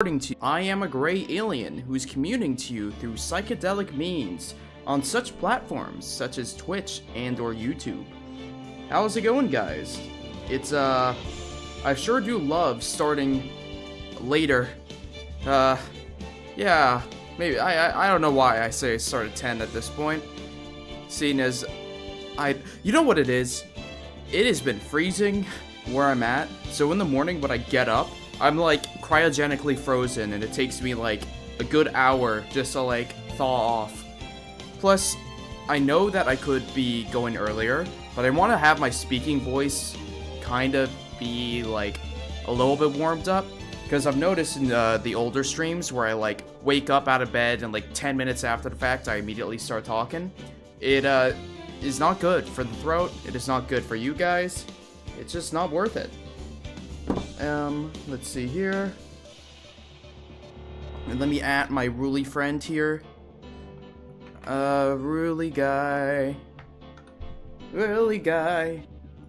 I am a gray alien who is communing to you through psychedelic means on such platforms such as Twitch and or YouTube. How's it going, guys? It's I sure do love starting later. Yeah, maybe I don't know why I say start at 10 at this point. Seeing as you know what it is? It has been freezing where I'm at, so in the morning when I get up, I'm like cryogenically frozen, and it takes me like a good hour just to like thaw off. Plus, I know that I could be going earlier, but I want to have my speaking voice kind of be like a little bit warmed up, because I've noticed in the older streams where I like wake up out of bed and like 10 minutes after the fact I immediately start talking. It is not good for the throat. It is not good for you guys. It's just not worth it. Let's see here. And let me add my Ruly friend here. Ruly guy. Ruly guy.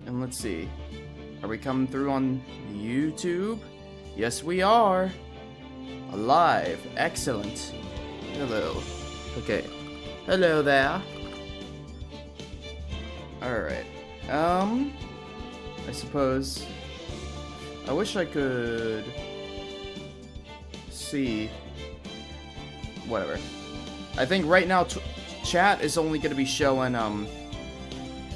And let's see. Are we coming through on YouTube? Yes, we are. Alive. Excellent. Hello. Okay. Hello there. Alright. I suppose... I wish I could see. Whatever. I think right now chat is only going to be showing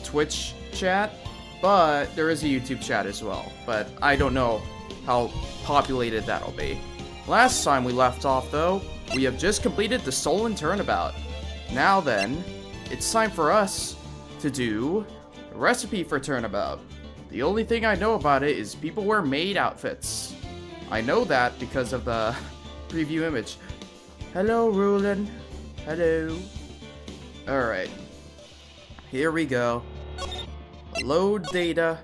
Twitch chat, but there is a YouTube chat as well. But I don't know how populated that'll be. Last time we left off, though, we have just completed the Stolen Turnabout. Now then, it's time for us to do a recipe for Turnabout. The only thing I know about it is people wear maid outfits. I know that because of the preview image. Hello, Rulin. Hello. Alright. Here we go. Load data.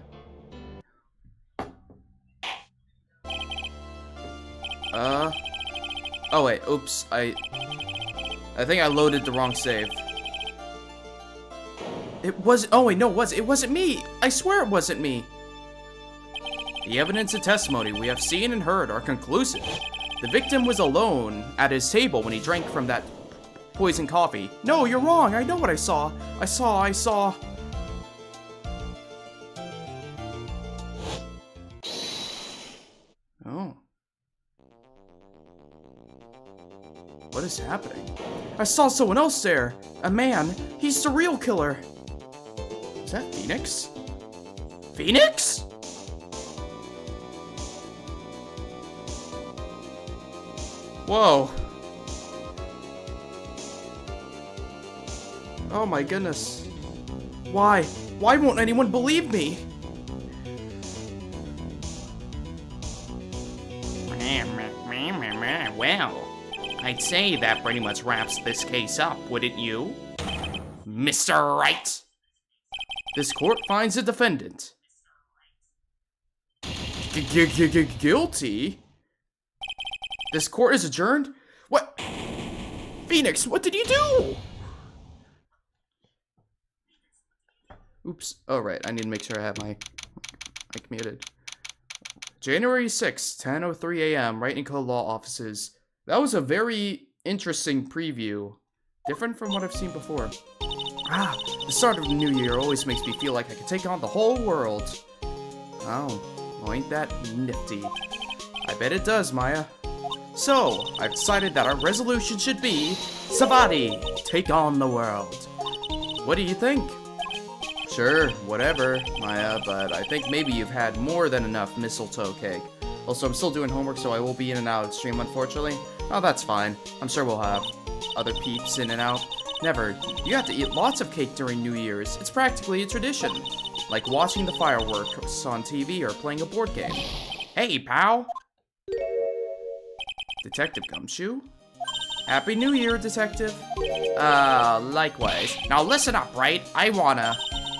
Oh wait, oops. I think I loaded the wrong save. It was. Oh wait, no, it wasn't me. I swear it wasn't me. The evidence and testimony we have seen and heard are conclusive. The victim was alone at his table when he drank from that poison coffee. No, you're wrong. I know what I saw. I saw. Oh. What is happening? I saw someone else there. A man. He's the real killer. Is that Phoenix? Phoenix? Whoa. Oh my goodness. Why? Why won't anyone believe me? Well, I'd say that pretty much wraps this case up, wouldn't you? Mr. Wright? This court finds the defendant guilty. This court is adjourned? What? Phoenix, what did you do? Oops. Oh, right. I need to make sure I have my mic muted. January 6th, 10:03 a.m., Wright & Co. Law Offices. That was a very interesting preview. Different from what I've seen before. The start of the new year always makes me feel like I could take on the whole world. Oh, well, ain't that nifty? I bet it does, Maya. So, I've decided that our resolution should be, Savati, take on the world. What do you think? Sure, whatever, Maya, but I think maybe you've had more than enough mistletoe cake. Also, I'm still doing homework, so I will be in and out of the stream, unfortunately. Oh, that's fine. I'm sure we'll have other peeps in and out. Never. You have to eat lots of cake during New Year's. It's practically a tradition. Like watching the fireworks on TV or playing a board game. Hey, pal! Detective Gumshoe? Happy New Year, Detective. Likewise. Now listen up, right? I wanna...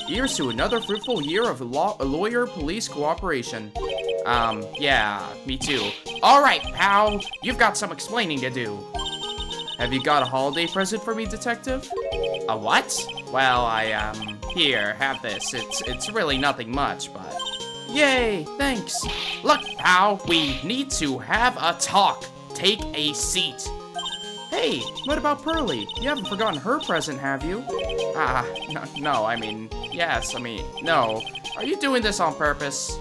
Here's to another fruitful year of lawyer-police cooperation. Yeah, me too. Alright, pal. You've got some explaining to do. Have you got a holiday present for me, Detective? A what? Well, here, have this. It's really nothing much, but... Yay, thanks. Look, pal, we need to have a talk. take a seat. Hey, what about Pearly? You haven't forgotten her present, have you? No, I mean, yes, no. Are you doing this on purpose?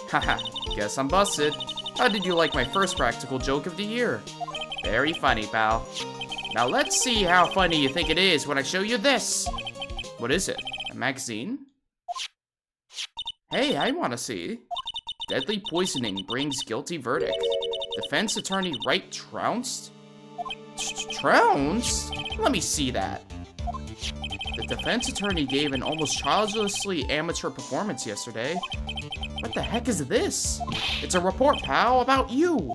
Haha, guess I'm busted. How did you like my first practical joke of the year? Very funny, pal. Now let's see how funny you think it is when I show you this. What is it? A magazine? Hey, I want to see. Deadly poisoning brings guilty verdict. Defense attorney Wright trounced? Trounced? Let me see that. The defense attorney gave an almost childishly amateur performance yesterday. What the heck is this? It's a report, pal, about you.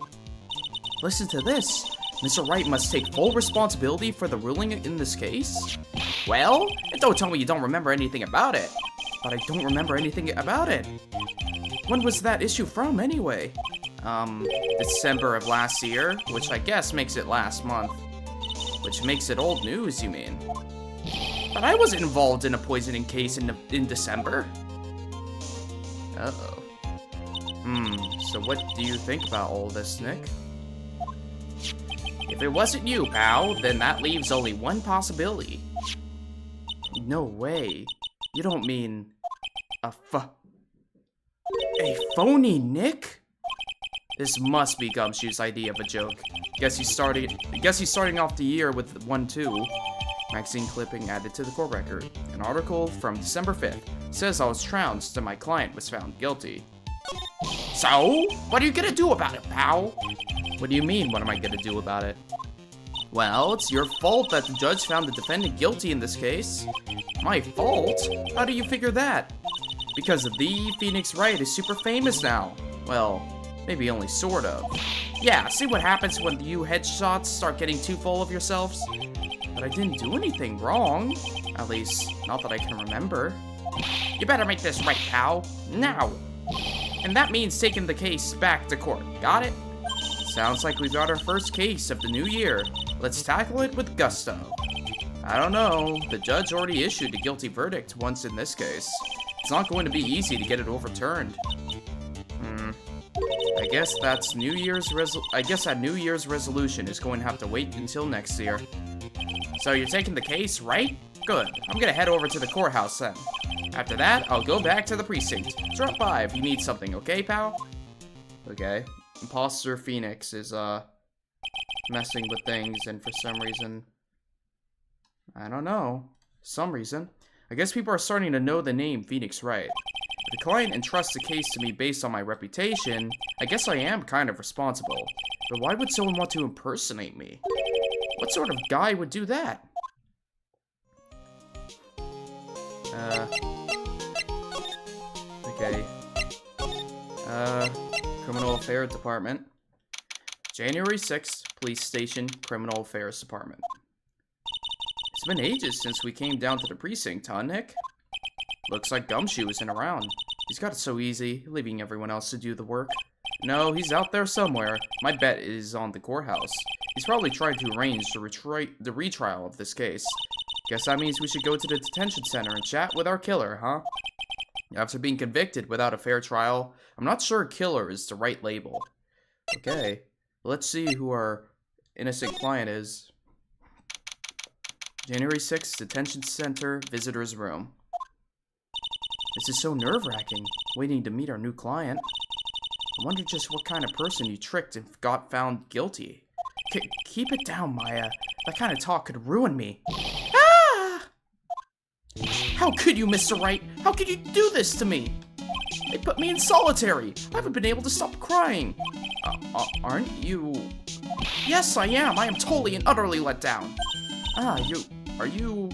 Listen to this. Mr. Wright must take full responsibility for the ruling in this case. Well, don't tell me you don't remember anything about it. But I don't remember anything about it. When was that issue from, anyway? December of last year, which I guess makes it last month. Which makes it old news, you mean? But I wasn't involved in a poisoning case in December. Uh-oh. So what do you think about all this, Nick? If it wasn't you, pal, then that leaves only one possibility. No way. You don't mean a phony Nick? This must be Gumshoe's idea of a joke. Guess he's starting off the year with one too. Magazine clipping added to the court record. An article from December 5th says I was trounced and my client was found guilty. So, what are you gonna do about it, pal? What do you mean, what am I gonna do about it? Well, it's your fault that the judge found the defendant guilty in this case. My fault? How do you figure that? Because the Phoenix Wright is super famous now. Well, maybe only sort of. Yeah, see what happens when you headshots start getting too full of yourselves? But I didn't do anything wrong. At least, not that I can remember. You better make this right, pal. Now. And that means taking the case back to court. Got it? Sounds like we got our first case of the new year. Let's tackle it with gusto. I don't know. The judge already issued a guilty verdict once in this case. It's not going to be easy to get it overturned. I guess that New Year's resolution is going to have to wait until next year. So you're taking the case, right? Good. I'm gonna head over to the courthouse then. After that, I'll go back to the precinct. Drop by if you need something, okay, pal? Okay. Imposter Phoenix is, messing with things, and for some reason... I don't know. Some reason. I guess people are starting to know the name Phoenix Wright. If the client entrusts the case to me based on my reputation, I guess I am kind of responsible. But why would someone want to impersonate me? What sort of guy would do that? Okay. Criminal Affairs Department. January 6th, Police Station, Criminal Affairs Department. It's been ages since we came down to the precinct, huh, Nick? Looks like Gumshoe isn't around. He's got it so easy, leaving everyone else to do the work. No, he's out there somewhere. My bet is on the courthouse. He's probably trying to arrange the retrial of this case. Guess that means we should go to the detention center and chat with our killer, huh? After being convicted without a fair trial, I'm not sure killer is the right label. Okay, let's see who our innocent client is. January 6th, detention center, visitor's room. This is so nerve-wracking, waiting to meet our new client. I wonder just what kind of person you tricked and got found guilty. Keep it down, Maya. That kind of talk could ruin me. Ah! How could you, Mr. Wright? How could you do this to me? They put me in solitary. I haven't been able to stop crying. Aren't you... Yes, I am. I am totally and utterly let down. Are you...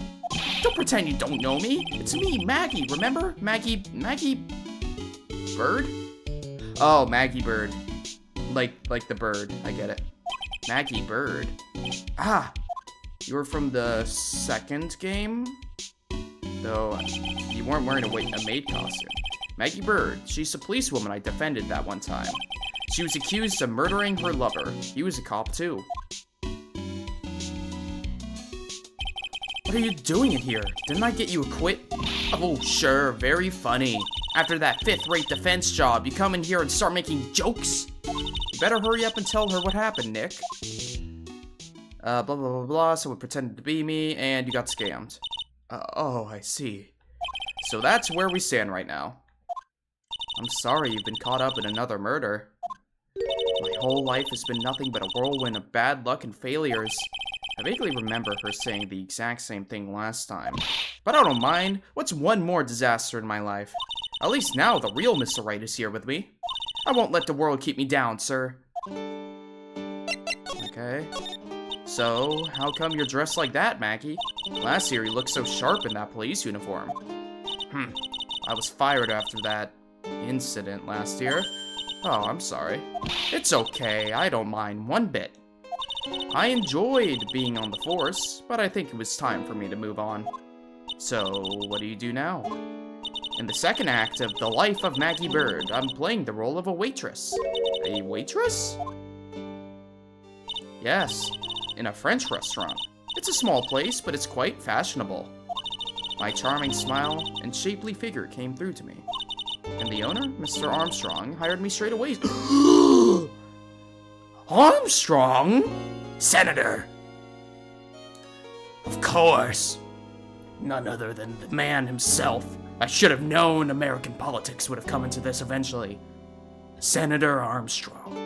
Don't pretend you don't know me. It's me, Maggie, remember? Maggie Bird? Oh, Maggie Bird. Like the bird. I get it. Maggie Bird. Ah! You were from the second game? Though, you weren't wearing a maid costume. Maggie Bird. She's a policewoman I defended that one time. She was accused of murdering her lover. He was a cop, too. What are you doing in here? Didn't I get you acquit? Oh, sure, very funny. After that fifth-rate defense job, you come in here and start making jokes? You better hurry up and tell her what happened, Nick. Blah, blah, blah, blah, someone pretended to be me, and you got scammed. Oh, I see. So that's where we stand right now. I'm sorry you've been caught up in another murder. My whole life has been nothing but a whirlwind of bad luck and failures. I vaguely remember her saying the exact same thing last time. But I don't mind. What's one more disaster in my life? At least now the real Mr. Wright is here with me. I won't let the world keep me down, sir. Okay. So, how come you're dressed like that, Maggie? Last year you looked so sharp in that police uniform. I was fired after that incident last year. Oh, I'm sorry. It's okay, I don't mind one bit. I enjoyed being on the force, but I think it was time for me to move on. So, what do you do now? In the second act of The Life of Maggie Bird, I'm playing the role of a waitress. A waitress? Yes, in a French restaurant. It's a small place, but it's quite fashionable. My charming smile and shapely figure came through to me. And the owner, Mr. Armstrong, hired me straight away. Armstrong? Senator! Of course. None other than the man himself. I should have known American politics would have come into this eventually. Senator Armstrong.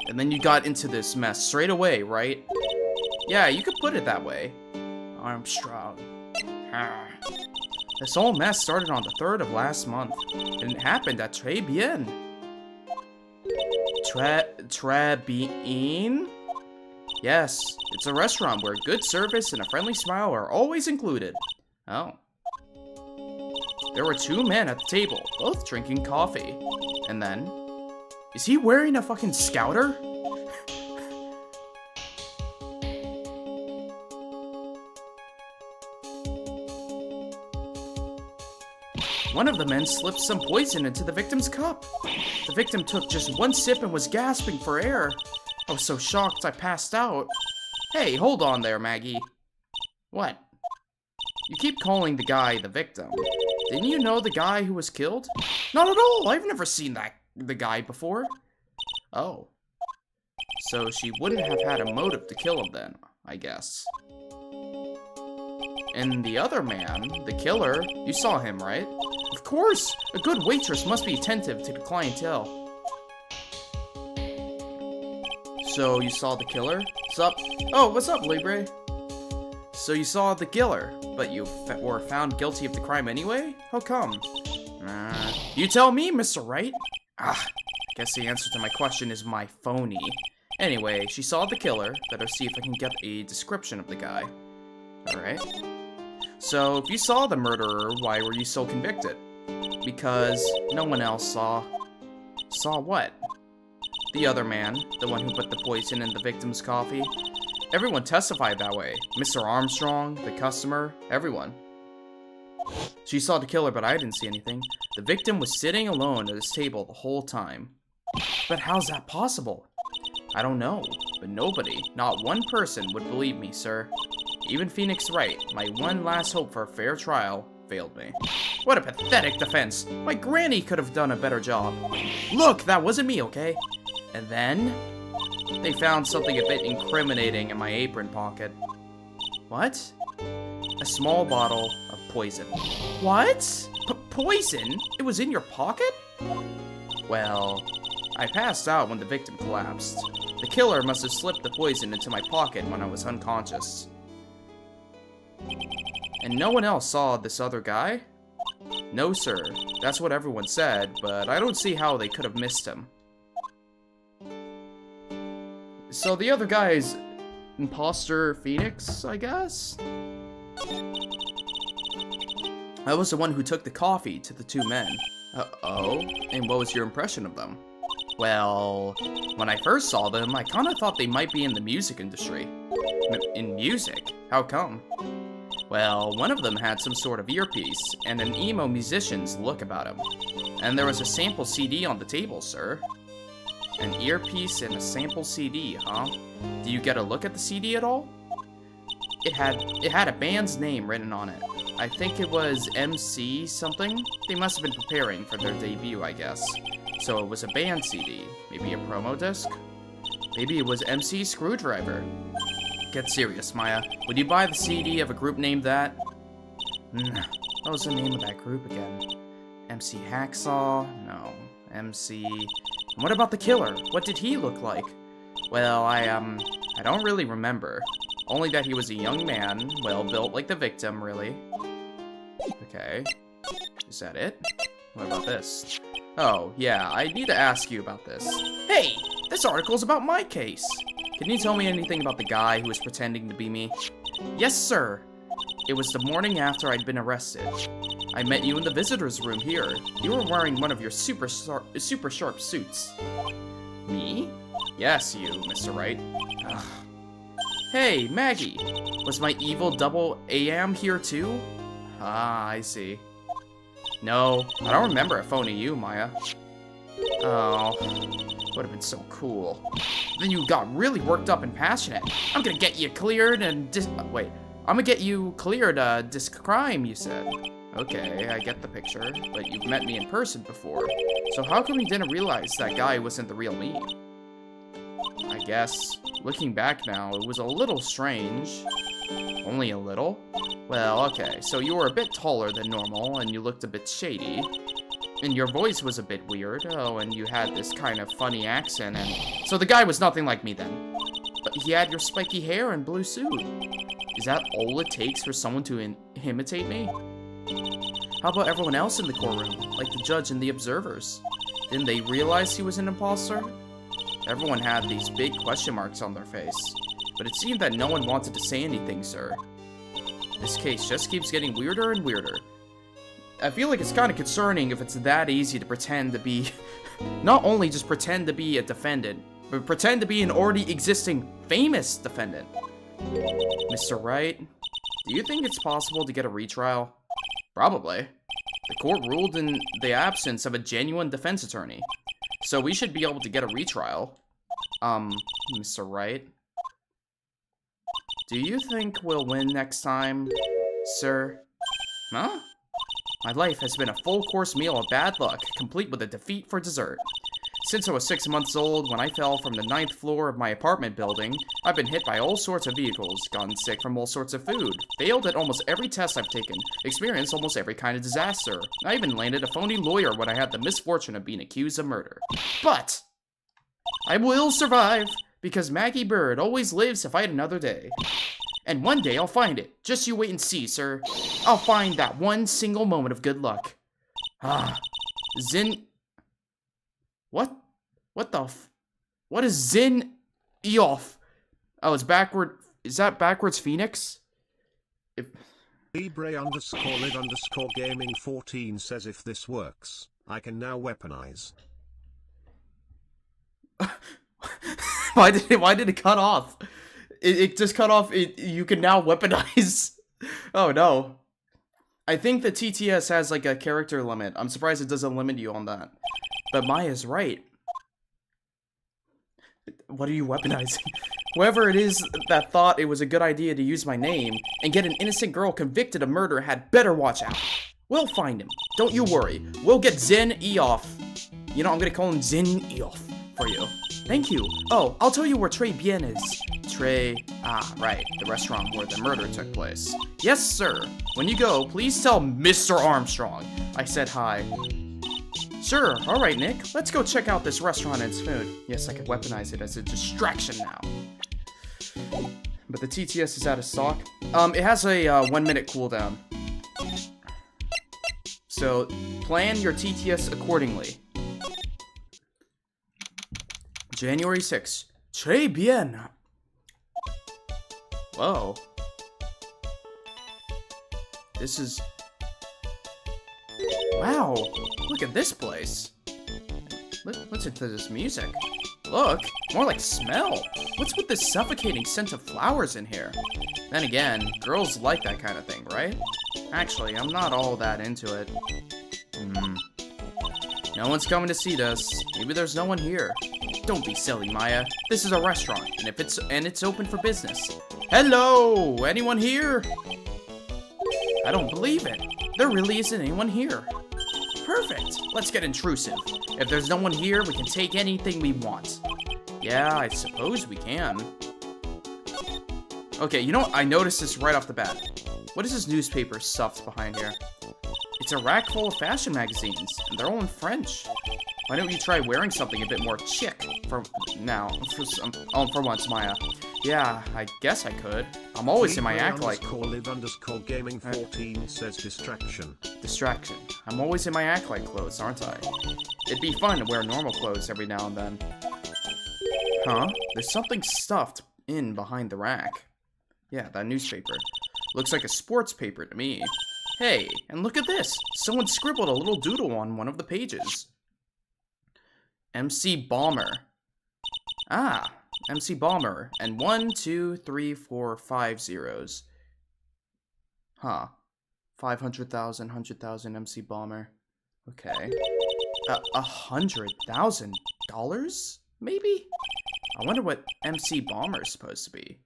And then you got into this mess straight away, right? Yeah, you could put it that way. Armstrong. This whole mess started on the 3rd of last month, and it happened at Tribulations. Tribulations? Yes, it's a restaurant where good service and a friendly smile are always included. Oh. There were 2 men at the table, both drinking coffee. And then... Is he wearing a fucking scouter? One of the men slipped some poison into the victim's cup. The victim took just 1 sip and was gasping for air. I was so shocked I passed out. Hey, hold on there, Maggie. What? You keep calling the guy the victim. Didn't you know the guy who was killed? Not at all! I've never seen the guy before. Oh. So she wouldn't have had a motive to kill him then, I guess. And the other man, the killer, you saw him, right? Of course! A good waitress must be attentive to the clientele. So, you saw the killer? What's up? Oh, what's up, Libre? So you saw the killer, but you were found guilty of the crime anyway? How come? You tell me, Mr. Wright. I guess the answer to my question is my phony. Anyway, she saw the killer. Better see if I can get a description of the guy. Alright. So, if you saw the murderer, why were you still convicted? Because no one else saw. Saw what? The other man, the one who put the poison in the victim's coffee. Everyone testified that way. Mr. Armstrong, the customer, everyone. She saw the killer, but I didn't see anything. The victim was sitting alone at his table the whole time. But how's that possible? I don't know, but nobody, not one person, would believe me, sir. Even Phoenix Wright, my one last hope for a fair trial, failed me. What a pathetic defense. My granny could have done a better job. Look, that wasn't me, okay? And then... they found something a bit incriminating in my apron pocket. What? A small bottle of poison. What? Poison? It was in your pocket? Well, I passed out when the victim collapsed. The killer must have slipped the poison into my pocket when I was unconscious. And no one else saw this other guy? No, sir. That's what everyone said, but I don't see how they could have missed him. So the other guy is Imposter Phoenix, I guess? I was the one who took the coffee to the 2 men. Oh? And what was your impression of them? Well, when I first saw them, I kinda thought they might be in the music industry. In music? How come? Well, one of them had some sort of earpiece, and an emo musician's look about him. And there was a sample CD on the table, sir. An earpiece and a sample CD, huh? Do you get a look at the CD at all? It had a band's name written on it. I think it was MC something. They must have been preparing for their debut, I guess. So it was a band CD. Maybe a promo disc? Maybe it was MC Screwdriver. Get serious, Maya. Would you buy the CD of a group named that? What was the name of that group again? MC Hacksaw? No. MC... And what about the killer? What did he look like? Well, I don't really remember. Only that he was a young man, well built like the victim, really. Okay. Is that it? What about this? Oh, yeah, I need to ask you about this. Hey! This article's about my case! Can you tell me anything about the guy who was pretending to be me? Yes, sir! It was the morning after I'd been arrested. I met you in the visitor's room here. You were wearing one of your super sharp suits. Me? Yes, you, Mr. Wright. Ugh. Hey, Maggie! Was my evil double AM here too? Ah, I see. No, I don't remember a phone of you, Maya. Oh, would have been so cool. Then you got really worked up and passionate. I'm gonna get you cleared and wait. I'm gonna get you cleared, disc crime, you said. Okay, I get the picture, but you've met me in person before. So how come you didn't realize that guy wasn't the real me? I guess, looking back now, it was a little strange. Only a little? Well, okay, so you were a bit taller than normal, and you looked a bit shady. And your voice was a bit weird, oh, and you had this kind of funny accent, and... So the guy was nothing like me then. But he had your spiky hair and blue suit. Is that all it takes for someone to imitate me? How about everyone else in the courtroom, like the judge and the observers? Didn't they realize he was an imposter? Everyone had these big question marks on their face, but it seemed that no one wanted to say anything, sir. This case just keeps getting weirder and weirder. I feel like it's kind of concerning if it's that easy to pretend to be... not only just pretend to be a defendant, but pretend to be an already existing famous defendant. Mr. Wright, do you think it's possible to get a retrial? Probably. The court ruled in the absence of a genuine defense attorney, so we should be able to get a retrial. Mr. Wright, do you think we'll win next time, sir? Huh? My life has been a full-course meal of bad luck, complete with a defeat for dessert. Since I was 6 months old, when I fell from the 9th floor of my apartment building, I've been hit by all sorts of vehicles, gotten sick from all sorts of food, failed at almost every test I've taken, experienced almost every kind of disaster. I even landed a phony lawyer when I had the misfortune of being accused of murder. But I will survive, because Maggie Bird always lives to fight another day. And one day I'll find it. Just you wait and see, sir. I'll find that one single moment of good luck. What? What the what is Zin Eof? Oh, it's backward. Is that backwards Phoenix? Libre_live_gaming14 says if this works, I can now weaponize. Why did it cut off? It just cut off. You can now weaponize. Oh no. I think the TTS has like a character limit. I'm surprised it doesn't limit you on that. But Maya's right. What are you weaponizing? Whoever it is that thought it was a good idea to use my name and get an innocent girl convicted of murder had better watch out. We'll find him. Don't you worry. We'll get Zen Eof. You know, I'm gonna call him Zen Eof for you. Thank you. Oh, I'll tell you where Très Bien is. Right. The restaurant where the murder took place. Yes, sir. When you go, please tell Mr. Armstrong I said hi. Sure, alright, Nick. Let's go check out this restaurant and its food. Yes, I could weaponize it as a distraction now. But the TTS is out of stock. It has a 1-minute cooldown. So, plan your TTS accordingly. January 6th. Très bien. Whoa. This is... Wow, look at this place. Listen to this music. Look, more like smell. What's with this suffocating scent of flowers in here? Then again, girls like that kind of thing, right? Actually, I'm not all that into it. No one's coming to see this. Maybe there's no one here. Don't be silly, Maya. This is a restaurant, and it's open for business. Hello, anyone here? I don't believe it. There really isn't anyone here. perfect. Let's get intrusive. If there's no one here, we can take anything we want. Yeah, I suppose we can. Okay, you know what? I noticed this right off the bat. What is this newspaper stuffed behind here? It's a rack full of fashion magazines, and they're all in French. Why don't you try wearing something a bit more chic for now? For once, Maya. Yeah, I guess I could. I'm always in my act like... _live_gaming14 says distraction. Distraction. I'm always in my act like clothes, aren't I? It'd be fun to wear normal clothes every now and then. Huh? There's something stuffed in behind the rack. Yeah, that newspaper. Looks like a sports paper to me. Hey, and look at this! Someone scribbled a little doodle on one of the pages. MC Bomber. Ah, MC Bomber. And 1, 2, 3, 4, 5 zeros. Huh. 500,000, 100,000 MC Bomber. Okay. $100,000? Maybe? I wonder what MC Bomber is supposed to be.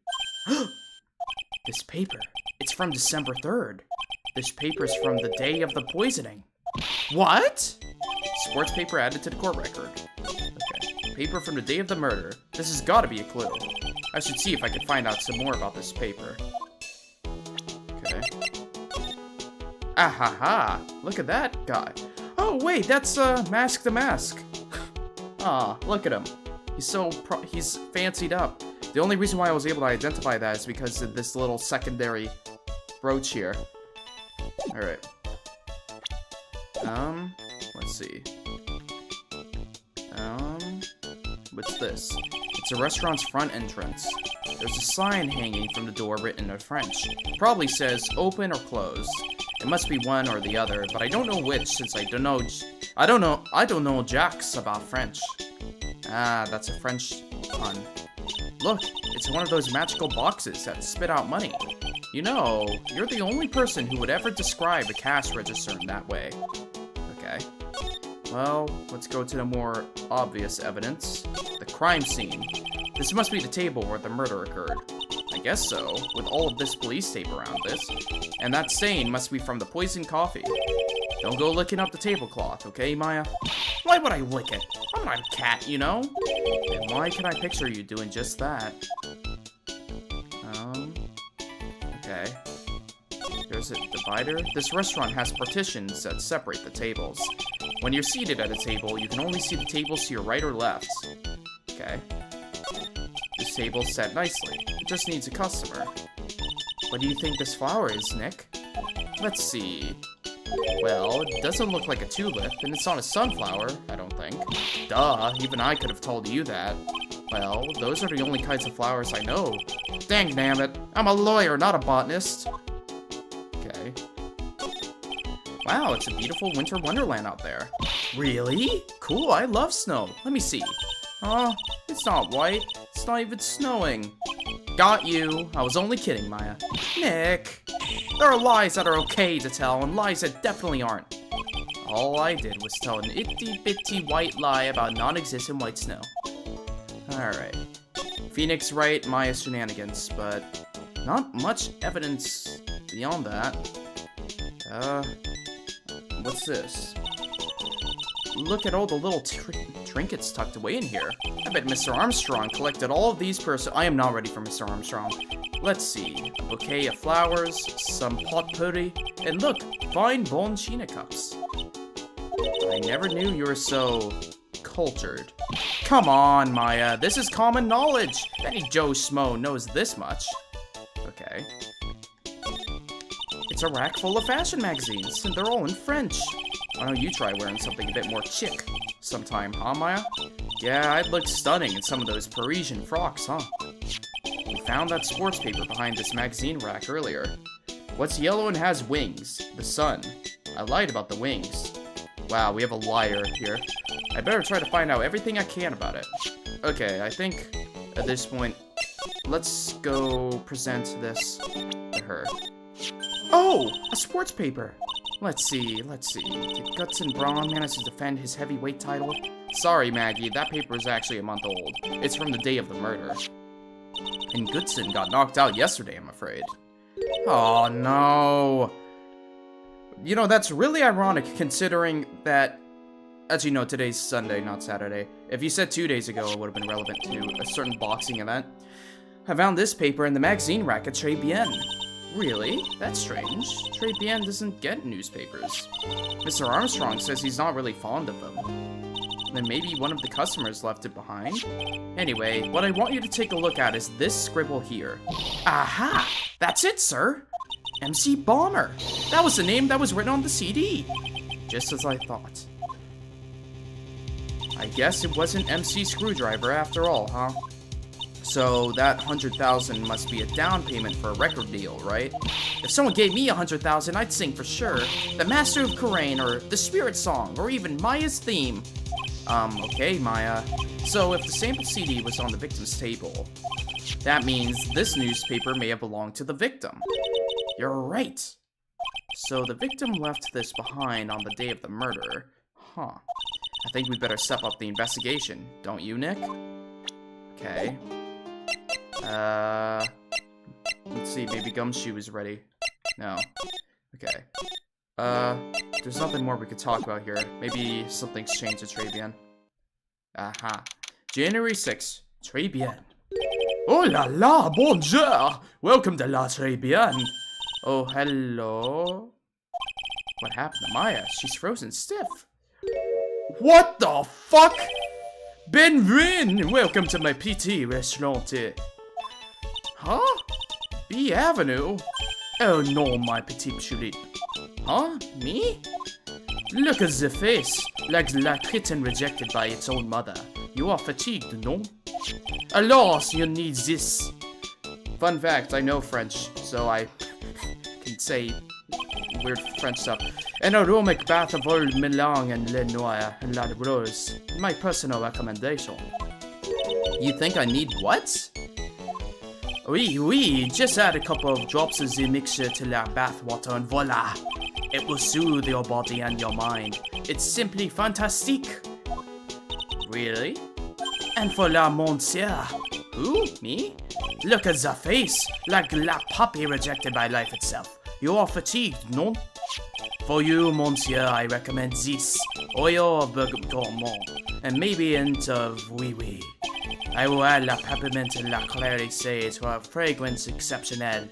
This paper. It's from December 3rd. This paper's from the day of the poisoning. What? Sports paper added to the court record. Okay. Paper from the day of the murder. This has got to be a clue. I should see if I can find out some more about this paper. Okay. Ah ha ha. Look at that guy. Oh, wait, that's Mask the Mask. Ah, look at him. He's fancied up. The only reason why I was able to identify that is because of this little secondary brooch here. Alright. Let's see. What's this? It's a restaurant's front entrance. There's a sign hanging from the door written in French. Probably says open or closed. It must be one or the other, but I don't know which since I don't know jacks about French. Ah, that's a French pun. Look, it's one of those magical boxes that spit out money. You know, you're the only person who would ever describe a cash register in that way. Okay. Well, let's go to the more obvious evidence. The crime scene. This must be the table where the murder occurred. I guess so, with all of this police tape around this. And that stain must be from the poisoned coffee. Don't go licking up the tablecloth, okay, Maya? Why would I lick it? I'm not a cat, you know? And why can I picture you doing just that? Okay. There's a divider. This restaurant has partitions that separate the tables. When you're seated at a table, you can only see the tables to your right or left. Okay. This table's set nicely. It just needs a customer. What do you think this flower is, Nick? Let's see. Well, it doesn't look like a tulip, and it's not a sunflower, I don't think. Duh, even I could have told you that. Well, those are the only kinds of flowers I know. Dang damn it, I'm a lawyer, not a botanist. Okay. Wow, it's a beautiful winter wonderland out there. Really? Cool, I love snow. Let me see. Oh, it's not white. It's not even snowing. Got you. I was only kidding, Maya. Nick. There are lies that are okay to tell, and lies that definitely aren't. All I did was tell an itty-bitty white lie about non-existent white snow. Alright. Phoenix Wright, Maya shenanigans, but not much evidence beyond that. What's this? Look at all the little trinkets tucked away in here. I bet Mr. Armstrong collected all of these I am not ready for Mr. Armstrong. Let's see. A bouquet of flowers, some potpourri, and look, fine Bonchina cups. I never knew you were so cultured. Come on, Maya. This is common knowledge. Any Joe Schmo knows this much. Okay. It's a rack full of fashion magazines, and they're all in French. Why don't you try wearing something a bit more chic sometime, huh, Maya? Yeah, I'd look stunning in some of those Parisian frocks, huh? We found that sports paper behind this magazine rack earlier. What's yellow and has wings? The sun. I lied about the wings. Wow, we have a liar here. I better try to find out everything I can about it. Okay, I think at this point, let's go present this to her. Oh, a sports paper. Let's see. Did Gutson Braun manage to defend his heavyweight title? Sorry, Maggie, that paper is actually a month old. It's from the day of the murder. And Goodson got knocked out yesterday, I'm afraid. Oh, no. You know, that's really ironic considering that, as you know, today's Sunday, not Saturday. If you said 2 days ago, it would have been relevant to a certain boxing event. I found this paper in the magazine rack at Tribulations. Really? That's strange. Tribulations doesn't get newspapers. Mr. Armstrong says he's not really fond of them. Then maybe one of the customers left it behind? Anyway, what I want you to take a look at is this scribble here. Aha! That's it, sir! MC Bomber! That was the name that was written on the CD! Just as I thought. I guess it wasn't MC Screwdriver after all, huh? So that 100,000 must be a down payment for a record deal, right? If someone gave me 100,000, I'd sing for sure The Master of Karain, or The Spirit Song, or even Maya's theme. Okay, Maya. So if the sample CD was on the victim's table, that means this newspaper may have belonged to the victim. You're right. So the victim left this behind on the day of the murder. Huh. I think we better step up the investigation, don't you, Nick? Okay. Let's see, maybe Gumshoe is ready. No. Okay. There's nothing more we could talk about here. Maybe something's changed at Tribulations. Aha. January 6th, Tribulations. Oh la la, bonjour! Welcome to La Tribulations. Oh, hello? What happened to Maya? She's frozen stiff. What the fuck? Benvin! Welcome to my PT restaurant. Huh? B Avenue? Oh no, my petite chérie. Huh? Me? Look at the face, like the kitten rejected by its own mother. You are fatigued, no? Alas, you need this. Fun fact, I know French, so I can say weird French stuff. An aromatic bath of old melange and le noir and la rose. My personal recommendation. You think I need what? Oui, just add a couple of drops of the mixture to la bath water and voila! It will soothe your body and your mind. It's simply fantastique. Really? And for la monsieur. Who? Me? Look at the face, like la puppy rejected by life itself. You are fatigued, no? For you, monsieur, I recommend this. Oil of bergamot, and maybe a hint of oui. I will add la peppermint and la clarisse to a fragrance exceptionnel.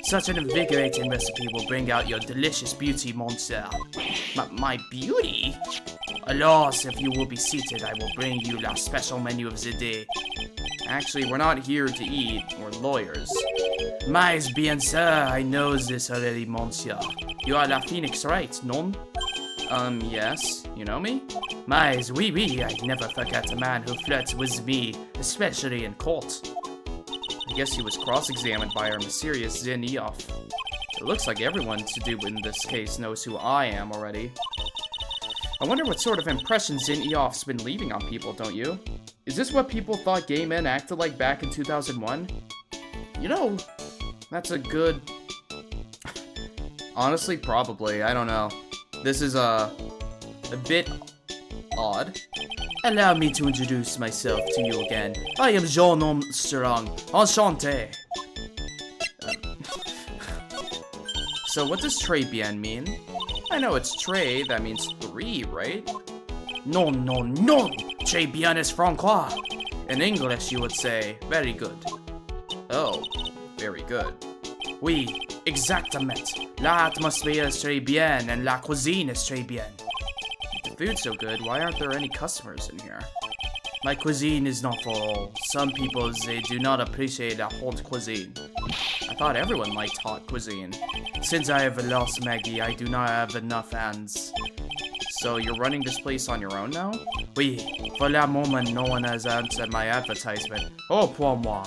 Such an invigorating recipe will bring out your delicious beauty, monsieur. My beauty? Alas, if you will be seated, I will bring you la special menu of the day. Actually, we're not here to eat, we're lawyers. Mais bien sûr, I know this already, monsieur. You are la Phoenix Wright, non? Yes. You know me? Mais oui, I never forget a man who flirts with me, especially in court. I guess he was cross-examined by our mysterious Zin Eoff. It looks like everyone to do in this case knows who I am already. I wonder what sort of impression Zin Eoff's been leaving on people, don't you? Is this what people thought gay men acted like back in 2001? You know, that's a good... Honestly, probably. I don't know. This is a bit odd. Allow me to introduce myself to you again. I am Jean Armstrong. Enchanté. So what does très bien mean? I know it's très, that means 3, right? No. Très bien is Francois. In English, you would say, very good. Oh, very good. Oui, exactement. La atmosphere is très bien, and la cuisine is très bien. If the food's so good, why aren't there any customers in here? My cuisine is not for all. Some people, they do not appreciate a hot cuisine. I thought everyone liked hot cuisine. Since I have lost Maggie, I do not have enough hands. So you're running this place on your own now? Oui, for that moment, no one has answered my advertisement. Oh, pour moi.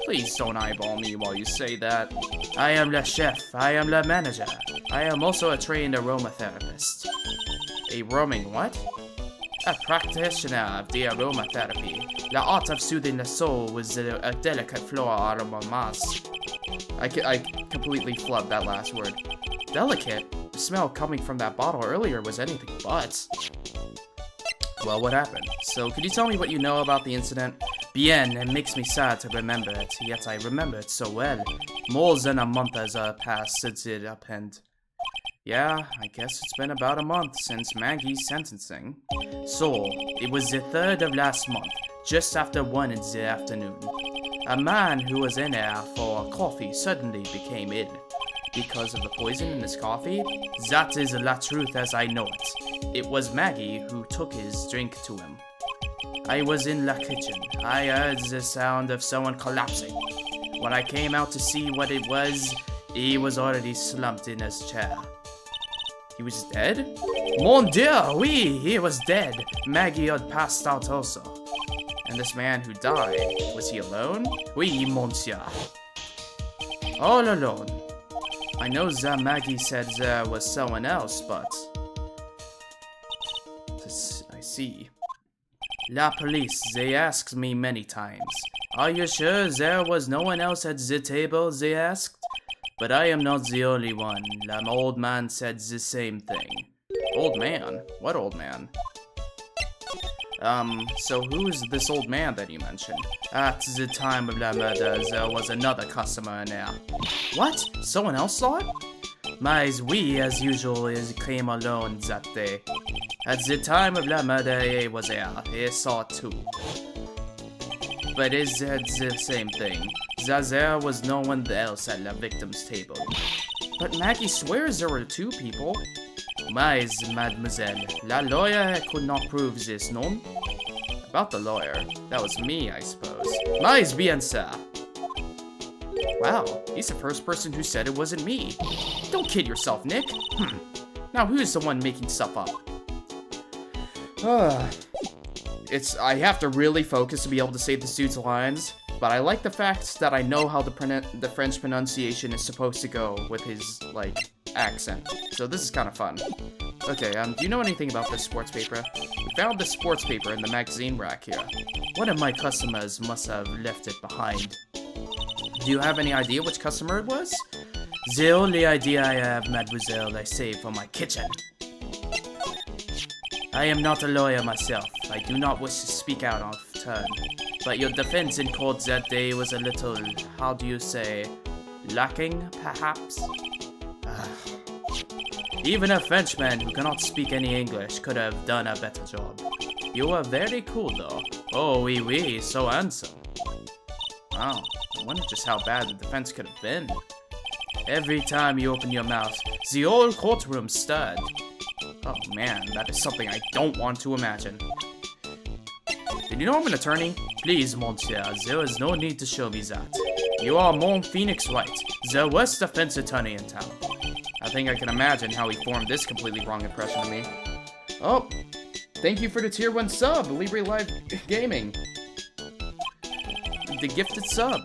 Please don't eyeball me while you say that. I am the chef. I am the manager. I am also a trained aromatherapist. A roaming what? A practitioner of the aromatherapy. The art of soothing the soul with a delicate floral aroma mask. I completely flubbed that last word. Delicate? The smell coming from that bottle earlier was anything but. Well, what happened? So, could you tell me what you know about the incident? Bien, it makes me sad to remember it, yet I remember it so well. More than a month has passed since it happened. Yeah, I guess it's been about a month since Maggie's sentencing. So, it was the 3rd of last month, just after 1 in the afternoon. A man who was in there for coffee suddenly became ill. Because of the poison in his coffee? That is the truth as I know it. It was Maggie who took his drink to him. I was in the kitchen. I heard the sound of someone collapsing. When I came out to see what it was, he was already slumped in his chair. He was dead? Mon Dieu, oui, he was dead. Maggie had passed out also. And this man who died, was he alone? Oui, monsieur. All alone. I know that Maggie said there was someone else, but... I see. La police, they asked me many times. Are you sure there was no one else at the table, they asked? But I am not the only one. The old man said the same thing. Old man? What old man? So who's this old man that you mentioned? At the time of the murder, there was another customer in there. What? Someone else saw it? Mais we, as usual, came alone that day. At the time of the murder, he was there. He saw it too. But is it the same thing? That there was no one else at the victim's table. But Maggie swears there were 2 people. Mais, mademoiselle, la lawyer could not prove this, non? About the lawyer. That was me, I suppose. Mais bien ça. Wow, he's the first person who said it wasn't me. Don't kid yourself, Nick. Now who's the one making stuff up? I have to really focus to be able to say this dude's lines, but I like the fact that I know how the French pronunciation is supposed to go with his, like, accent. So this is kind of fun. Okay, do you know anything about this sports paper? We found this sports paper in the magazine rack here. One of my customers must have left it behind. Do you have any idea which customer it was? The only idea I have, mademoiselle, I saved for my kitchen. I am not a lawyer myself. I do not wish to speak out of turn. But your defense in court that day was a little, how do you say, lacking, perhaps? Even a Frenchman who cannot speak any English could have done a better job. You were very cool, though. Oh, oui, oui, so handsome. Wow, I wonder just how bad the defense could have been. Every time you open your mouth, the whole courtroom stirred. Oh man, that is something I don't want to imagine. Did you know I'm an attorney? Please, monsieur, there is no need to show me that. You are mon Phoenix Wright, the worst defense attorney in town. I think I can imagine how he formed this completely wrong impression of me. Oh, thank you for the tier 1 sub, Libre Live Gaming. The gifted sub.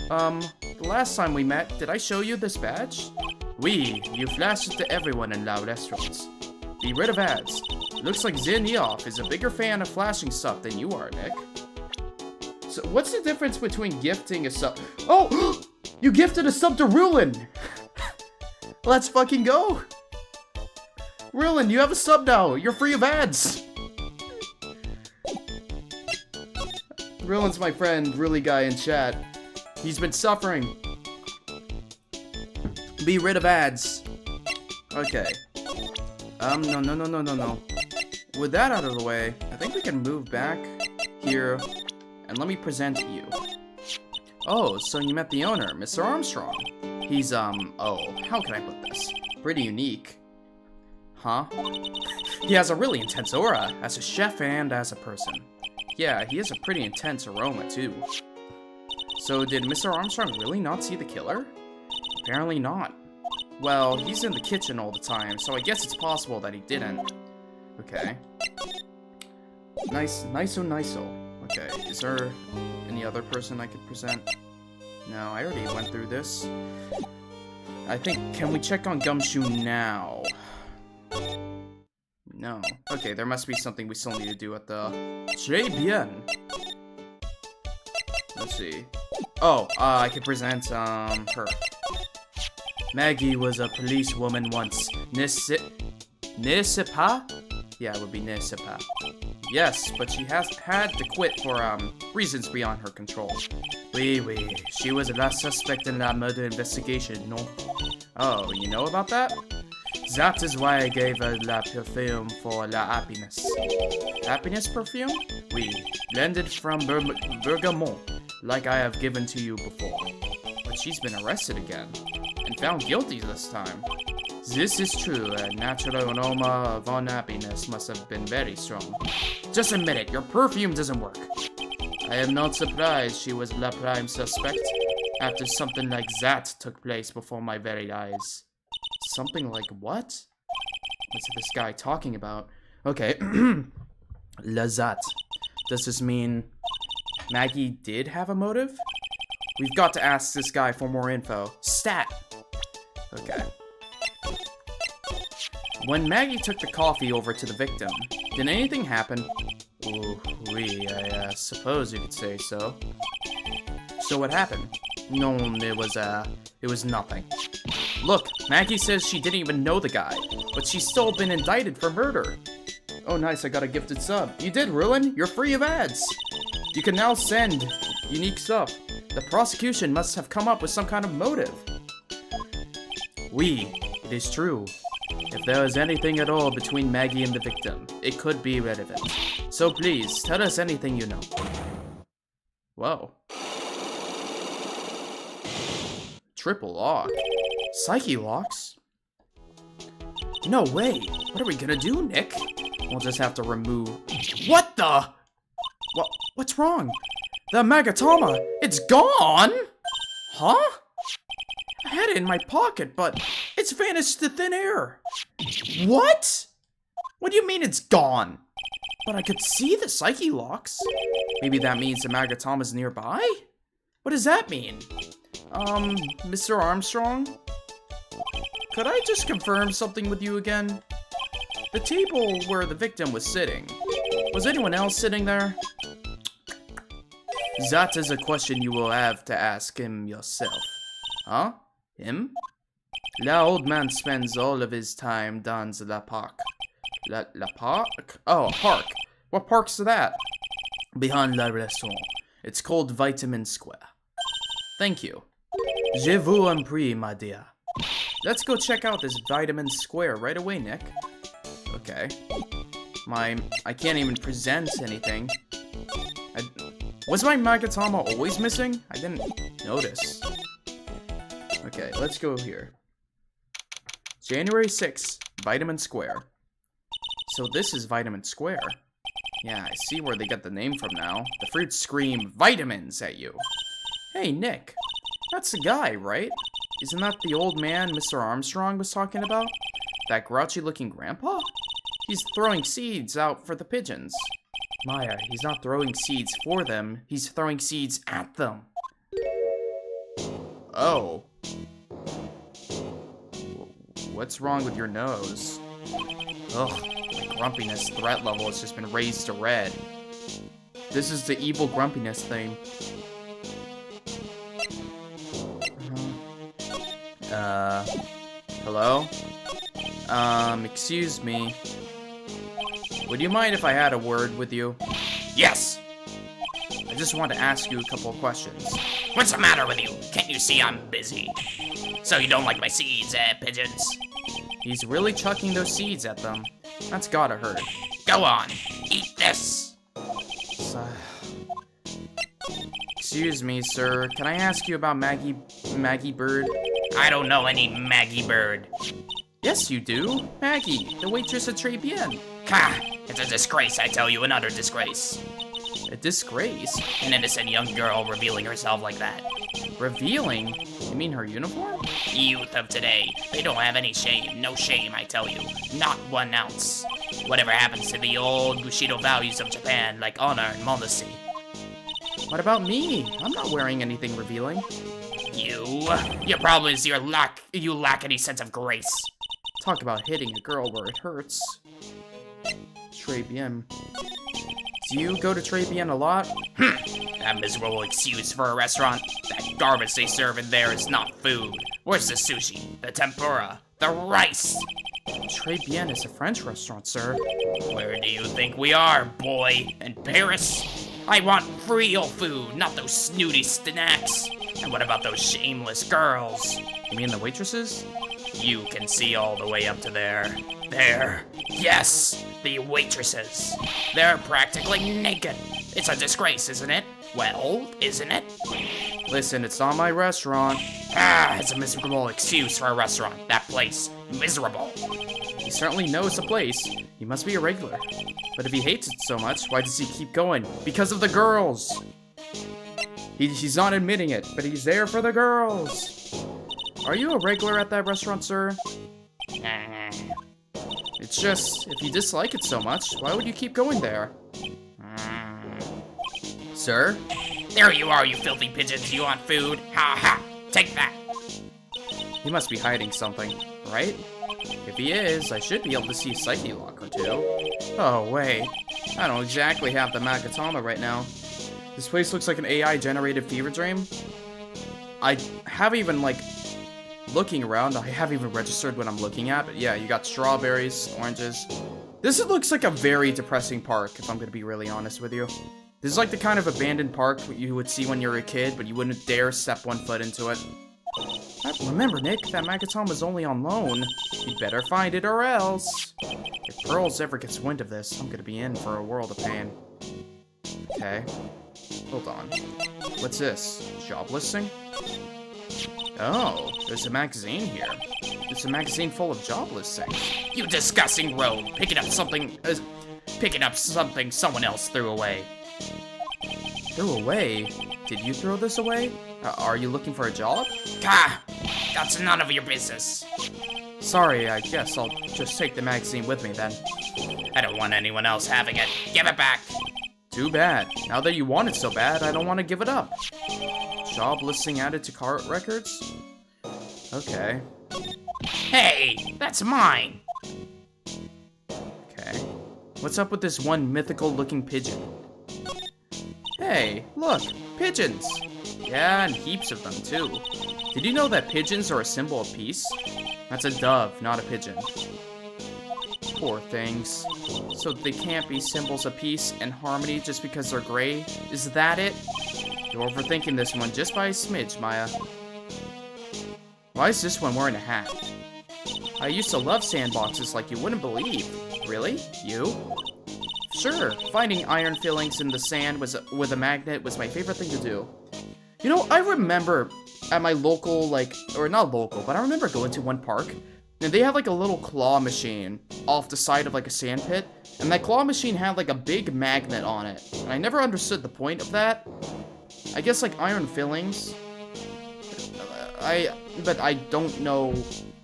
The last time we met, did I show you this badge? Oui, you flashed it to everyone in Loud Restaurants. Be rid of ads. Looks like Zinioff is a bigger fan of flashing stuff than you are, Nick. So, what's the difference between gifting a sub? Oh! You gifted a sub to Rulin! Let's fucking go! Rulin, you have a sub now! You're free of ads! Rulin's my friend, Ruli guy in chat. He's been suffering. Be rid of ads. Okay. No. With that out of the way, I think we can move back here, and let me present you. Oh, so you met the owner, Mr. Armstrong. He's, oh, how can I put this? Pretty unique. Huh? He has a really intense aura, as a chef and as a person. Yeah, he has a pretty intense aroma, too. So, did Mr. Armstrong really not see the killer? Apparently not. Well, he's in the kitchen all the time, so I guess it's possible that he didn't. Okay. Nice-o. Okay, is there any other person I could present? No, I already went through this. I think, can we check on Gumshoe now? No. Okay, there must be something we still need to do at the... Très bien! Let's see. Oh, I could present, her. Maggie was a policewoman once. Ne sais pas? Yeah, it would be ne sais pas. Yes, but she has had to quit for, reasons beyond her control. Oui. She was the last suspect in that murder investigation, no? Oh, you know about that? That is why I gave her la perfume for la happiness. Happiness perfume? Oui, blended from bergamot, like I have given to you before. But she's been arrested again, and found guilty this time. This is true, a natural aroma of unhappiness must have been very strong. Just admit it, your perfume doesn't work. I am not surprised she was la prime suspect, after something like that took place before my very eyes. Something like what? What's this guy talking about? Okay, Lazat. Does this mean Maggie did have a motive? We've got to ask this guy for more info. Stat! Okay. When Maggie took the coffee over to the victim, did anything happen? Ooh, I suppose you could say so. So what happened? No, it was nothing. Look, Maggie says she didn't even know the guy, but she's still been indicted for murder. Oh nice, I got a gifted sub. You did, Ruin? You're free of ads. You can now send unique stuff. The prosecution must have come up with some kind of motive. It is true. If there is anything at all between Maggie and the victim, it could be relevant. So please, tell us anything you know. Whoa. Triple lock. Psyche locks? No way. What are we gonna do, Nick? We'll just have to remove... What the? What's wrong? The Magatama, it's gone? Huh? I had it in my pocket, but it's vanished to thin air. What? What do you mean it's gone? But I could see the Psyche locks. Maybe that means the Magatama's nearby? What does that mean? Mr. Armstrong? Could I just confirm something with you again? The table where the victim was sitting, was anyone else sitting there? That is a question you will have to ask him yourself. Huh? Him? The old man spends all of his time dans la park. La park? Oh, a park. What park's that? Behind la restaurant. It's called Vitamin Square. Thank you. Je vous en prie, my dear. Let's go check out this Vitamin Square right away, Nick. Okay. I can't even present anything. Was my Magatama always missing? I didn't notice. Okay, let's go here. January 6th, Vitamin Square. So this is Vitamin Square. Yeah, I see where they got the name from now. The fruits scream vitamins at you. Hey, Nick. That's the guy, right? Isn't that the old man Mr. Armstrong was talking about? That grouchy-looking grandpa? He's throwing seeds out for the pigeons. Maya, he's not throwing seeds for them. He's throwing seeds at them. Oh. What's wrong with your nose? Ugh, my grumpiness threat level has just been raised to red. This is the evil grumpiness thing. Hello? Excuse me. Would you mind if I had a word with you? Yes! I just want to ask you a couple of questions. What's the matter with you? Can't you see I'm busy? So you don't like my seeds, pigeons? He's really chucking those seeds at them. That's gotta hurt. Go on, eat this! Excuse me, sir. Can I ask you about Maggie Bird? I don't know any Maggie Bird. Yes, you do. Maggie, the waitress at Tribulations. Ha! It's a disgrace, I tell you, another disgrace. A disgrace? An innocent young girl revealing herself like that. Revealing? You mean her uniform? Youth of today, they don't have any shame. No shame, I tell you. Not 1 ounce. Whatever happens to the old Bushido values of Japan, like honor and modesty? What about me? I'm not wearing anything revealing. Your problem is you lack any sense of grace. Talk about hitting a girl where it hurts. Tribulations. Do you go to Tribulations a lot? That miserable excuse for a restaurant. That garbage they serve in there is not food. Where's the sushi, the tempura, the rice? Tribulations is a French restaurant, sir. Where do you think we are, boy? In Paris? I want real food, not those snooty snacks. And what about those shameless girls? You mean the waitresses? You can see all the way up to there. There. Yes, the waitresses. They're practically naked. It's a disgrace, isn't it? Well, isn't it? Listen, it's not my restaurant. Ah, it's a miserable excuse for a restaurant. That place, miserable. He certainly knows the place. He must be a regular. But if he hates it so much, why does he keep going? Because of the girls! He's not admitting it, but he's there for the girls! Are you a regular at that restaurant, sir? It's just, if you dislike it so much, why would you keep going there? Sir? There you are, you filthy pigeons. You want food? Ha ha! Take that! He must be hiding something, right? If he is, I should be able to see a psyche lock or two. Oh, wait. I don't exactly have the Magatama right now. This place looks like an AI-generated fever dream. I haven't even, like, looking around, I haven't even registered what I'm looking at, but yeah, you got strawberries, oranges. This looks like a very depressing park, if I'm gonna be really honest with you. This is like the kind of abandoned park you would see when you're a kid, but you wouldn't dare step one foot into it. Remember, Nick, that Magatama's only on loan. You'd better find it or else. If Pearls ever gets wind of this, I'm gonna be in for a world of pain. Okay. Hold on. What's this? Job listing? Oh, there's a magazine here. It's a magazine full of job listings. You disgusting rogue! Picking up something someone else threw away. Threw away? Did you throw this away? Are you looking for a job? Gah! That's none of your business. Sorry, I guess I'll just take the magazine with me then. I don't want anyone else having it. Give it back. Too bad. Now that you want it so bad, I don't want to give it up. Job listing added to cart records? Okay. Hey, that's mine. Okay. What's up with this one mythical-looking pigeon? Hey, look, pigeons! Yeah, and heaps of them, too. Did you know that pigeons are a symbol of peace? That's a dove, not a pigeon. Poor things. So they can't be symbols of peace and harmony just because they're gray? Is that it? You're overthinking this one just by a smidge, Maya. Why is this one wearing a hat? I used to love sandboxes like you wouldn't believe. Really? You? Sure, finding iron fillings in the sand with a magnet was my favorite thing to do. You know, I remember at my local, or not local, but I remember going to one park, and they had like a little claw machine off the side of like a sand pit, and that claw machine had like a big magnet on it, and I never understood the point of that. I guess like iron fillings. But I don't know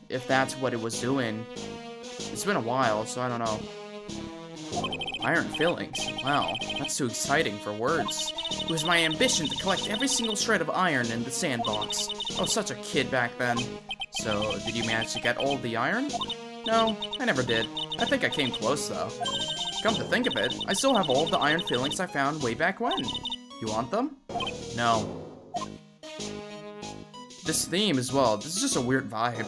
if that's what it was doing. It's been a while, so I don't know. Iron fillings. Wow, that's too exciting for words. It was my ambition to collect every single shred of iron in the sandbox. I was such a kid back then. So, did you manage to get all the iron? No, I never did. I think I came close, though. Come to think of it, I still have all of the iron fillings I found way back when. You want them? No. This theme as well, this is just a weird vibe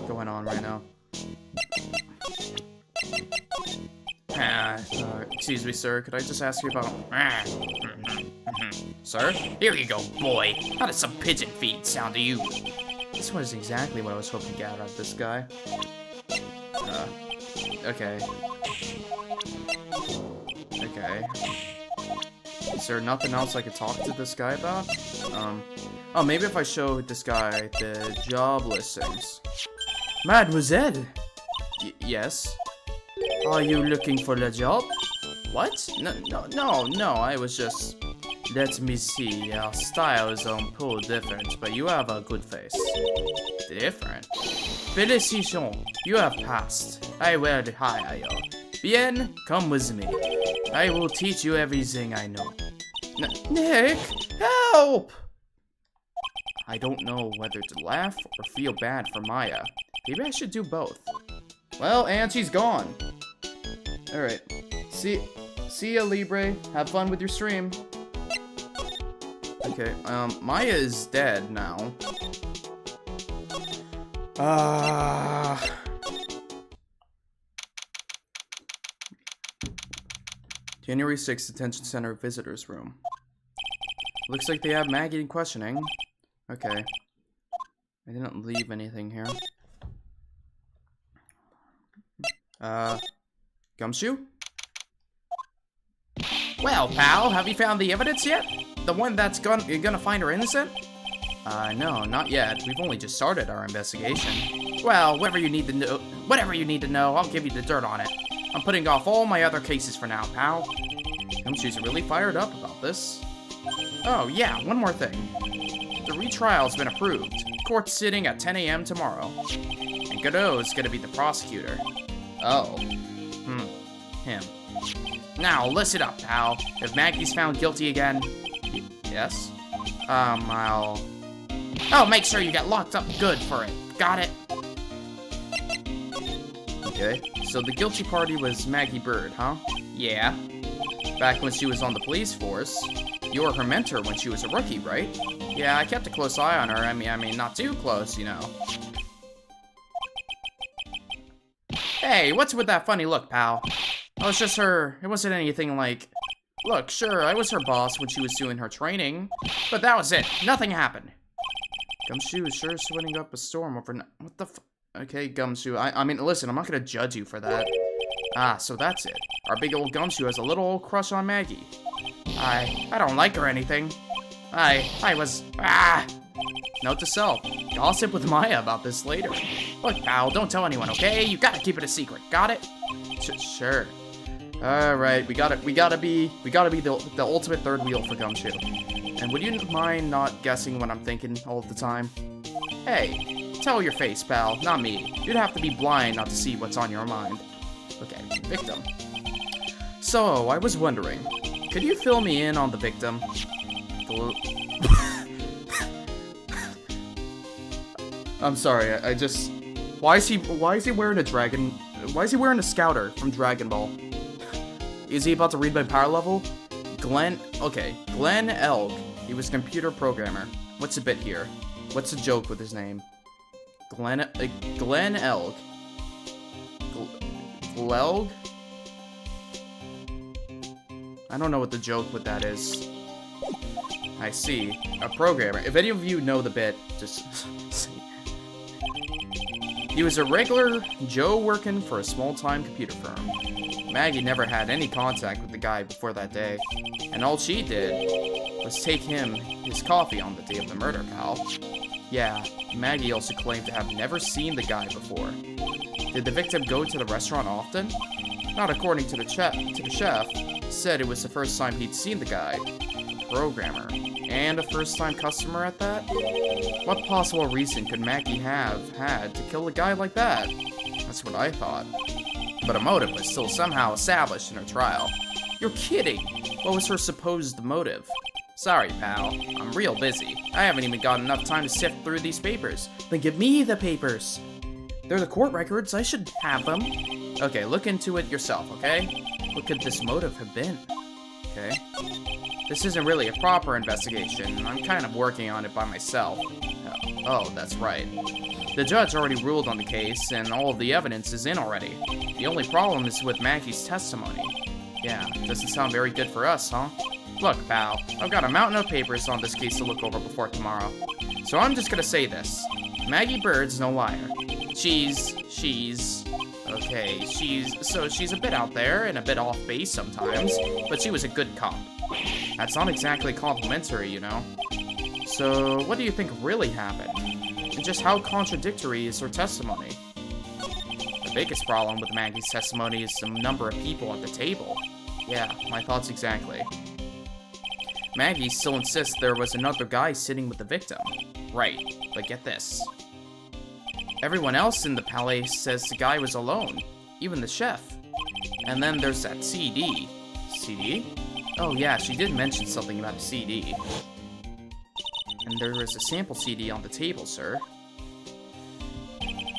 going on right now. Excuse me, sir, could I just ask you about... Sir? Here you go, boy. How does some pigeon feed sound to you? This was exactly what I was hoping to get out of this guy. Okay. Okay. Is there nothing else I could talk to this guy about? Oh, maybe if I show this guy the job listings. Mademoiselle! Yes? Are you looking for a job? What? No, I was just... Let me see, your style is on poor different, but you have a good face. Different? Félicitations, you have passed. I will hire you. Bien, come with me. I will teach you everything I know. Nick, help! I don't know whether to laugh or feel bad for Maya. Maybe I should do both. Well, and she's gone. Alright. See ya, Libre. Have fun with your stream. Okay, Maya is dead now. January 6th, Detention Center Visitors Room. Looks like they have Maggie in questioning. Okay. I didn't leave anything here. Gumshoe? Well, pal, have you found the evidence yet? The one that's gonna find her innocent? No, not yet. We've only just started our investigation. Well, whatever you need to know, I'll give you the dirt on it. I'm putting off all my other cases for now, pal. Gumshoe's really fired up about this. Oh, yeah, one more thing. The retrial's been approved. Court's sitting at 10 a.m. tomorrow. And Godot's gonna be the prosecutor. Oh. Him. Now, listen up, pal. If Maggie's found guilty again... Yes? I'll make sure you get locked up good for it. Got it? Okay. So the guilty party was Maggie Bird, huh? Yeah. Back when she was on the police force. You were her mentor when she was a rookie, right? Yeah, I kept a close eye on her. I mean, not too close, you know. Hey, what's with that funny look, pal? I was just her... It wasn't anything like... Look, sure, I was her boss when she was doing her training, but that was it. Nothing happened. Gumshoe is sure sweating up a storm over... What the Okay, Gumshoe. I mean, listen, I'm not gonna judge you for that. Ah, so that's it. Our big old Gumshoe has a little old crush on Maggie. I don't like her or anything. I was... Note to self. Gossip with Maya about this later. Look, pal, don't tell anyone, okay? You gotta keep it a secret. Got it? Sure. Alright, we gotta be the ultimate third wheel for Gumshoe. And would you mind not guessing what I'm thinking all the time? Hey, tell your face, pal, not me. You'd have to be blind not to see what's on your mind. Okay, victim. So, I was wondering, could you fill me in on the victim? I'm sorry, I just... Why is he wearing why is he wearing a scouter from Dragon Ball? Is he about to read my power level? Glenn Elg. He was a computer programmer. What's the bit here? What's the joke with his name? Glenn Elg. Glelg? I don't know what the joke with that is. I see. A programmer. If any of you know the bit, just see. He was a regular Joe working for a small-time computer firm. Maggie never had any contact with the guy before that day, and all she did was take him his coffee on the day of the murder, pal. Yeah, Maggie also claimed to have never seen the guy before. Did the victim go to the restaurant often? Not according to the chef. Said it was the first time he'd seen the guy. Programmer. And a first-time customer at that? What possible reason could Maggie have had to kill a guy like that? That's what I thought. But a motive was still somehow established in her trial. You're kidding! What was her supposed motive? Sorry, pal. I'm real busy. I haven't even got enough time to sift through these papers. Then give me the papers! They're the court records. I should have them. Okay, look into it yourself, okay? What could this motive have been? Okay. This isn't really a proper investigation. I'm kind of working on it by myself. Oh, that's right. The judge already ruled on the case, and all of the evidence is in already. The only problem is with Maggie's testimony. Yeah, doesn't sound very good for us, huh? Look, pal, I've got a mountain of papers on this case to look over before tomorrow. So I'm just gonna say this. Maggie Bird's no liar. She's a bit out there and a bit off base sometimes, but she was a good cop. That's not exactly complimentary, you know. So, what do you think really happened? And just how contradictory is her testimony? The biggest problem with Maggie's testimony is the number of people at the table. Yeah, my thoughts exactly. Maggie still insists there was another guy sitting with the victim. Right, but get this. Everyone else in the palace says the guy was alone, even the chef. And then there's that CD. CD? Oh yeah, she did mention something about a CD. And there is a sample CD on the table, sir.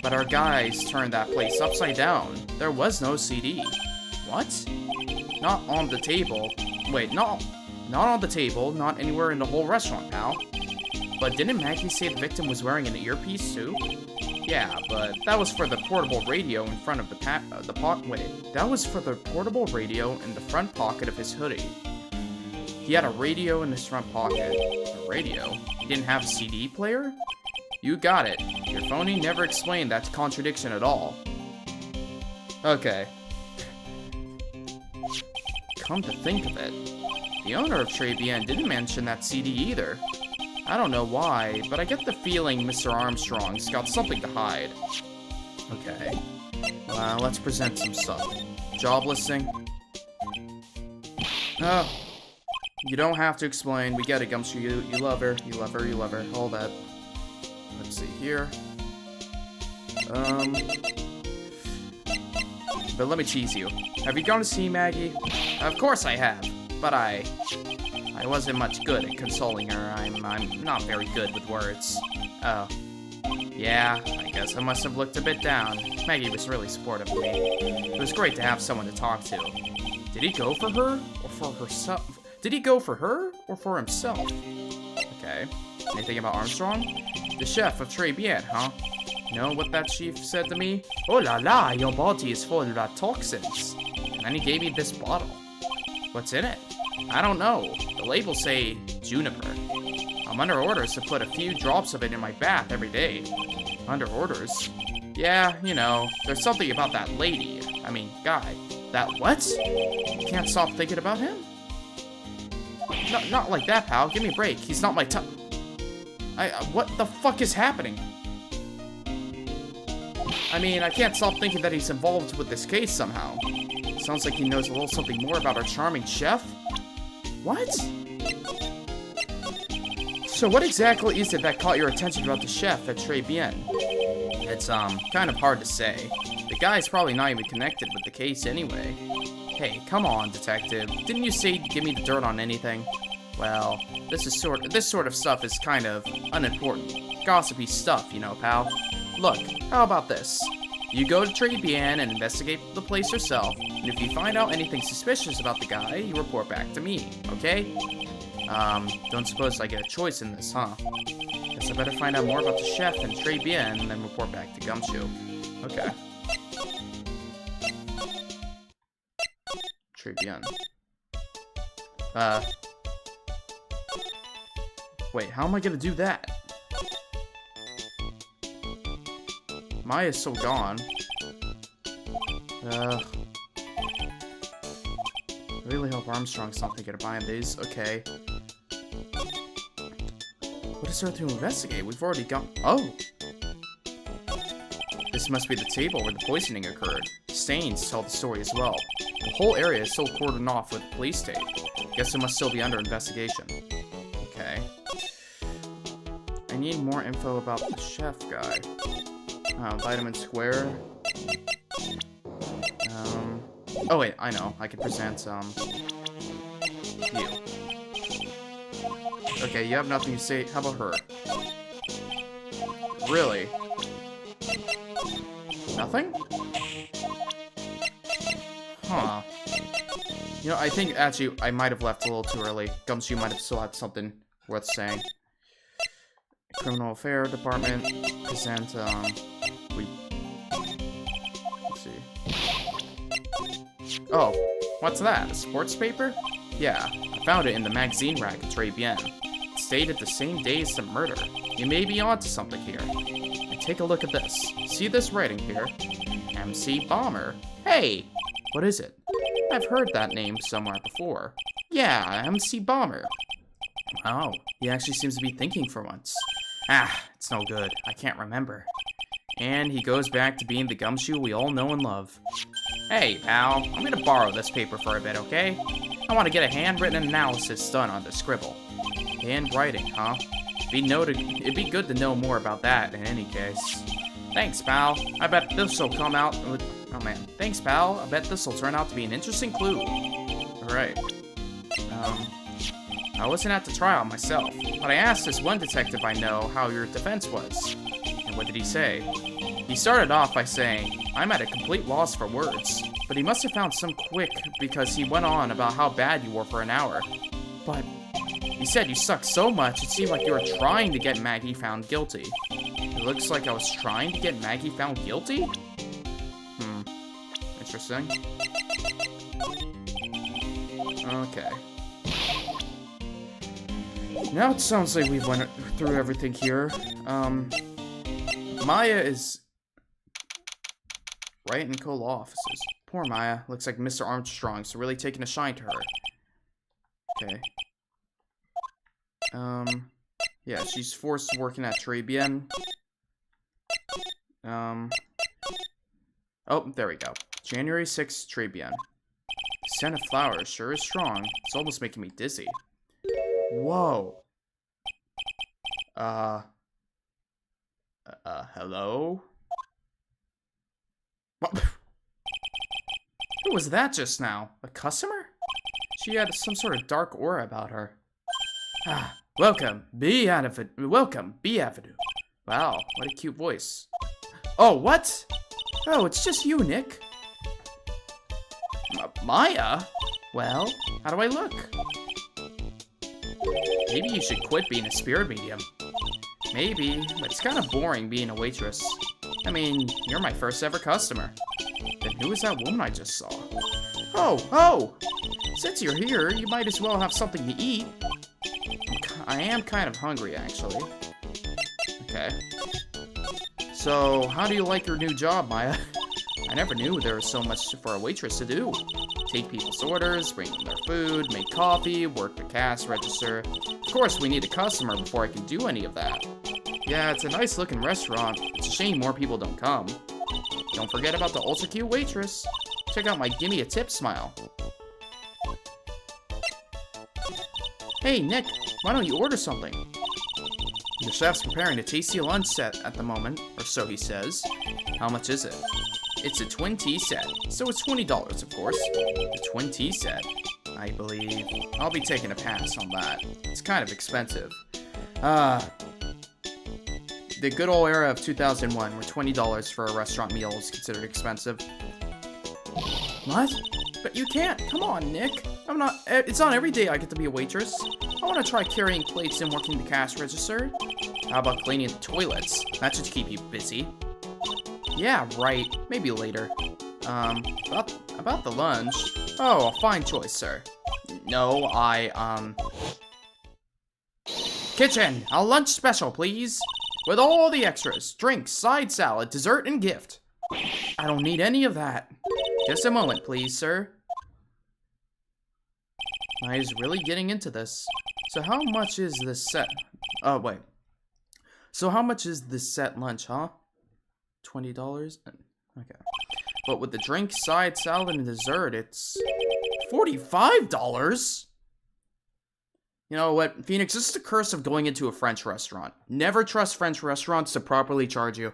But our guys turned that place upside down. There was no CD. What? Not on the table. Wait, not on the table, not anywhere in the whole restaurant, pal. But didn't Maggie say the victim was wearing an earpiece too? Yeah, but that was for the portable radio in front of that was for the portable radio in the front pocket of his hoodie. He had a radio in his front pocket. A radio? He didn't have a CD player? You got it. Your phony never explained that contradiction at all. Okay. Come to think of it, the owner of Tribulations didn't mention that CD either. I don't know why, but I get the feeling Mr. Armstrong's got something to hide. Okay. Let's present some stuff. Job listing. Oh. You don't have to explain. We get it, Gumshoe. You love her. You love her. You love her. All that. Let's see here. But let me tease you. Have you gone to see Maggie? Of course I have. But I wasn't much good at consoling her. I'm not very good with words. Oh. Yeah, I guess I must have looked a bit down. Maggie was really supportive of me. It was great to have someone to talk to. Did he go for her? Or for herself? Did he go for her? Or for himself? Okay. Anything about Armstrong? The chef of Tribulations, huh? You know what that chief said to me? Oh la la, your body is full of toxins. And then he gave me this bottle. What's in it? I don't know. The labels say juniper. I'm under orders to put a few drops of it in my bath every day. Under orders? Yeah, you know, there's something about that lady. I mean, guy. That what? Can't stop thinking about him? Not like that, pal. Give me a break. He's not my type. What the fuck is happening? I mean, I can't stop thinking that he's involved with this case somehow. Sounds like he knows a little something more about our charming chef. What? So what exactly is it that caught your attention about the chef at Tribulations? It's, kind of hard to say. The guy's probably not even connected with the case anyway. Hey, come on, detective. Didn't you say give me the dirt on anything? Well, this sort of stuff is kind of unimportant. Gossipy stuff, you know, pal. Look, how about this? You go to Tribulations and investigate the place yourself, and if you find out anything suspicious about the guy, you report back to me, okay? Don't suppose I get a choice in this, huh? Guess I better find out more about the chef and Tribulations and then report back to Gumshoe. Okay. Tribulations. Wait, how am I gonna do that? Maya's still gone. I really hope Armstrong's not thinking of buying these. Okay. What is there to investigate? We've already gone. Oh! This must be the table where the poisoning occurred. Stains tell the story as well. The whole area is still cordoned off with police tape. Guess it must still be under investigation. Okay. I need more info about the chef guy. Vitamin Square. Oh wait, I know. I can present, you. Okay, you have nothing to say. How about her? Really? Nothing? Huh. You know, I think, actually, I might have left a little too early. Gumshoe might have still had something worth saying. Criminal Affair Department. Present, let's see. Oh, what's that? A sports paper? Yeah, I found it in the magazine rack at Tribulations. It's dated the same day as the murder. You may be onto something here. And take a look at this. See this writing here? MC Bomber. Hey! What is it? I've heard that name somewhere before. Yeah, MC Bomber. Oh, he actually seems to be thinking for once. Ah, it's no good. I can't remember. And he goes back to being the Gumshoe we all know and love. Hey, pal, I'm gonna borrow this paper for a bit, okay? I want to get a handwritten analysis done on the scribble. Handwriting, huh? It'd be good to know more about that in any case. Thanks, pal. I bet this'll come out with... Oh, man. Thanks, pal. I bet this'll turn out to be an interesting clue. Alright. I wasn't at the trial myself, but I asked this one detective I know how your defense was. And what did he say? He started off by saying, I'm at a complete loss for words, but he must have found some quick because he went on about how bad you were for an hour. But he said you sucked so much it seemed like you were trying to get Maggie found guilty. It looks like I was trying to get Maggie found guilty? Interesting. Okay. Now it sounds like we've went through everything here. Maya is... Wright and Co. law offices. Poor Maya. Looks like Mr. Armstrong's really taking a shine to her. Okay. Yeah, she's forced working at Tribune. Oh, there we go. January 6th, Tribune. The scent of flowers sure is strong. It's almost making me dizzy. Whoa. Hello? What? Who was that just now? A customer? She had some sort of dark aura about her. Ah, welcome, B Avenue. Welcome, B Avenue. Wow, what a cute voice. Oh, what? Oh, it's just you, Nick. Maya? Well, how do I look? Maybe you should quit being a spirit medium. Maybe, but it's kind of boring being a waitress. I mean, you're my first ever customer. Then who is that woman I just saw? Oh! Since you're here, you might as well have something to eat. I am kind of hungry, actually. Okay. So, how do you like your new job, Maya? I never knew there was so much for a waitress to do. Take people's orders, bring them their food, make coffee, work the cash register. Of course, we need a customer before I can do any of that. Yeah, it's a nice looking restaurant. It's a shame more people don't come. Don't forget about the ultra cute waitress. Check out my gimme a tip smile. Hey, Nick, why don't you order something? The chef's preparing a tasty lunch set at the moment, or so he says. How much is it? It's a twin tea set, so it's $20, of course. The twin tea set, I believe. I'll be taking a pass on that. It's kind of expensive. The good old era of 2001, where $20 for a restaurant meal is considered expensive. What? But you can't. Come on, Nick. It's not every day I get to be a waitress. I want to try carrying plates and working the cash register. How about cleaning the toilets? That should keep you busy. Yeah, right. Maybe later. About the lunch. Oh, a fine choice, sir. No, Kitchen, a lunch special, please. With all the extras. Drinks, side salad, dessert, and gift. I don't need any of that. Just a moment, please, sir. Maya's really getting into this. So how much is this set? Oh, wait. So how much is this set lunch, huh? $20? Okay. But with the drink, side salad, and dessert, it's $45? You know what, Phoenix, this is the curse of going into a French restaurant. Never trust French restaurants to properly charge you.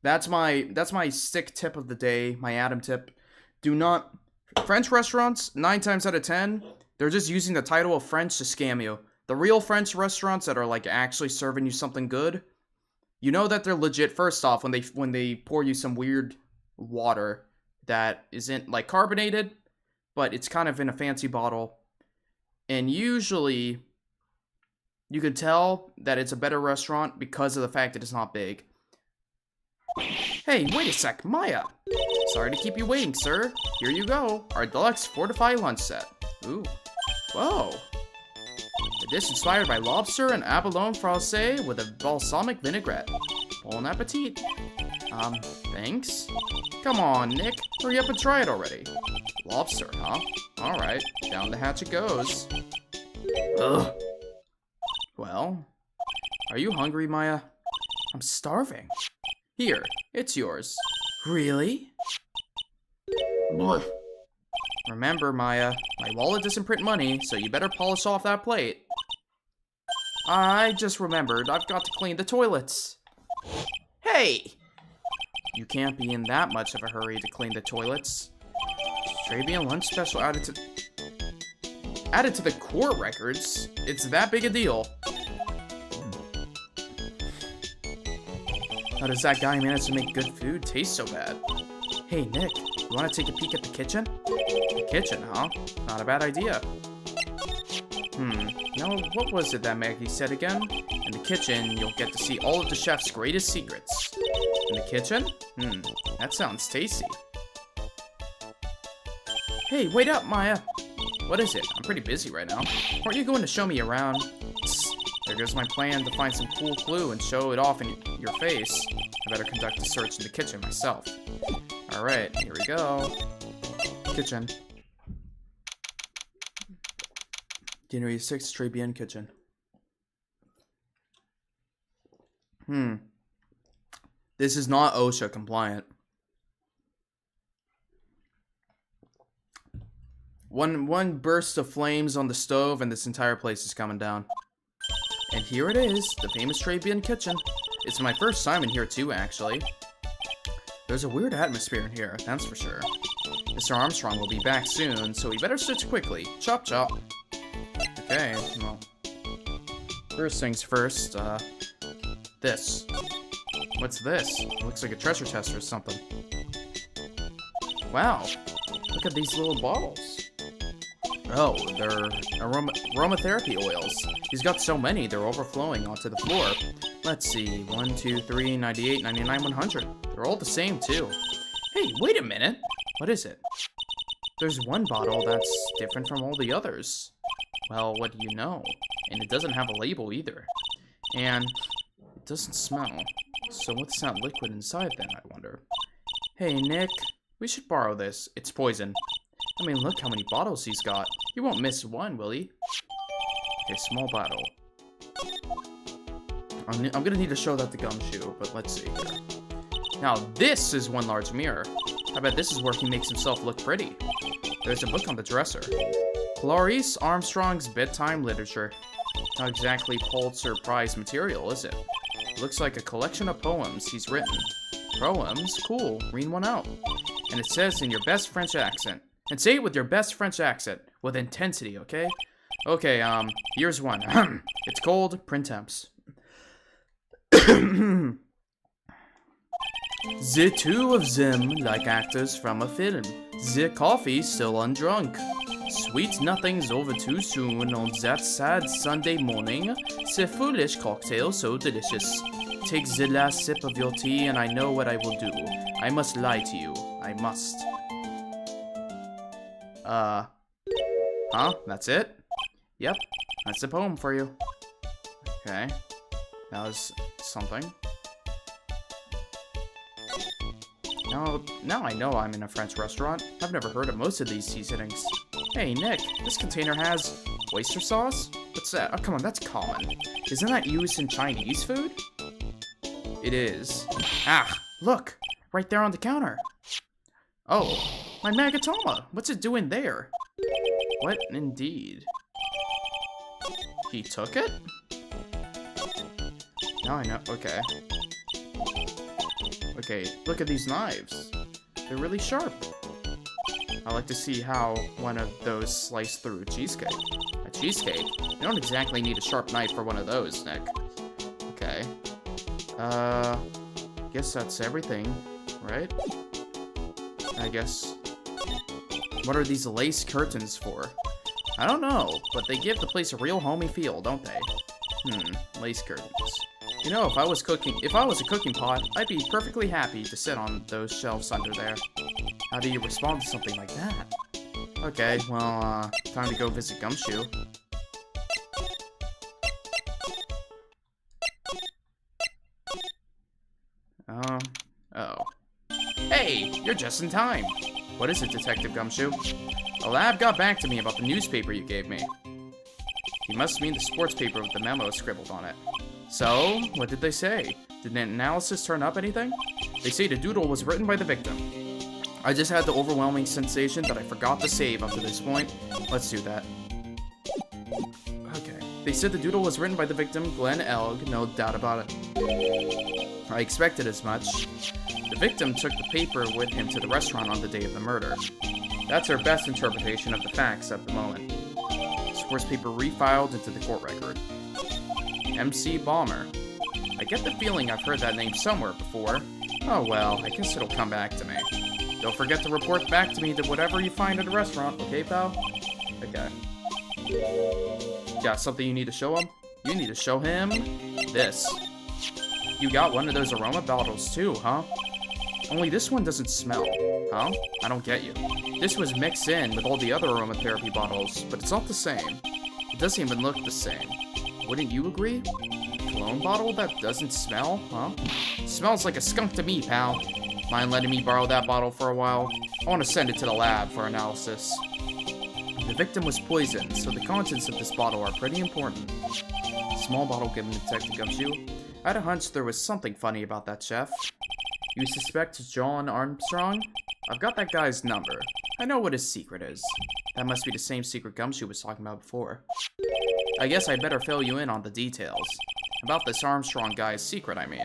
That's my stick tip of the day, my Adam tip. Do not... French restaurants, 9 times out of 10, they're just using the title of French to scam you. The real French restaurants that are, like, actually serving you something good, you know that they're legit, first off, when they pour you some weird water that isn't, like, carbonated, but it's kind of in a fancy bottle. And usually, you can tell that it's a better restaurant because of the fact that it's not big. Hey, wait a sec, Maya. Sorry to keep you waiting, sir. Here you go, our deluxe fortified lunch set. Ooh. Whoa. A dish inspired by lobster and abalone francais with a balsamic vinaigrette. Bon appetit. Thanks? Come on, Nick. Hurry up and try it already. Lobster, huh? Alright, down the hatch it goes. Ugh. Well, are you hungry, Maya? I'm starving. Here, it's yours. Really? Ugh. Remember, Maya, my wallet doesn't print money, so you better polish off that plate. I just remembered I've got to clean the toilets. Hey! You can't be in that much of a hurry to clean the toilets. Tribune lunch special added to the court records? It's that big a deal. How does that guy manage to make good food taste so bad? Hey, Nick, you want to take a peek at the kitchen? The kitchen, huh? Not a bad idea. Now, what was it that Maggie said again? In the kitchen, you'll get to see all of the chef's greatest secrets. In the kitchen? That sounds tasty. Hey, wait up, Maya. What is it? I'm pretty busy right now. Aren't you going to show me around? Psst. There goes my plan to find some cool clue and show it off in your face. I better conduct a search in the kitchen myself. Alright, here we go. Kitchen. January 6th, Tribune kitchen. This is not OSHA compliant. One burst of flames on the stove and this entire place is coming down. And here it is, the famous Tribune kitchen. It's my first time in here too, actually. There's a weird atmosphere in here, that's for sure. Mr. Armstrong will be back soon, so we better switch quickly. Chop chop. Okay, well. First things first, this. What's this? It looks like a treasure chest or something. Wow, look at these little bottles. Oh, they're aromatherapy oils. He's got so many, they're overflowing onto the floor. Let's see, 1, 2, 3, 98, 99, 100. They're all the same, too. Hey, wait a minute. What is it? There's one bottle that's different from all the others. Well, what do you know? And it doesn't have a label either. And it doesn't smell. So what's that liquid inside then, I wonder? Hey, Nick, we should borrow this. It's poison. I mean, look how many bottles he's got. He won't miss one, will he? Okay, small bottle. I'm gonna need to show that to Gumshoe, but let's see here. Now, this is one large mirror. I bet this is where he makes himself look pretty. There's a book on the dresser. Clarice Armstrong's Bedtime Literature. Not exactly Pulitzer Prize material, is it? Looks like a collection of poems he's written. Poems? Cool. Read one out. And it says in your best French accent. And say it with your best French accent. With intensity, okay? Okay, here's one. It's called Printemps. The two of them like actors from a film. The coffee still undrunk. Sweet nothings over too soon on that sad Sunday morning. The foolish cocktail so delicious. Take the last sip of your tea and I know what I will do. I must lie to you. I must. Huh? That's it? Yep. That's the poem for you. Okay. That was something. Now I know I'm in a French restaurant. I've never heard of most of these seasonings. Hey, Nick, this container has oyster sauce? What's that? Oh, come on, that's common. Isn't that used in Chinese food? It is. Ah, look! Right there on the counter. Oh, my Magatama! What's it doing there? What indeed? He took it? Now I know. Okay. Okay, look at these knives. They're really sharp. I like to see how one of those sliced through a cheesecake. A cheesecake? You don't exactly need a sharp knife for one of those, Nick. Okay. Guess that's everything, right? I guess. What are these lace curtains for? I don't know, but they give the place a real homey feel, don't they? Lace curtains. You know, if I was a cooking pot, I'd be perfectly happy to sit on those shelves under there. How do you respond to something like that? Okay, well, time to go visit Gumshoe. Oh. Hey, you're just in time. What is it, Detective Gumshoe? The lab got back to me about the newspaper you gave me. You must mean the sports paper with the memo scribbled on it. So, what did they say? Did an analysis turn up anything? They say the doodle was written by the victim. I just had the overwhelming sensation that I forgot to save up to this point. Let's do that. Okay. They said the doodle was written by the victim, Glenn Elg, no doubt about it. I expected as much. The victim took the paper with him to the restaurant on the day of the murder. That's our best interpretation of the facts at the moment. Sports paper refiled into the court record. MC Balmer. I get the feeling I've heard that name somewhere before. Oh well, I guess it'll come back to me. Don't forget to report back to me to whatever you find at the restaurant, okay, pal? Okay. Got something you need to show him? You need to show him this. You got one of those aroma bottles too, huh? Only this one doesn't smell, huh? I don't get you. This was mixed in with all the other aromatherapy bottles, but it's not the same. It doesn't even look the same. Wouldn't you agree? Cologne bottle that doesn't smell, huh? Smells like a skunk to me, pal. Mind letting me borrow that bottle for a while? I want to send it to the lab for analysis. The victim was poisoned, so the contents of this bottle are pretty important. Small bottle given to Detective Gumshoe. I had a hunch there was something funny about that chef. You suspect John Armstrong? I've got that guy's number. I know what his secret is. That must be the same secret Gumshoe was talking about before. I guess I better fill you in on the details. About this Armstrong guy's secret, I mean.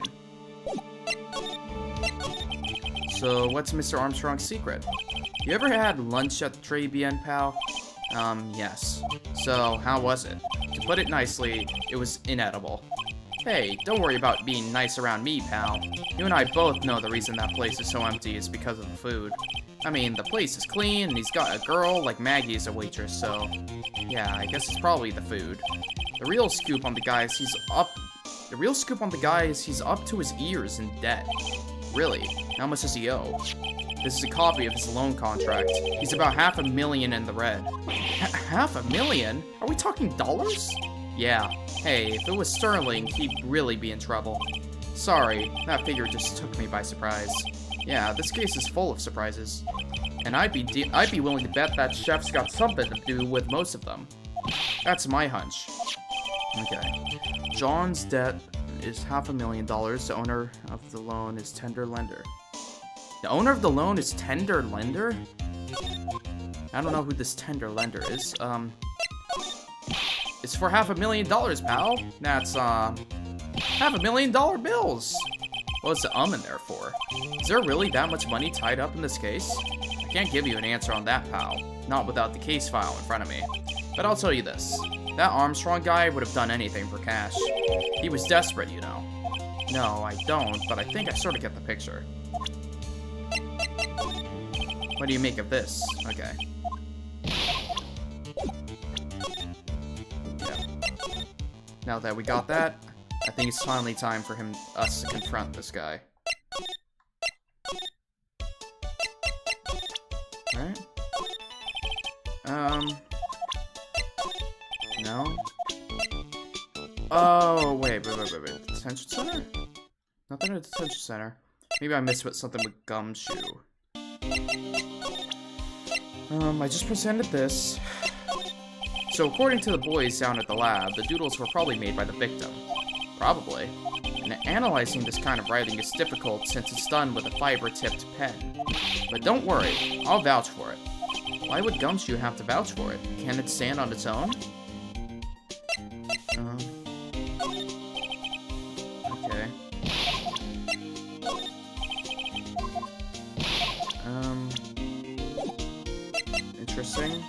So, what's Mr. Armstrong's secret? You ever had lunch at the Tribulations, pal? Yes. So, how was it? To put it nicely, it was inedible. Hey, don't worry about being nice around me, pal. You and I both know the reason that place is so empty is because of the food. I mean, the place is clean, and he's got a girl like Maggie as a waitress, so... yeah, I guess it's probably the food. The real scoop on the guy is he's up to his ears in debt. Really? How much does he owe? This is a copy of his loan contract. He's about $500,000 in the red. $500,000? Are we talking dollars? Yeah. Hey, if it was sterling, he'd really be in trouble. Sorry, that figure just took me by surprise. Yeah, this case is full of surprises. And I'd be willing to bet that chef's got something to do with most of them. That's my hunch. Okay. John's debt is $500,000. The owner of the loan is tender lender. The owner of the loan is tender lender? I don't know who this tender lender is. It's for $500,000, pal. That's, $500,000 bills. What's the in there for? Is there really that much money tied up in this case? I can't give you an answer on that, pal. Not without the case file in front of me. But I'll tell you this. That Armstrong guy would have done anything for cash. He was desperate, you know. No, I don't, but I think I sort of get the picture. What do you make of this? Okay. Yeah. Now that we got that, I think it's finally time for us to confront this guy. Alright. No. Oh, wait. Detention center? Nothing at the detention center. Maybe I missed something with Gumshoe. I just presented this. So according to the boys down at the lab, the doodles were probably made by the victim. Probably. And analyzing this kind of writing is difficult since it's done with a fiber-tipped pen. But don't worry, I'll vouch for it. Why would Gumshoe have to vouch for it? Can it stand on its own? Okay. Interesting.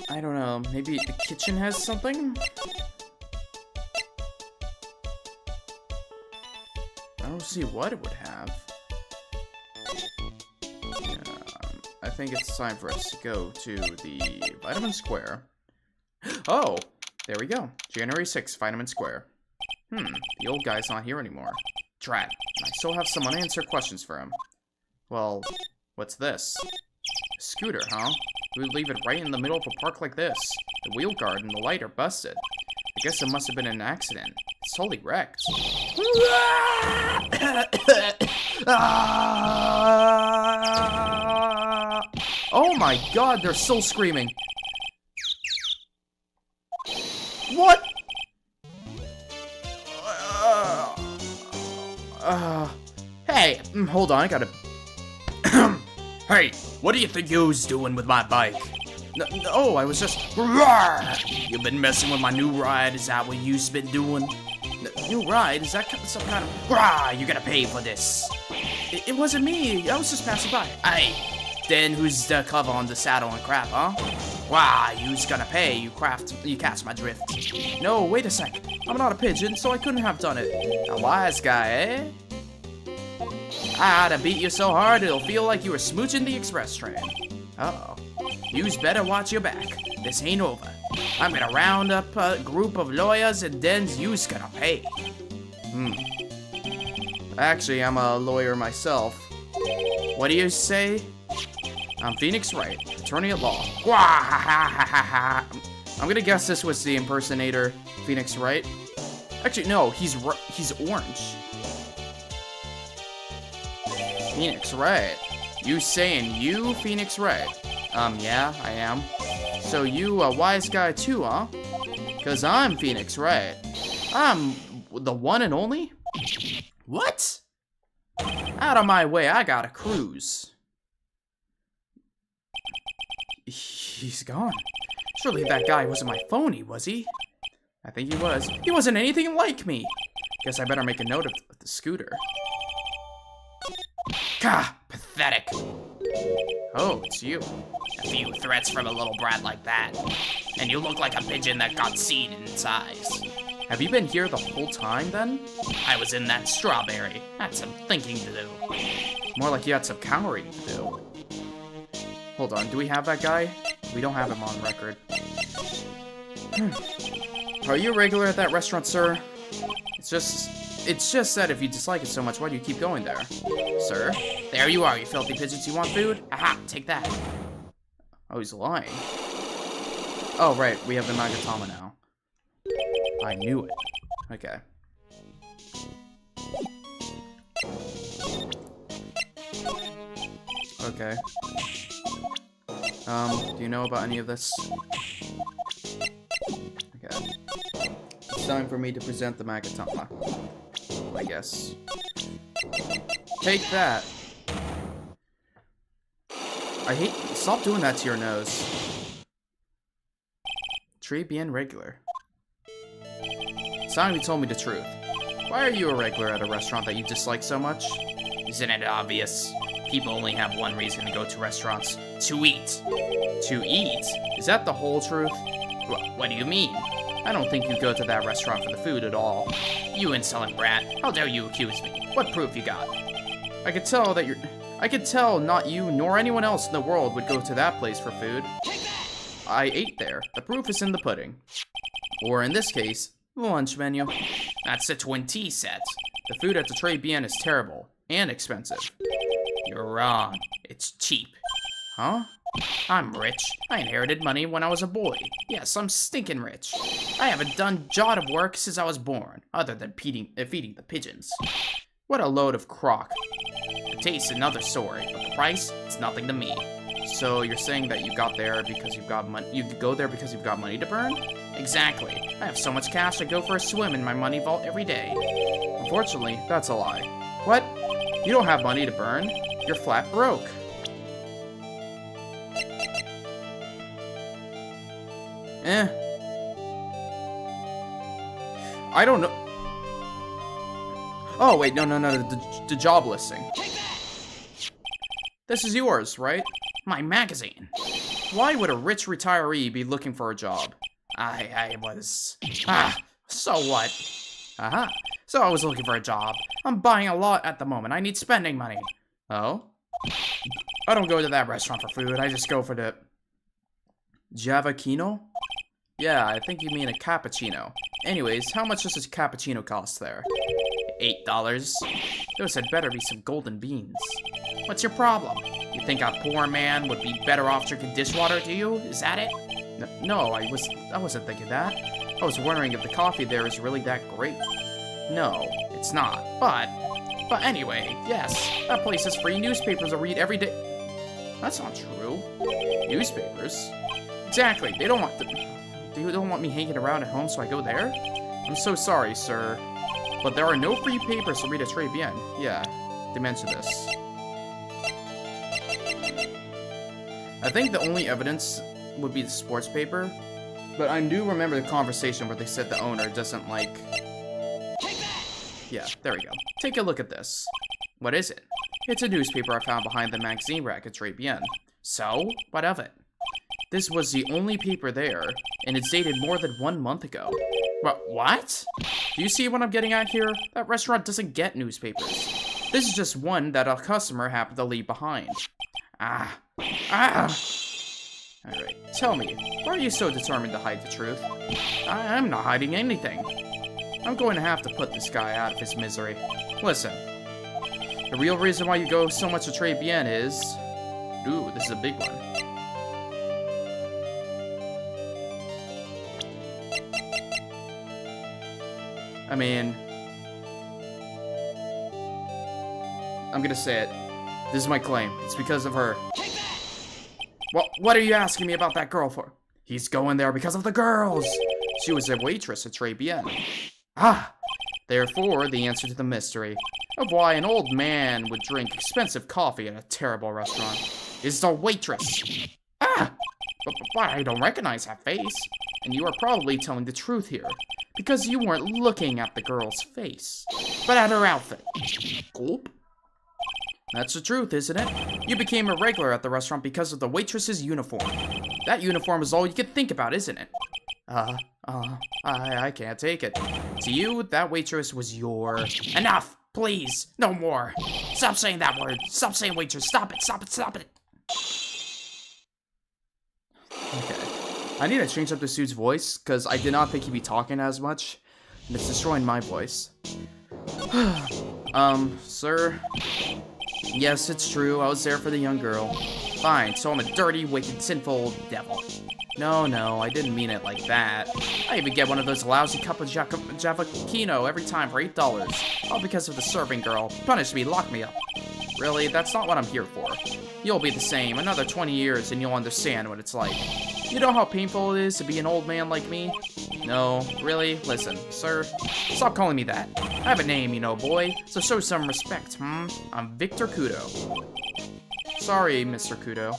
I don't know, maybe the kitchen has something? I don't see what it would have. I think it's time for us to go to the Vitamin Square. Oh, there we go. January 6th, Vitamin Square. The old guy's not here anymore. Drat, I still have some unanswered questions for him. Well, what's this? A scooter, huh? We would leave it right in the middle of a park like this. The wheel guard and the light are busted. I guess it must have been an accident. It's totally wrecked. Oh my god, they're still screaming. What? Hey, hold on, I gotta... Hey, what do you think you was doing with my bike? No, I was just... You've been messing with my new ride, is that what you've been doing? New ride? Is that some kind of... You're gonna pay for this. It wasn't me, I was just passing by. Hey, then who's the cover on the saddle and crap, huh? You's gonna pay, you catch my drift. No, wait a sec. I'm not a pigeon, so I couldn't have done it. A wise guy, eh? I ought to beat you so hard it'll feel like you were smooching the express train. Uh-oh. You's better watch your back. This ain't over. I'm gonna round up a group of lawyers and then you's gonna pay. Actually, I'm a lawyer myself. What do you say? I'm Phoenix Wright, attorney at law. I'm gonna guess this was the impersonator, Phoenix Wright. Actually, no, he's orange. Phoenix Wright. You saying you Phoenix Wright? Yeah, I am. So you a wise guy too, huh? Cause I'm Phoenix Wright. I'm the one and only? What? Out of my way, I got a cruise. He's gone. Surely that guy wasn't my phony, was he? I think he was. He wasn't anything like me. Guess I better make a note of the scooter. Gah! Pathetic. Oh, it's you. A few threats from a little brat like that. And you look like a pigeon that got seeded in size. Have you been here the whole time, then? I was in that strawberry. Had some thinking to do. More like you had some cowering to do. Hold on, do we have that guy? We don't have him on record. Are you a regular at that restaurant, sir? It's just that if you dislike it so much, why do you keep going there? Sir? There you are, you filthy pigeons. You want food? Aha, take that. Oh, he's lying. Oh, right, we have the Magatama now. I knew it. Okay. Okay. Do you know about any of this? Okay. It's time for me to present the Magatama. I guess. Take that! Stop doing that to your nose. Tree bien regular. It's time you told me the truth. Why are you a regular at a restaurant that you dislike so much? Isn't it obvious? People only have one reason to go to restaurants. To eat. To eat? Is that the whole truth? What do you mean? I don't think you go to that restaurant for the food at all. You insolent brat. How dare you accuse me? What proof you got? I could tell not you nor anyone else in the world would go to that place for food. I ate there. The proof is in the pudding. Or in this case, the lunch menu. That's the twin tea set. The food at the Trade Bien is terrible and expensive. You're wrong. It's cheap. Huh? I'm rich. I inherited money when I was a boy. Yes, I'm stinking rich. I haven't done jot of work since I was born, other than feeding the pigeons. What a load of crock. The taste's another story, but the price, it's nothing to me. So you're saying that you got there because you've got money? You go there because you've got money to burn? Exactly. I have so much cash I go for a swim in my money vault every day. Unfortunately, that's a lie. What? You don't have money to burn? You're flat broke. I don't know. Oh, wait, no, the job listing. This is yours, right? My magazine. Why would a rich retiree be looking for a job? I was... so what? Aha. So I was looking for a job. I'm buying a lot at the moment. I need spending money. Oh? I don't go to that restaurant for food. I just go for the... Javachino? Yeah, I think you mean a cappuccino. Anyways, how much does a cappuccino cost there? $8. Those had better be some golden beans. What's your problem? You think a poor man would be better off drinking dishwater, do you? Is that it? No, I wasn't thinking that. I was wondering if the coffee there is really that great. No, it's not. But anyway, yes, that place has free newspapers to read every day. That's not true. Newspapers? Exactly. They don't want me hanging around at home, so I go there? I'm so sorry, sir. But there are no free papers to read at Trade Bien. Yeah, they mentioned this. I think the only evidence would be the sports paper. But I do remember the conversation where they said the owner doesn't like... Yeah, there we go. Take a look at this. What is it? It's a newspaper I found behind the magazine rack at Trade Bien. So? What of it? This was the only paper there, and it's dated more than 1 month ago. What? Do you see what I'm getting at here? That restaurant doesn't get newspapers. This is just one that a customer happened to leave behind. Alright, tell me, why are you so determined to hide the truth? I'm not hiding anything. I'm going to have to put this guy out of his misery. Listen, the real reason why you go so much to Trade Bien is... Ooh, this is a big one. I mean... I'm gonna say it. This is my claim. It's because of her. What are you asking me about that girl for? He's going there because of the girls. She was a waitress at Tribulations. Ah! Therefore, the answer to the mystery of why an old man would drink expensive coffee at a terrible restaurant is the waitress. Ah! But I don't recognize that face. And you are probably telling the truth here, because you weren't looking at the girl's face, but at her outfit. Gulp. That's the truth, isn't it? You became a regular at the restaurant because of the waitress's uniform. That uniform is all you could think about, isn't it? I can't take it. To you, that waitress was your... Enough! Please! No more! Stop saying that word! Stop saying waitress! Stop it! Stop it! Stop it! Okay. I need to change up this dude's voice, because I did not think he'd be talking as much. And it's destroying my voice. Sir? Yes, it's true. I was there for the young girl. Fine, so I'm a dirty, wicked, sinful devil. No, I didn't mean it like that. I even get one of those lousy cup of Javakino every time for $8. All because of the serving girl. Punish me, lock me up. Really, that's not what I'm here for. You'll be the same. Another 20 years and you'll understand what it's like. You know how painful it is to be an old man like me? No, really? Listen, sir, stop calling me that. I have a name, you know, boy, so show some respect, I'm Victor Kudo. Sorry, Mr. Kudo.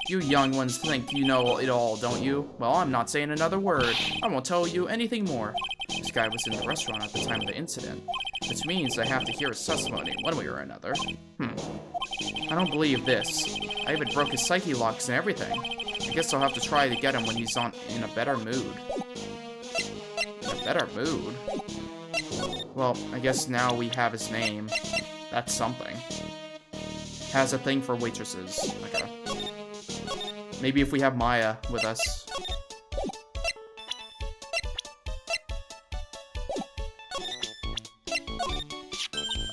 You young ones think you know it all, don't you? Well, I'm not saying another word. I won't tell you anything more. This guy was in the restaurant at the time of the incident, which means I have to hear his testimony one way or another. I don't believe this. I even broke his psyche locks and everything. I guess I'll have to try to get him when he's in a better mood. In a better mood? Well, I guess now we have his name. That's something. Has a thing for waitresses. Okay. Maybe if we have Maya with us.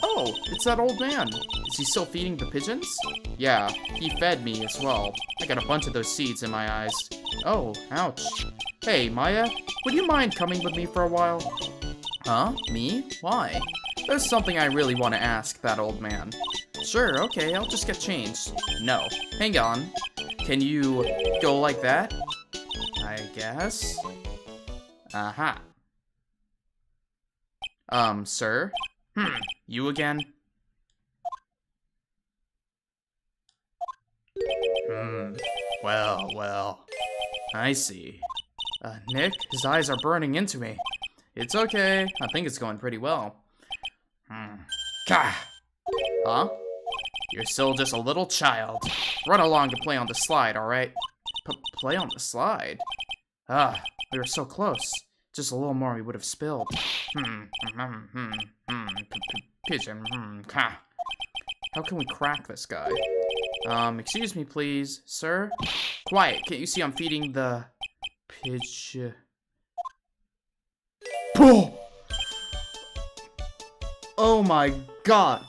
Oh, it's that old man. Is he still feeding the pigeons? Yeah, he fed me as well. I got a bunch of those seeds in my eyes. Oh, ouch. Hey, Maya, would you mind coming with me for a while? Huh? Me? Why? There's something I really want to ask that old man. Sure, okay, I'll just get changed. No, hang on. Can you go like that? I guess. Aha. Sir? You again? Well. I see. Nick, his eyes are burning into me. It's okay. I think it's going pretty well. Gah! Huh? You're still just a little child. Run along and play on the slide, alright? Play on the slide? We were so close. Just a little more we would have spilled. Pigeon, How can we crack this guy? Excuse me, please, sir? Quiet, can't you see I'm feeding the... pigeon? Oh my god.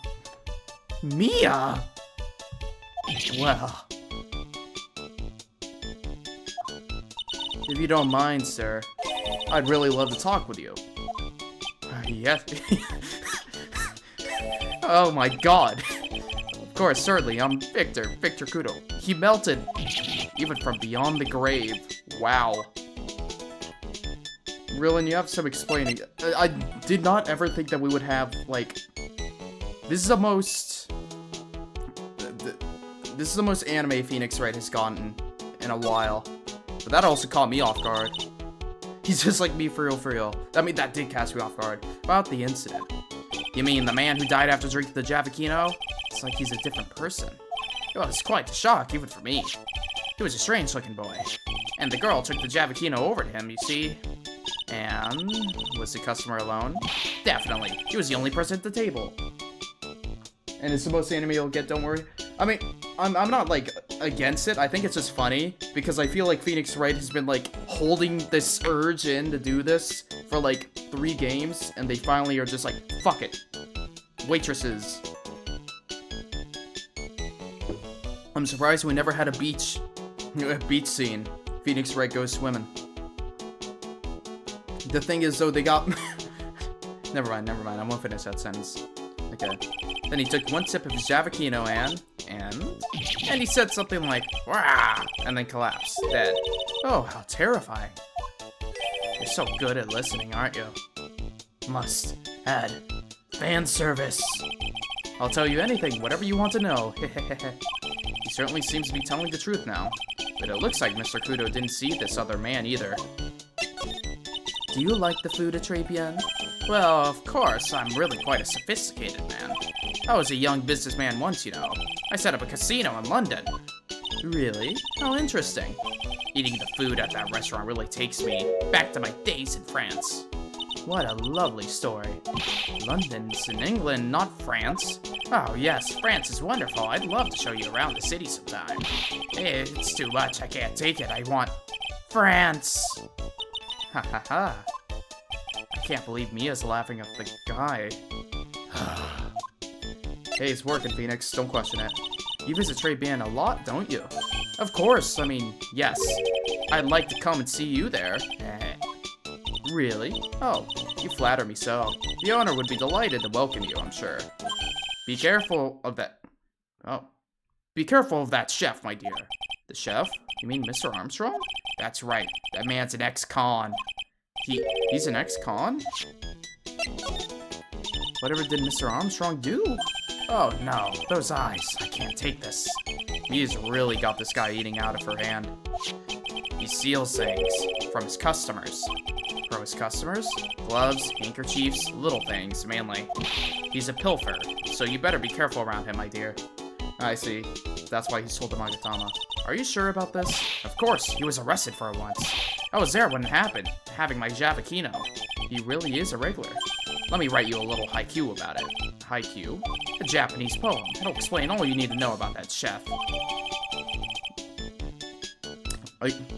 Mia! Well. If you don't mind, sir, I'd really love to talk with you. Yes. Oh my god. Of course, certainly, I'm Victor Kudo. He melted, even from beyond the grave. Wow. Rylan, you have some explaining. I did not ever think that we would have, like... This is the most anime Phoenix Wright has gotten in a while. But that also caught me off guard. He's just like me for real. I mean, that did catch me off guard. About the incident. You mean the man who died after drinking the Javakino? It's like he's a different person. It was quite a shock, even for me. He was a strange-looking boy. And the girl took the Javakino over to him, you see. And... was the customer alone? Definitely. He was the only person at the table. And it's the most anime you'll get, don't worry. I mean, I'm not, like, against it. I think it's just funny, because I feel like Phoenix Wright has been, like, holding this urge in to do this for, like, 3 games, and they finally are just like, fuck it. Waitresses. I'm surprised we never had a beach scene. Phoenix Wright goes swimming. The thing is, though, they got... never mind, I won't finish that sentence. Okay. Then he took one sip of his Javakino and... And he said something like, "Wah!" and then collapsed, dead. Oh, how terrifying. You're so good at listening, aren't you? Must add fan service. I'll tell you anything, whatever you want to know. He certainly seems to be telling the truth now. But it looks like Mr. Kudo didn't see this other man either. Do you like the food at Tribulations? Well, of course, I'm really quite a sophisticated man. I was a young businessman once, you know. I set up a casino in London. Really? How interesting. Eating the food at that restaurant really takes me back to my days in France. What a lovely story. London's in England, not France. Oh yes, France is wonderful. I'd love to show you around the city sometime. It's too much, I can't take it. I want France. Ha ha ha. I can't believe Mia's laughing at the guy. Hey, it's working, Phoenix. Don't question it. You visit Tribulations a lot, don't you? Of course. I mean, yes. I'd like to come and see you there. Really? Oh, you flatter me so. The owner would be delighted to welcome you, I'm sure. Be careful of that... Oh. Be careful of that chef, my dear. The chef? You mean Mr. Armstrong? That's right. That man's an ex-con. He's an ex-con? Whatever did Mr. Armstrong do? Oh no, those eyes. I can't take this. He's really got this guy eating out of her hand. He steals things from his customers. From his customers? Gloves, handkerchiefs, little things, mainly. He's a pilfer, so you better be careful around him, my dear. I see. That's why he sold the Magatama. Are you sure about this? Of course, he was arrested for it once. I was there when it happened, having my Javakino. He really is a regular. Let me write you a little haiku about it. Haiku? A Japanese poem. It'll explain all you need to know about that chef.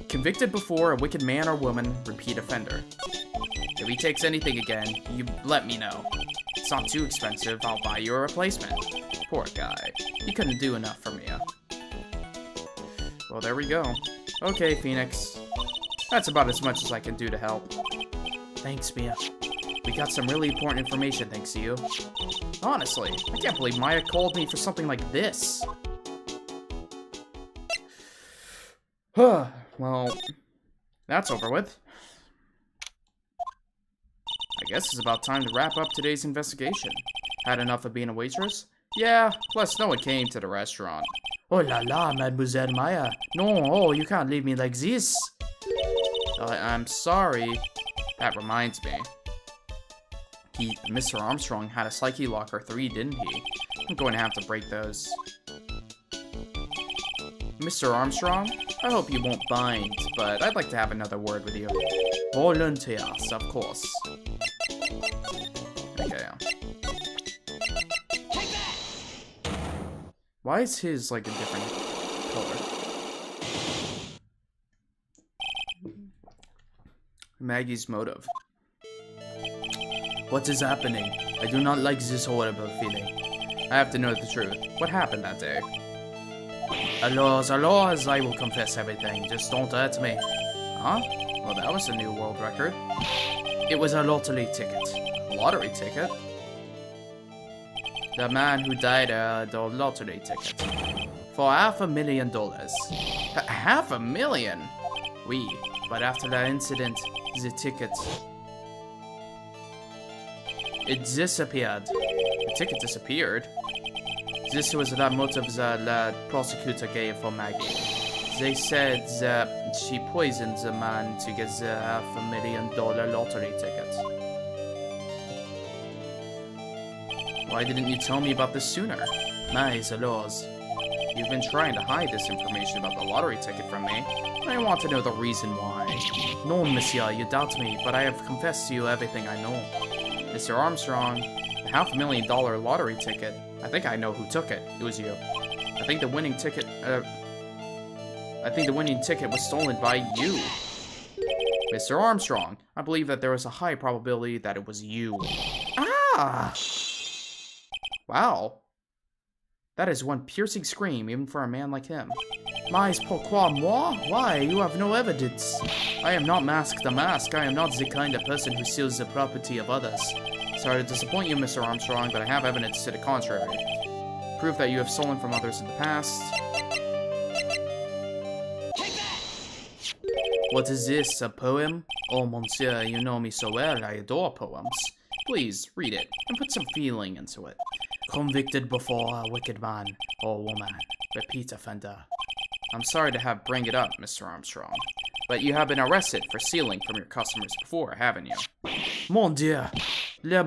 Convicted before, a wicked man or woman, repeat offender. If he takes anything again, you let me know. It's not too expensive, I'll buy you a replacement. Poor guy. He couldn't do enough for Mia. Well, there we go. Okay, Phoenix. That's about as much as I can do to help. Thanks, Mia. We got some really important information thanks to you. Honestly, I can't believe Maya called me for something like this. Well, that's over with. I guess it's about time to wrap up today's investigation. Had enough of being a waitress? Yeah, plus no one came to the restaurant. Oh la la, Mademoiselle Maya. No, you can't leave me like this. I'm sorry. That reminds me. Mr. Armstrong had a Psyche Locker 3, didn't he? I'm going to have to break those. Mr. Armstrong, I hope you won't mind, but I'd like to have another word with you. Volunteers, of course. Okay. Why is his, like, a different color? Maggie's motive. What is happening? I do not like this horrible feeling. I have to know the truth. What happened that day? Alors, I will confess everything. Just don't hurt me. Huh? Well, that was a new world record. It was a lottery ticket. Lottery ticket? The man who died had a lottery ticket. For $500,000. $500,000? Oui, but after that incident, the ticket... It disappeared. The ticket disappeared? This was the motive the prosecutor gave for Maggie. They said that she poisoned the man to get the $500,000 lottery ticket. Why didn't you tell me about this sooner? Mais alors, you've been trying to hide this information about the lottery ticket from me. I want to know the reason why. No, monsieur, you doubt me, but I have confessed to you everything I know. Mr. Armstrong, the $500,000 lottery ticket. I think I know who took it. It was you. I think the winning ticket was stolen by you. Mr. Armstrong, I believe that there is a high probability that it was you. Ah! Wow. That is one piercing scream, even for a man like him. Mais pourquoi moi? Why? You have no evidence. I am not Mask the Mask. I am not the kind of person who steals the property of others. Sorry to disappoint you, Mr. Armstrong, but I have evidence to the contrary. Proof that you have stolen from others in the past. What is this, a poem? Oh, monsieur, you know me so well, I adore poems. Please, read it, and put some feeling into it. Convicted before a wicked man, or woman. Repeat offender. I'm sorry to bring it up, Mr. Armstrong, but you have been arrested for stealing from your customers before, haven't you? Mon Dieu! Le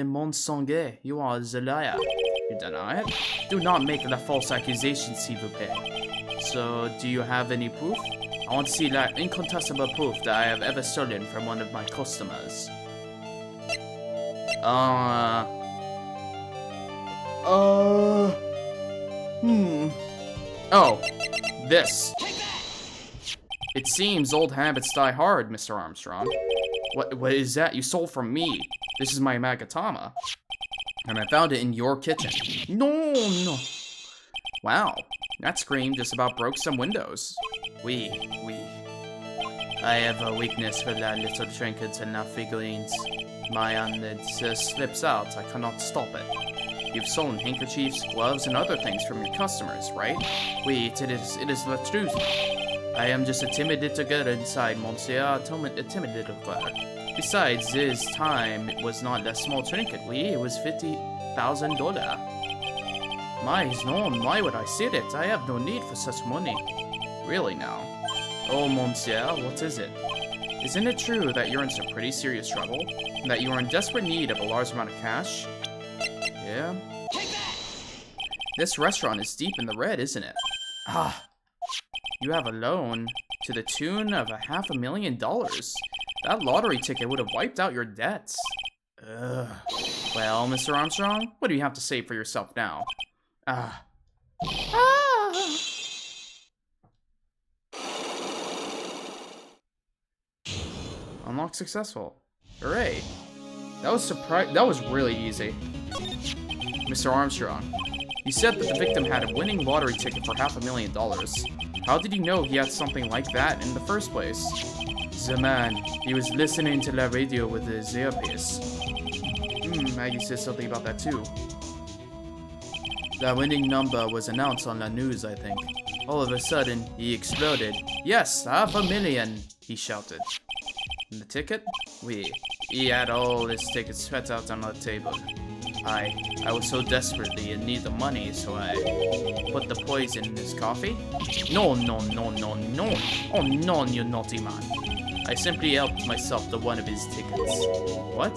mensonge, you are a liar. You deny it? Do not make the false accusation, s'il vous plaît. So, do you have any proof? I want to see that incontestable proof that I have ever stolen from one of my customers. Oh, this. It seems old habits die hard, Mr. Armstrong. What is that you stole from me? This is my Magatama. And I found it in your kitchen. No. Wow, that scream just about broke some windows. I have a weakness for that little trinkets and not figurines. It slips out, I cannot stop it. You've stolen handkerchiefs, gloves, and other things from your customers, right? It is the truth. I am just a timid little girl inside, monsieur, a timid little girl. Besides, this time, it was not a small trinket, it was $50,000. Why would I steal it? I have no need for such money. Really now? Oh, monsieur, what is it? Isn't it true that you're in some pretty serious trouble? And that you are in desperate need of a large amount of cash? Yeah? This restaurant is deep in the red, isn't it? You have a loan to the tune of $500,000. That lottery ticket would have wiped out your debts. Ugh. Well, Mr. Armstrong, what do you have to say for yourself now? Unlock successful. Hooray. That was really easy. Mr. Armstrong, you said that the victim had a winning lottery ticket for $500,000. How did you know he had something like that in the first place? The man, he was listening to the radio with his earpiece. Maggie says something about that too. That winning number was announced on the news, I think. All of a sudden, he exploded. Yes, $500,000, he shouted. And the ticket? He had all his tickets spread out on the table. I was so desperately in need of money, so I put the poison in his coffee. No. Oh, no, you naughty man. I simply helped myself to one of his tickets. What?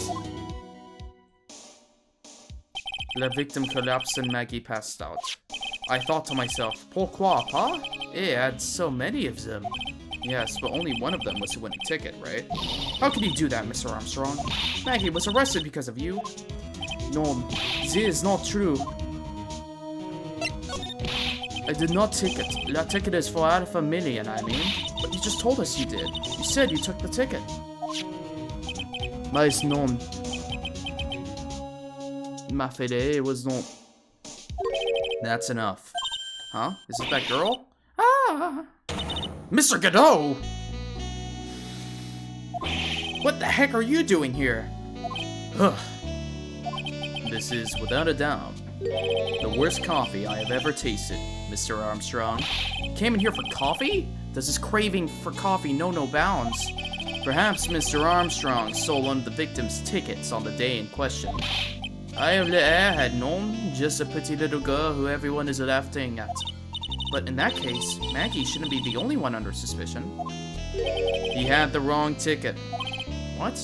The victim collapsed and Maggie passed out. I thought to myself, pourquoi pas? He had so many of them. Yes, but only one of them was a winning ticket, right? How could you do that, Mr. Armstrong? Maggie was arrested because of you. No, this is not true. I did not take it. That ticket is for $500,000, I mean. But you just told us you did. You said you took the ticket. Mas non. Ma fede, it was not. That's enough. Huh? Is it that girl? Mr. Godot! What the heck are you doing here? Ugh. This is, without a doubt, the worst coffee I have ever tasted, Mr. Armstrong. Came in here for coffee? Does his craving for coffee know no bounds? Perhaps Mr. Armstrong stole one of the victim's tickets on the day in question. I had known just a pretty little girl who everyone is laughing at. But in that case, Maggie shouldn't be the only one under suspicion. He had the wrong ticket. What?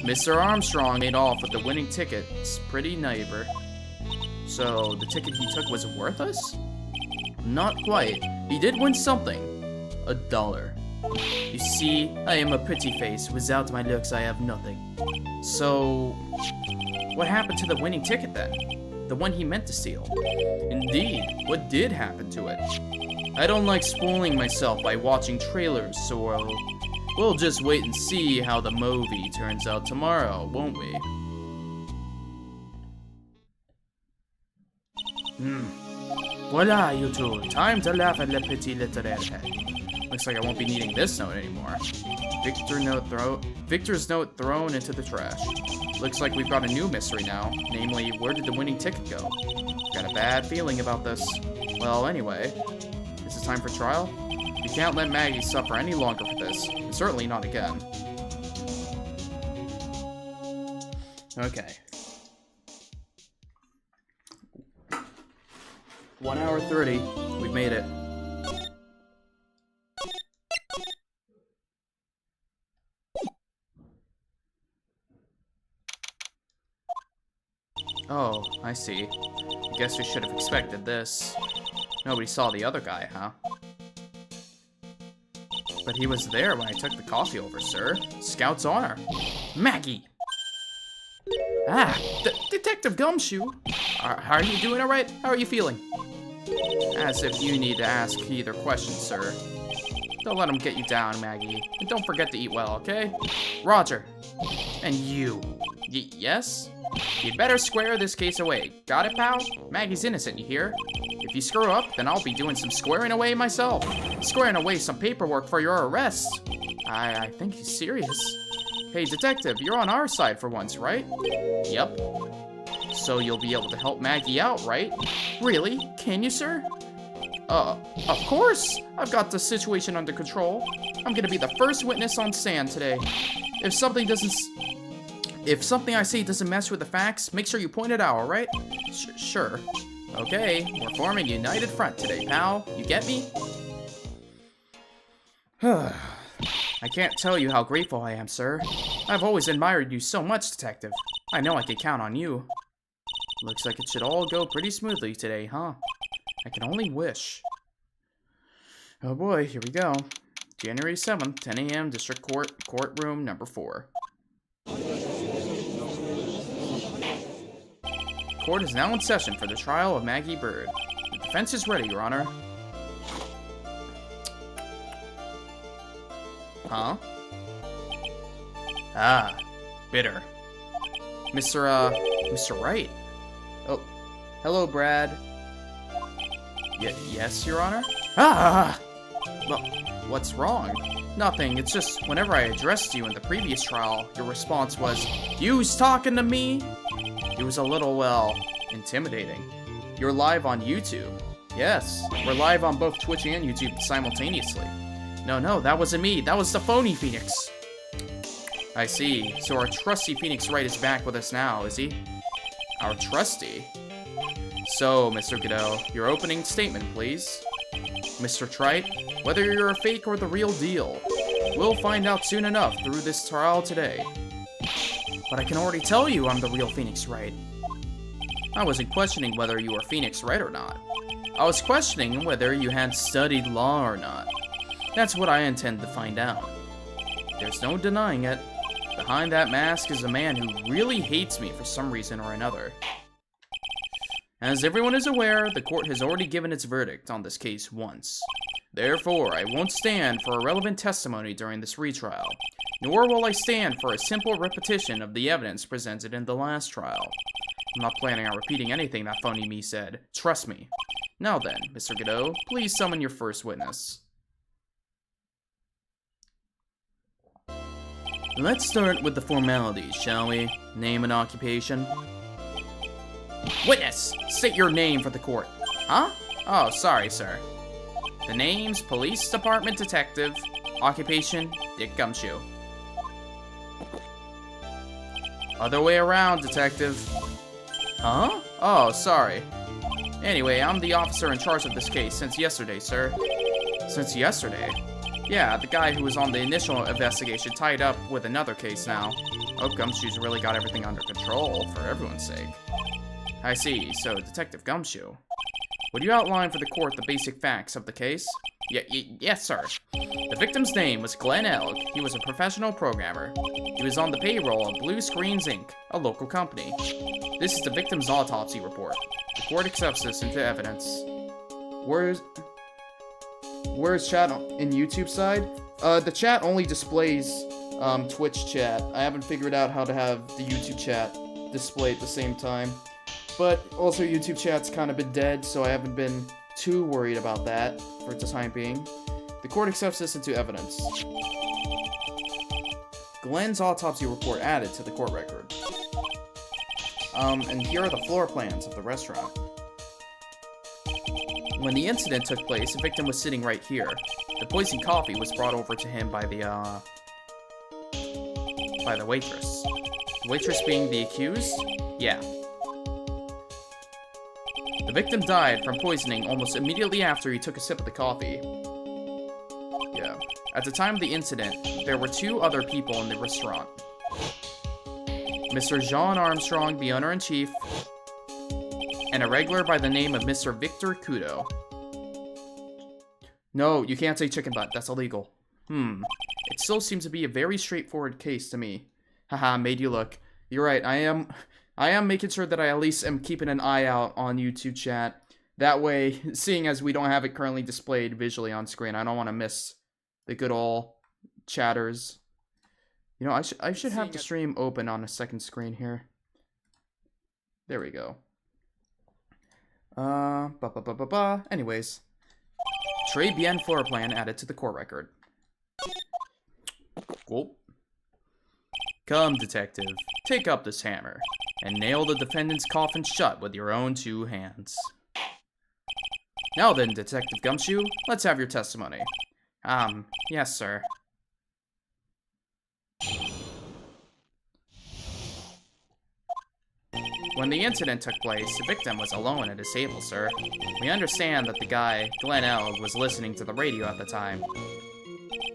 Mr. Armstrong made off with the winning ticket. It's pretty neighbor. So, the ticket he took was worthless? Not quite. He did win something. $1. You see, I am a pretty face. Without my looks, I have nothing. So, what happened to the winning ticket then? The one he meant to steal? Indeed, what did happen to it? I don't like spoiling myself by watching trailers, so we'll just wait and see how the movie turns out tomorrow, won't we? Voila, you two. Time to laugh at the pretty little airhead. Looks like I won't be needing this note anymore. Victor's note thrown into the trash. Looks like we've got a new mystery now. Namely, where did the winning ticket go? Got a bad feeling about this. Well, anyway, is it time for trial? We can't let Maggie suffer any longer for this. And certainly not again. Okay. 1 hour 30. We've made it. Oh, I see. I guess we should have expected this. Nobody saw the other guy, huh? But he was there when I took the coffee over, sir. Scout's honor. Maggie! Ah, Detective Gumshoe! Are you doing alright? How are you feeling? As if you need to ask either question, sir. Don't let him get you down, Maggie. And don't forget to eat well, okay? Roger. And you. Yes? You'd better square this case away. Got it, pal? Maggie's innocent, you hear? If you screw up, then I'll be doing some squaring away myself. Squaring away some paperwork for your arrest. I think he's serious. Hey, detective, you're on our side for once, right? Yep. So you'll be able to help Maggie out, right? Really? Can you, sir? Of course! I've got the situation under control. I'm gonna be the first witness on stand today. If something I say doesn't mess with the facts, make sure you point it out, alright? Sure. Okay, we're forming a united front today, pal. You get me? I can't tell you how grateful I am, sir. I've always admired you so much, detective. I know I can count on you. Looks like it should all go pretty smoothly today, huh? I can only wish. Oh boy, here we go. January 7th, 10 a.m., District Court, Courtroom number 4. Court is now in session for the trial of Maggie Bird. The defense is ready, Your Honor. Huh? Ah, bitter. Mr. Wright. Oh, hello, Brad. Yes, Your Honor? Ah! Well, what's wrong? Nothing, it's just whenever I addressed you in the previous trial, your response was, "You's talking to me?" It was a little, well, intimidating. You're live on YouTube. Yes, we're live on both Twitch and YouTube simultaneously. No, that wasn't me. That was the phony Phoenix. I see. So our trusty Phoenix Wright is back with us now, is he? Our trusty? So, Mr. Godot, your opening statement, please. Mr. Trite, whether you're a fake or the real deal, we'll find out soon enough through this trial today. But I can already tell you I'm the real Phoenix Wright. I wasn't questioning whether you were Phoenix Wright or not. I was questioning whether you had studied law or not. That's what I intend to find out. There's no denying it. Behind that mask is a man who really hates me for some reason or another. As everyone is aware, the court has already given its verdict on this case once. Therefore, I won't stand for irrelevant testimony during this retrial, nor will I stand for a simple repetition of the evidence presented in the last trial. I'm not planning on repeating anything that phony me said. Trust me. Now then, Mr. Godot, please summon your first witness. Let's start with the formalities, shall we? Name and occupation. Witness! State your name for the court. Huh? Oh, sorry, sir. The name's Police Department Detective. Occupation, Dick Gumshoe. Other way around, Detective. Huh? Oh, sorry. Anyway, I'm the officer in charge of this case since yesterday, sir. Since yesterday? Yeah, the guy who was on the initial investigation tied up with another case now. Hope Gumshoe's really got everything under control, for everyone's sake. I see, so Detective Gumshoe. Would you outline for the court the basic facts of the case? Yes, sir. The victim's name was Glenn Elg. He was a professional programmer. He was on the payroll of Blue Screens Inc., a local company. This is the victim's autopsy report. The court accepts this into evidence. Where's chat in YouTube side? The chat only displays Twitch chat. I haven't figured out how to have the YouTube chat display at the same time. But also YouTube chat's kind of been dead, so I haven't been too worried about that for the time being. The court accepts this into evidence. Glenn's autopsy report added to the court record. And here are the floor plans of the restaurant. When the incident took place, the victim was sitting right here. The poisoned coffee was brought over to him by the waitress. The waitress being the accused? Yeah. The victim died from poisoning almost immediately after he took a sip of the coffee. Yeah. At the time of the incident, there were 2 other people in the restaurant. Mr. John Armstrong, the owner-in-chief, and a regular by the name of Mr. Victor Kudo. No, you can't say chicken butt. That's illegal. It still seems to be a very straightforward case to me. Haha, made you look. You're right, I am making sure that I at least am keeping an eye out on YouTube chat. That way, seeing as we don't have it currently displayed visually on screen, I don't want to miss the good old chatters. You know, I should have the stream open on a second screen here. There we go. Anyways. Très bien floor plan added to the court record. Cool. Come, detective. Take up this hammer and nail the defendant's coffin shut with your own 2 hands. Now then, Detective Gumshoe, let's have your testimony. Yes, sir. When the incident took place, the victim was alone at his table, sir. We understand that the guy, Glenn Elg, was listening to the radio at the time.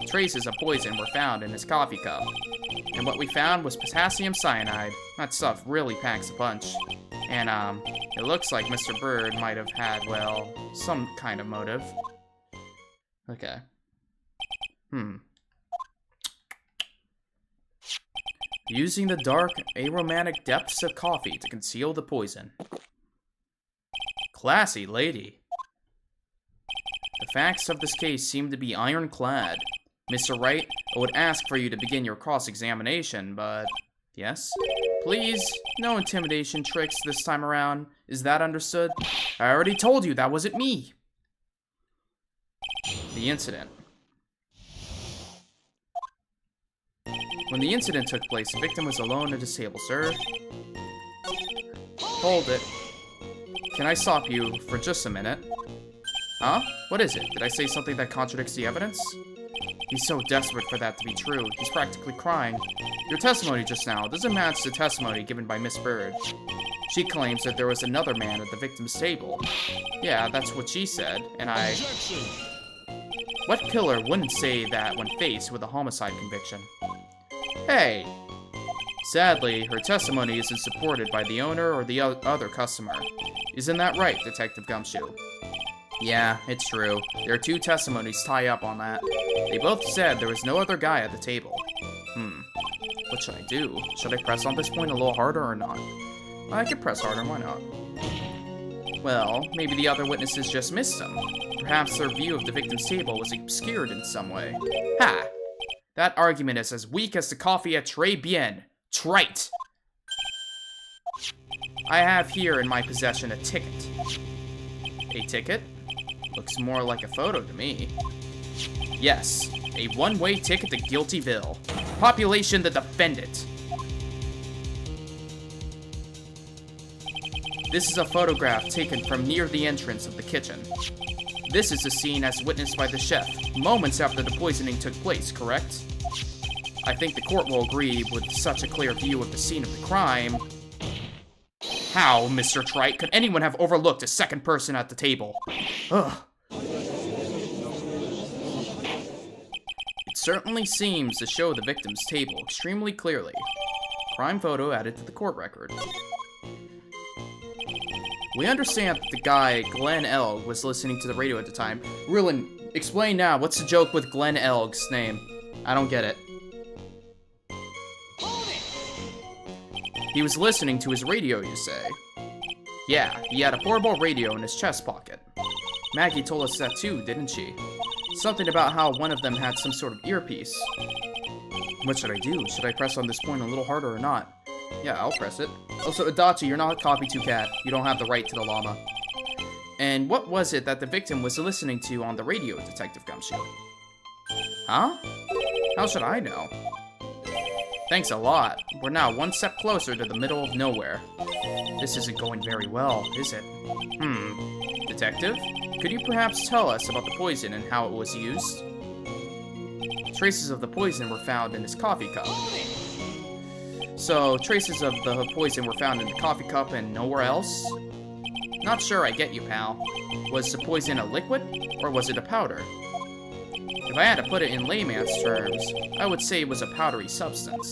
Traces of poison were found in his coffee cup, and what we found was potassium cyanide. That stuff really packs a punch. And, it looks like Mr. Bird might have had, well, some kind of motive. Okay. Using the dark, aromatic depths of coffee to conceal the poison. Classy lady. The facts of this case seem to be ironclad. Mr. Wright, I would ask for you to begin your cross-examination, but... Yes? Please, no intimidation tricks this time around. Is that understood? I already told you that wasn't me. The incident. When the incident took place, the victim was alone at his table, sir. Hold it. Can I stop you for just a minute? Huh? What is it? Did I say something that contradicts the evidence? He's so desperate for that to be true. He's practically crying. Your testimony just now doesn't match the testimony given by Miss Bird. She claims that there was another man at the victim's table. Yeah, that's what she said, and I... Objection! What killer wouldn't say that when faced with a homicide conviction? Hey! Sadly, her testimony isn't supported by the owner or the other customer. Isn't that right, Detective Gumshoe? Yeah, it's true. There are 2 testimonies tie up on that. They both said there was no other guy at the table. What should I do? Should I press on this point a little harder or not? I could press harder, why not? Well, maybe the other witnesses just missed him. Perhaps their view of the victim's table was obscured in some way. Ha! That argument is as weak as the coffee at Très Bien. Trite! I have here in my possession a ticket. A ticket? Looks more like a photo to me. Yes, a one-way ticket to Guiltyville. Population the defendant. This is a photograph taken from near the entrance of the kitchen. This is a scene as witnessed by the chef, moments after the poisoning took place, correct? I think the court will agree with such a clear view of the scene of the crime. How, Mr. Trite, could anyone have overlooked a second person at the table? Ugh. It certainly seems to show the victim's table extremely clearly. Crime photo added to the court record. We understand that the guy, Glenn Elg, was listening to the radio at the time. Ruin, explain now, what's the joke with Glenn Elg's name? I don't get it. He was listening to his radio, you say? Yeah, he had a portable radio in his chest pocket. Maggie told us that too, didn't she? Something about how one of them had some sort of earpiece. What should I do? Should I press on this point a little harder or not? Yeah, I'll press it. Also, Adachi, you're not a copy 2 cat. You don't have the right to the llama. And what was it that the victim was listening to on the radio, Detective Gumshoe? Huh? How should I know? Thanks a lot. We're now one step closer to the middle of nowhere. This isn't going very well, is it? Detective? Could you perhaps tell us about the poison and how it was used? Traces of the poison were found in his coffee cup. So, traces of the poison were found in the coffee cup and nowhere else? Not sure I get you, pal. Was the poison a liquid, or was it a powder? If I had to put it in layman's terms, I would say it was a powdery substance.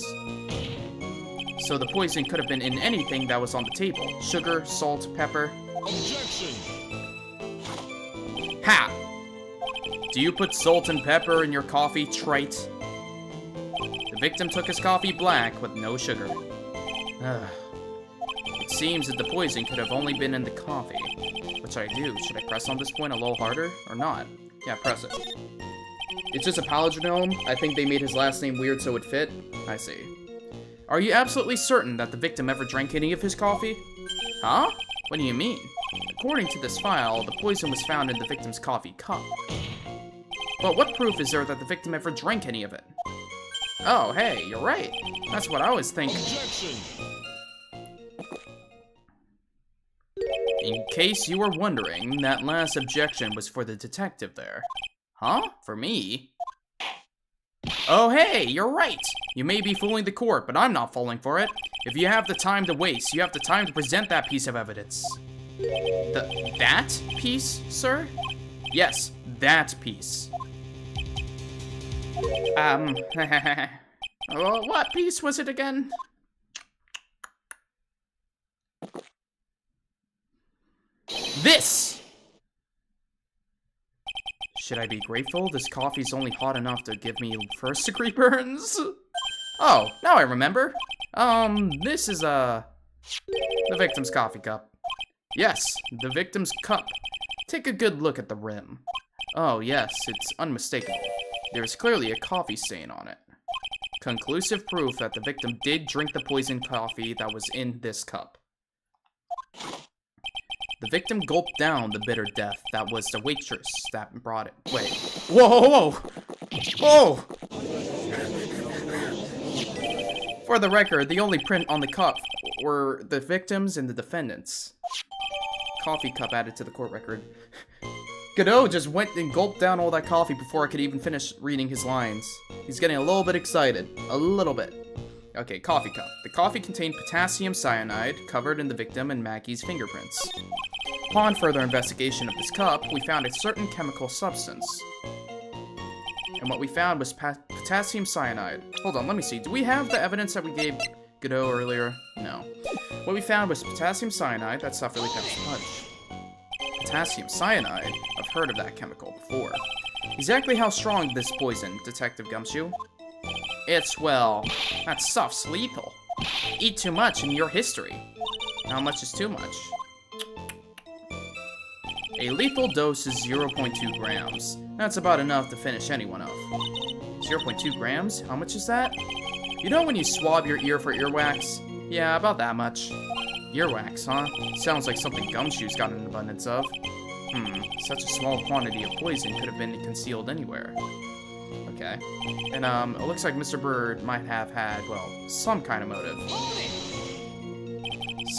So the poison could have been in anything that was on the table. Sugar, salt, pepper. Objection! Ha! Do you put salt and pepper in your coffee, trite? The victim took his coffee black with no sugar. It seems that the poison could have only been in the coffee. What should I do? Should I press on this point a little harder, or not? Yeah, press it. It's just a palindrome. I think they made his last name weird so it fit. I see. Are you absolutely certain that the victim ever drank any of his coffee? Huh? What do you mean? According to this file, the poison was found in the victim's coffee cup. But what proof is there that the victim ever drank any of it? Oh, hey, you're right. That's what I was thinking. Objection! In case you were wondering, that last objection was for the detective there. Huh? For me? Oh, hey, you're right! You may be fooling the court, but I'm not falling for it. If you have the time to waste, you have the time to present that piece of evidence. That piece, sir? Yes, that piece. What piece was it again? This! Should I be grateful? This coffee's only hot enough to give me first-degree burns? Oh, now I remember. This is, the victim's coffee cup. Yes, the victim's cup. Take a good look at the rim. Oh, yes, it's unmistakable. There's clearly a coffee stain on it. Conclusive proof that the victim did drink the poisoned coffee that was in this cup. The victim gulped down the bitter death that was the waitress that brought it. Wait. Whoa, whoa, whoa! Whoa! For the record, the only print on the cup were the victims and the defendants. Coffee cup added to the court record. Godot just went and gulped down all that coffee before I could even finish reading his lines. He's getting a little bit excited. A little bit. Okay, coffee cup. The coffee contained potassium cyanide, covered in the victim and Maggie's fingerprints. Upon further investigation of this cup, we found a certain chemical substance. And what we found was potassium cyanide. Hold on, let me see. Do we have the evidence that we gave Godot earlier? No. What we found was potassium cyanide. That stuff really packs a punch. Potassium cyanide? I've heard of that chemical before. Exactly how strong is this poison, Detective Gumshoe? It's, well, that stuff's lethal. Eat too much and you're history. How much is too much? A lethal dose is 0.2 grams. That's about enough to finish anyone off. 0.2 grams? How much is that? You know when you swab your ear for earwax? Yeah, about that much. Earwax, huh? Sounds like something Gumshoe's got an abundance of. Such a small quantity of poison could have been concealed anywhere. Okay. And, it looks like Mr. Bird might have had, well, some kind of motive.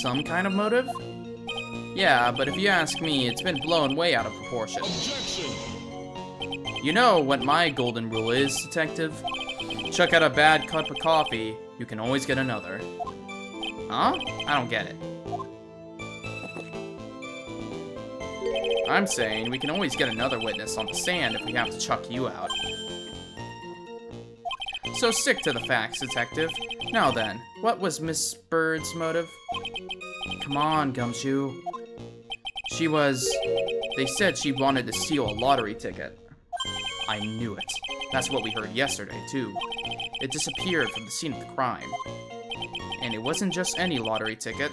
Some kind of motive? Yeah, but if you ask me, it's been blown way out of proportion. Objection! You know what my golden rule is, Detective? Chuck out a bad cup of coffee, you can always get another. Huh? I don't get it. I'm saying we can always get another witness on the stand if we have to chuck you out. So stick to the facts, Detective. Now then, what was Miss Bird's motive? Come on, Gumshoe. They said she wanted to steal a lottery ticket. I knew it. That's what we heard yesterday, too. It disappeared from the scene of the crime. And it wasn't just any lottery ticket.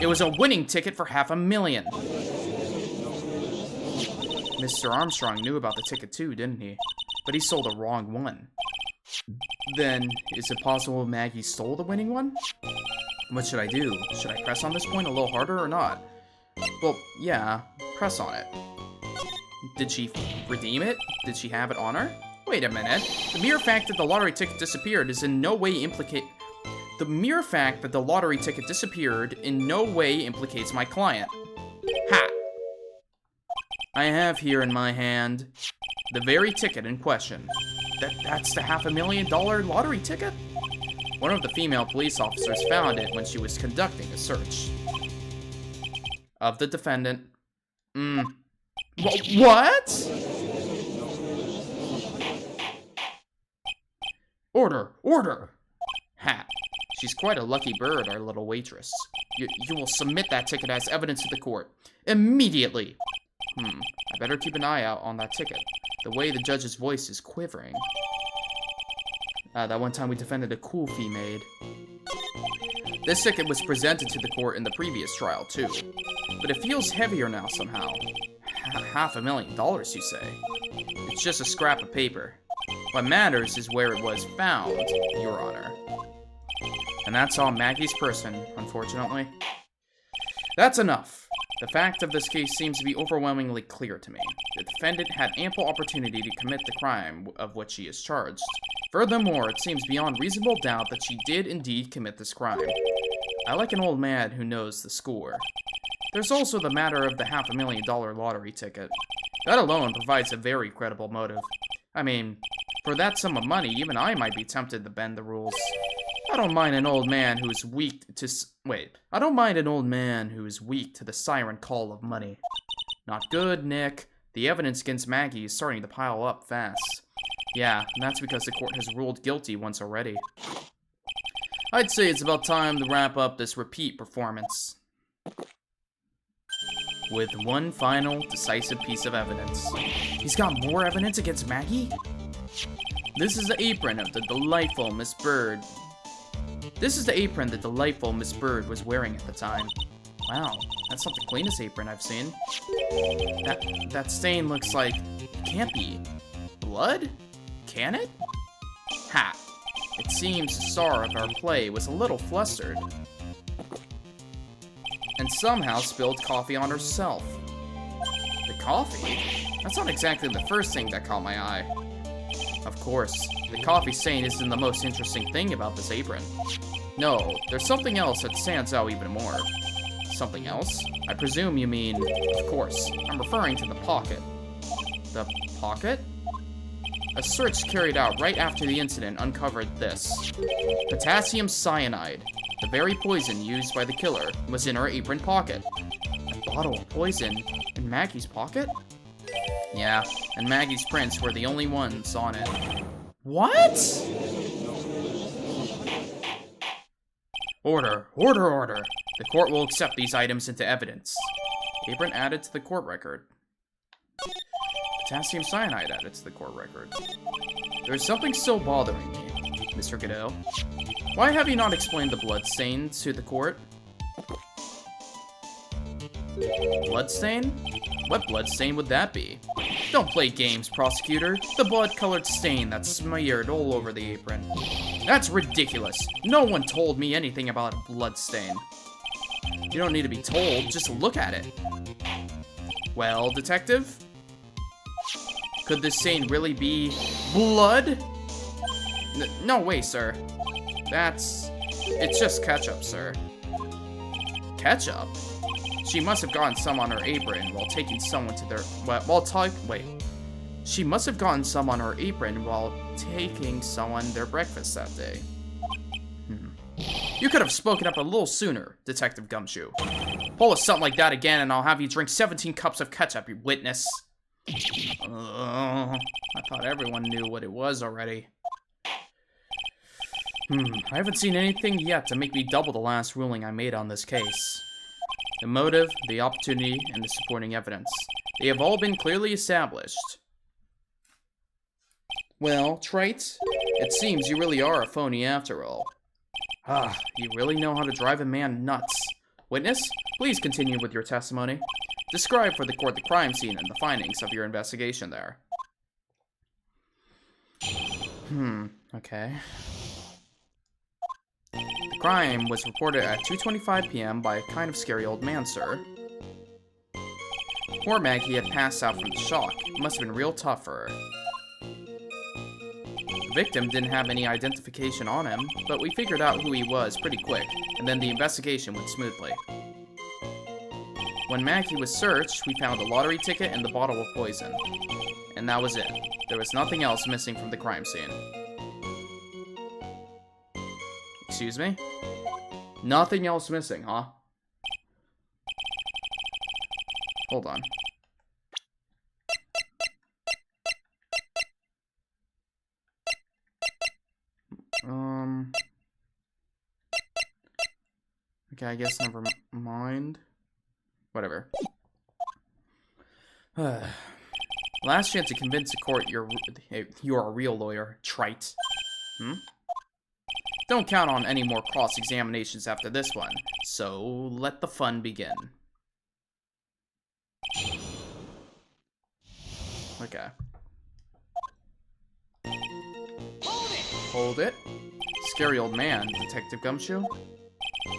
It was a winning ticket for $500,000. Mr. Armstrong knew about the ticket too, didn't he? But he sold the wrong one. Then, is it possible Maggie stole the winning one? What should I do? Should I press on this point a little harder or not? Well, yeah, press on it. Did she redeem it? Did she have it on her? Wait a minute. The mere fact that the lottery ticket disappeared is in no way implicates my client. Ha! I have here in my hand the very ticket in question. That's the $500,000 lottery ticket? One of the female police officers found it when she was conducting a search of the defendant. What? Order! Order! Ha! She's quite a lucky bird, our little waitress. You will submit that ticket as evidence to the court. Immediately! I better keep an eye out on that ticket. The way the judge's voice is quivering. That one time we defended a cool fee maid. This ticket was presented to the court in the previous trial, too. But it feels heavier now somehow. $500,000, you say? It's just a scrap of paper. What matters is where it was found, Your Honor. And that's on Maggie's person, unfortunately. That's enough. The fact of this case seems to be overwhelmingly clear to me. The defendant had ample opportunity to commit the crime of which she is charged. Furthermore, it seems beyond reasonable doubt that she did indeed commit this crime. I like an old man who knows the score. There's also the matter of the $500,000 lottery ticket. That alone provides a very credible motive. I mean, for that sum of money, even I might be tempted to bend the rules. I don't mind an old man who is weak to the siren call of money. Not good, Nick. The evidence against Maggie is starting to pile up fast. Yeah, and that's because the court has ruled guilty once already. I'd say it's about time to wrap up this repeat performance with one final decisive piece of evidence. He's got more evidence against Maggie? This is the apron of the delightful Miss Bird. This is the apron the delightful Miss Bird was wearing at the time. Wow, that's not the cleanest apron I've seen. That stain looks like... It can't be. Blood? Can it? Ha! It seems the star of our play was a little flustered. And somehow spilled coffee on herself. The coffee? That's not exactly the first thing that caught my eye. Of course, the coffee stain isn't the most interesting thing about this apron. No, there's something else that stands out even more. Something else? I presume you mean... Of course, I'm referring to the pocket. The pocket? A search carried out right after the incident uncovered this. Potassium cyanide, the very poison used by the killer, was in her apron pocket. A bottle of poison in Maggie's pocket? Yeah, and Maggie's prints were the only ones on it. What? Order, order, order. The court will accept these items into evidence. Apron added to the court record. Potassium cyanide added to the court record. There's something still bothering me, Mr. Godot. Why have you not explained the blood stain to the court? Blood stain? What blood stain would that be? Don't play games, prosecutor. The blood-colored stain that's smeared all over the apron. That's ridiculous. No one told me anything about a blood stain. You don't need to be told, just look at it. Well, detective? Could this stain really be blood? No way, sir. It's just ketchup, sir. Ketchup? She must have gotten some on her apron while taking someone to their... She must have gotten some on her apron while taking someone their breakfast that day. You could have spoken up a little sooner, Detective Gumshoe. Pull us something like that again and I'll have you drink 17 cups of ketchup, you witness. I thought everyone knew what it was already. I haven't seen anything yet to make me double the last ruling I made on this case. The motive, the opportunity, and the supporting evidence. They have all been clearly established. Well, Trite, it seems you really are a phony after all. You really know how to drive a man nuts. Witness, please continue with your testimony. Describe for the court the crime scene and the findings of your investigation there. Okay. The crime was reported at 2:25 p.m. by a kind of scary old man, sir. Poor Maggie had passed out from the shock. It must have been real tough for her. The victim didn't have any identification on him, but we figured out who he was pretty quick, and then the investigation went smoothly. When Maggie was searched, we found a lottery ticket and the bottle of poison. And that was it. There was nothing else missing from the crime scene. Excuse me? Nothing else missing, huh? Hold on. Okay, I guess never mind. Whatever. Last chance to convince the court you're a real lawyer, trite. Don't count on any more cross-examinations after this one, so let the fun begin. Okay. Hold it. Scary old man, Detective Gumshoe.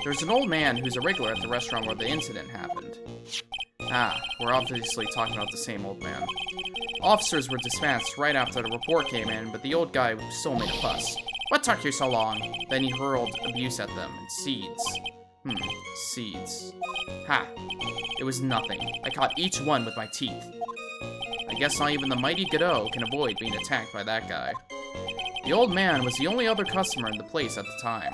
There's an old man who's a regular at the restaurant where the incident happened. Ah, we're obviously talking about the same old man. Officers were dispatched right after the report came in, but the old guy still made a fuss. What took you so long? Then he hurled abuse at them, and seeds. Seeds. Ha! It was nothing. I caught each one with my teeth. I guess not even the mighty Godot can avoid being attacked by that guy. The old man was the only other customer in the place at the time.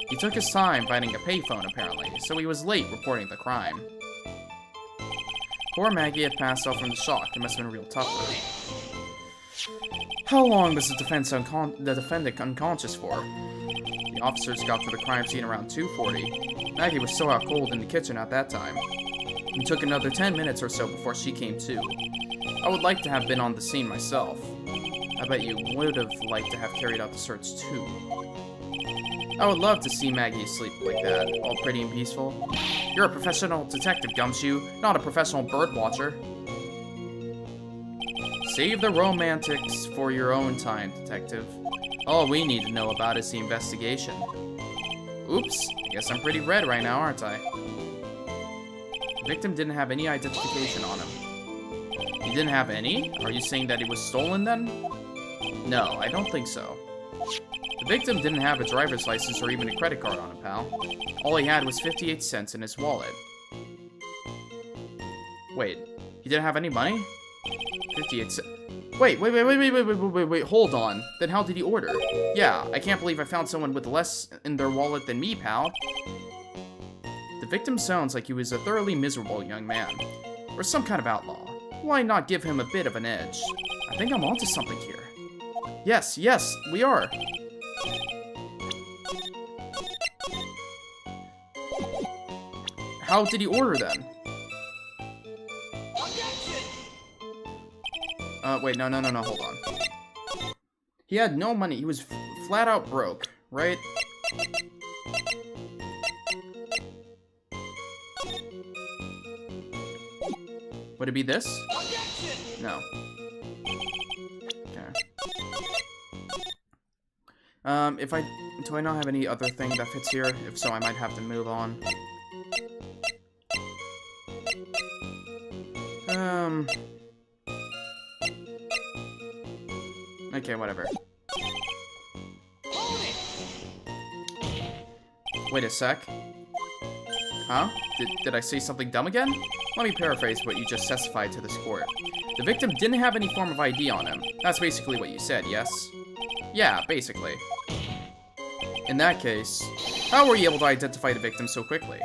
He took his time finding a payphone, apparently, so he was late reporting the crime. Poor Maggie had passed out from the shock. It must have been real tough for her. How long was the defendant unconscious for? The officers got to the crime scene around 2:40. Maggie was still out cold in the kitchen at that time. It took another 10 minutes or so before she came to. I would like to have been on the scene myself. I bet you would have liked to have carried out the search too. I would love to see Maggie asleep like that, all pretty and peaceful. You're a professional detective, Gumshoe, not a professional bird watcher. Save the romantics for your own time, detective. All we need to know about is the investigation. Oops, I guess I'm pretty red right now, aren't I? The victim didn't have any identification on him. He didn't have any? Are you saying that he was stolen then? No, I don't think so. The victim didn't have a driver's license or even a credit card on him, pal. All he had was 58 cents in his wallet. Wait, he didn't have any money? 58 cents. Wait, hold on. Then how did he order? Yeah, I can't believe I found someone with less in their wallet than me, pal. The victim sounds like he was a thoroughly miserable young man. Or some kind of outlaw. Why not give him a bit of an edge? I think I'm onto something here. Yes, we are. How did he order then? Wait, no, hold on. He had no money. He was flat out broke, right? Would it be this? No. Okay. Do I not have any other thing that fits here? If so, I might have to move on. Okay, whatever. Wait a sec. Huh? Did I say something dumb again? Let me paraphrase what you just testified to this court. The victim didn't have any form of ID on him. That's basically what you said, yes? Yeah, basically. In that case, how were you able to identify the victim so quickly?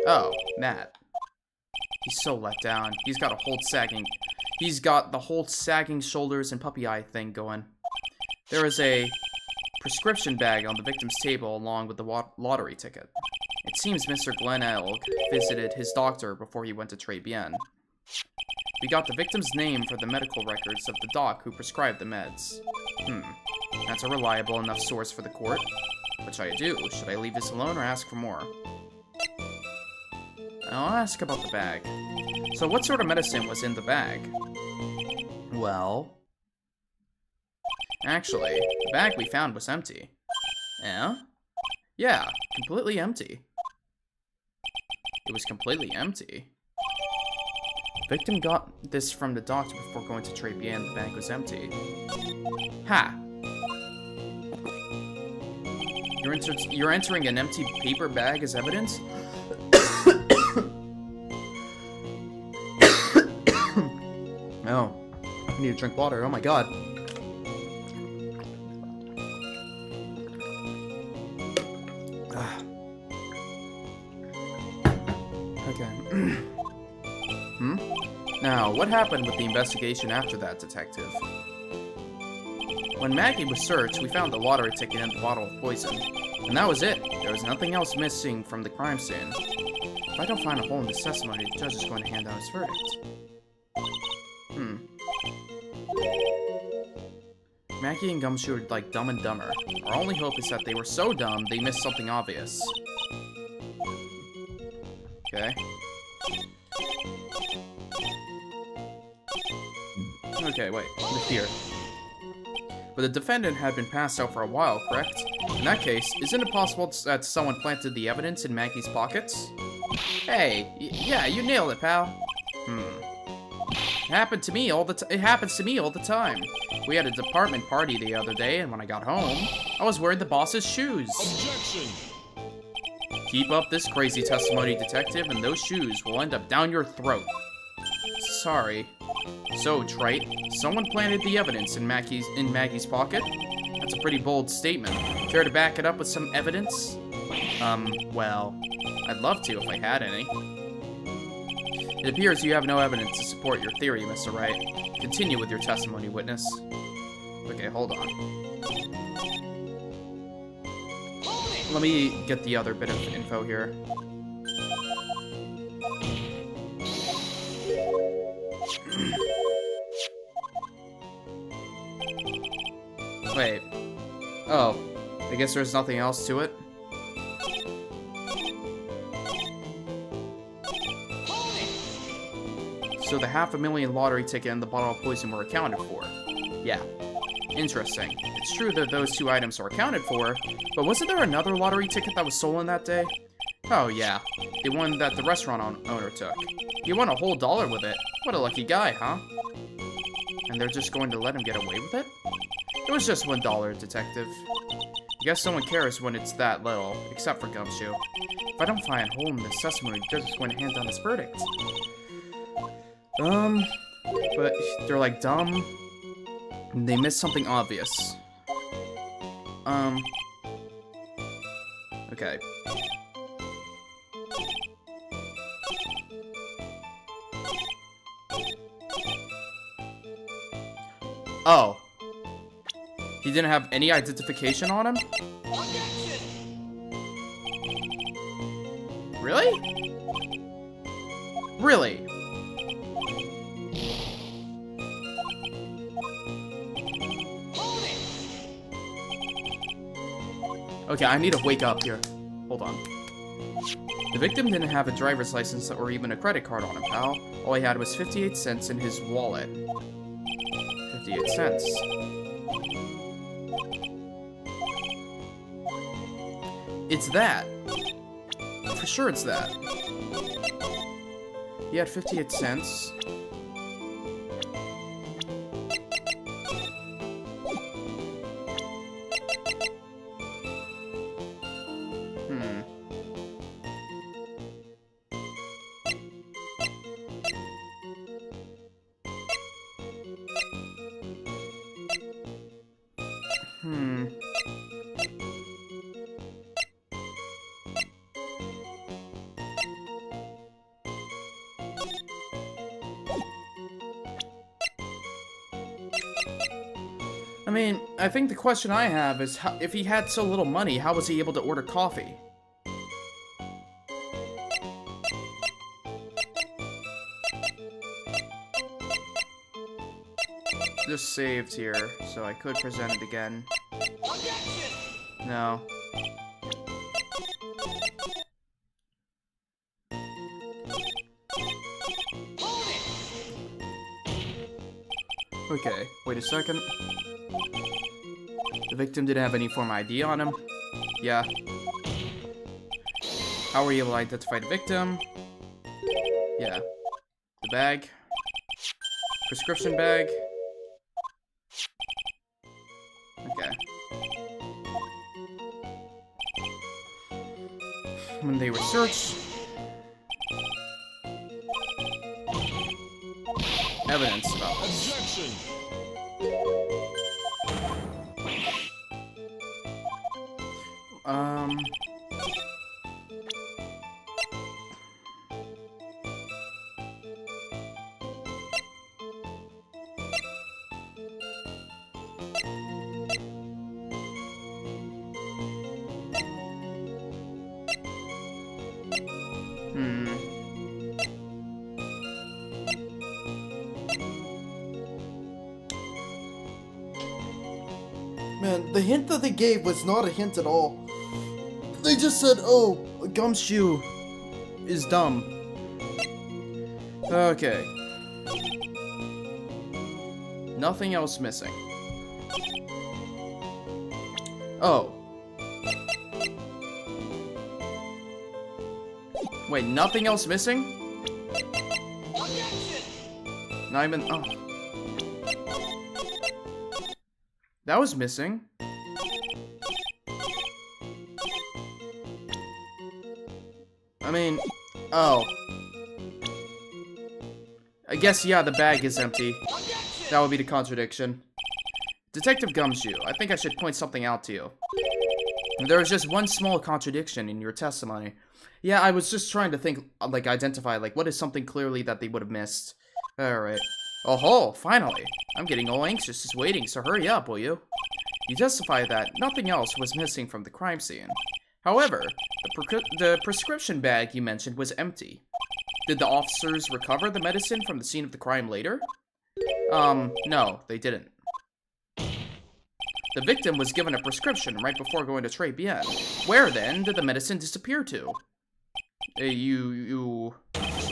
Oh, Matt. He's so let down. He's got the whole sagging shoulders and puppy eye thing going. There is a prescription bag on the victim's table along with the lottery ticket. It seems Mr. Glenelg visited his doctor before he went to Tribulations. We got the victim's name for the medical records of the doc who prescribed the meds. That's a reliable enough source for the court. What should I do? Should I leave this alone or ask for more? I'll ask about the bag. So what sort of medicine was in the bag? Well... Actually, the bag we found was empty. Yeah? Yeah, completely empty. It was completely empty. Victim got this from the doctor before going to Tribulations. The bank was empty. Ha! You're entering an empty paper bag as evidence? Oh, I need to drink water. Oh my god. Okay. Now, what happened with the investigation after that, detective? When Maggie was searched, we found the lottery ticket and the bottle of poison. And that was it. There was nothing else missing from the crime scene. If I don't find a hole in this testimony, the judge is going to hand down his verdict. Maggie and Gumshoe are like Dumb and Dumber. Our only hope is that they were so dumb, they missed something obvious. Okay. Okay, wait. Look here. But the defendant had been passed out for a while, correct? In that case, isn't it possible that someone planted the evidence in Maggie's pockets? Hey, yeah, you nailed it, pal. It happens to me all the time. We had a department party the other day, and when I got home, I was wearing the boss's shoes. Objection! Keep up this crazy testimony, detective, and those shoes will end up down your throat. Sorry. So, Trite, someone planted the evidence in Maggie's pocket? That's a pretty bold statement. Care to back it up with some evidence? Well, I'd love to if I had any. It appears you have no evidence to support your theory, Mr. Wright. Continue with your testimony, witness. Okay, hold on. Let me get the other bit of info here. Wait. Oh. I guess there's nothing else to it? So the $500,000 lottery ticket and the bottle of poison were accounted for. Yeah. Interesting. It's true that those two items are accounted for, but wasn't there another lottery ticket that was stolen that day? Oh yeah. The one that the restaurant owner took. He won a whole $1 with it. What a lucky guy, huh? And they're just going to let him get away with it? It was just $1, detective. I guess no one cares when it's that little, except for Gumshoe. If I don't find a hole in this testimony, the judge is going to hand down his verdict. But they're like dumb. And they missed something obvious. Okay. Oh. He didn't have any identification on him? Really? Really? Okay, I need to wake up here. Hold on. The victim didn't have a driver's license or even a credit card on him, pal. All he had was 58 cents in his wallet. 58 cents. It's that. For sure it's that. He had 58 cents. I mean, I think the question I have is, if he had so little money, how was he able to order coffee? Just saved here, so I could present it again. No. Okay, wait a second. The victim didn't have any form of ID on him. Yeah. How were you able to identify the victim? Yeah. The bag. Prescription bag. Okay. When they were searched. Evidence about this. Objection! Man, the hint that they gave was not a hint at all. They just said, oh, Gumshoe is dumb. Okay. Nothing else missing. Oh. Wait, nothing else missing? Not even. Oh. That was missing. I mean, oh. I guess, yeah, the bag is empty. That would be the contradiction. Detective Gumshoe, I think I should point something out to you. There was just one small contradiction in your testimony. Yeah, I was just trying to think, like, identify, like, what is something clearly that they would have missed. Alright. Oh ho, finally. I'm getting all anxious just waiting, so hurry up, will you? You testify that nothing else was missing from the crime scene. However, the prescription bag you mentioned was empty. Did the officers recover the medicine from the scene of the crime later? No, they didn't. The victim was given a prescription right before going to Trey Bien. Where, then, did the medicine disappear to? You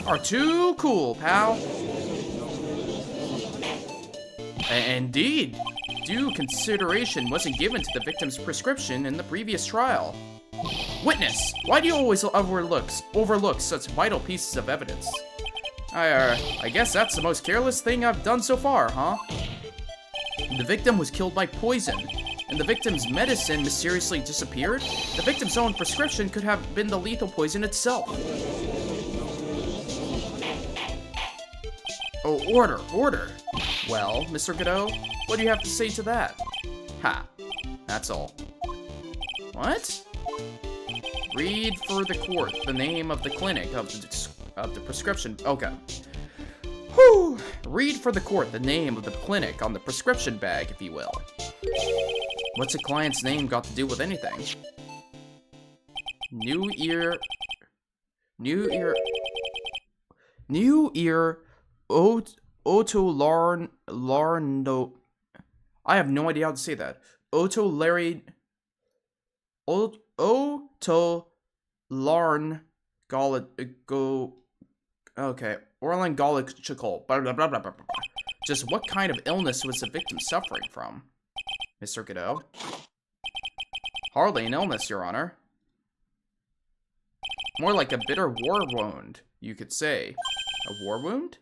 are too cool, pal. Indeed. Due consideration wasn't given to the victim's prescription in the previous trial. Witness, why do you always overlook such vital pieces of evidence? I guess that's the most careless thing I've done so far, huh? The victim was killed by poison, and the victim's medicine mysteriously disappeared? The victim's own prescription could have been the lethal poison itself. Oh, order. Well, Mr. Godot, what do you have to say to that? Ha, that's all. What? Read for the court the name of the clinic of the prescription. Okay. Whew. Read for the court the name of the clinic on the prescription bag, if you will. What's a client's name got to do with anything? New ear Otolarno. I have no idea how to say that. Otolarn go. Okay, Orlingolical. Blah, blah, blah, blah, blah, blah. Just what kind of illness was the victim suffering from, Mr. Godot? Hardly an illness, Your Honor. More like a bitter war wound, you could say. A war wound?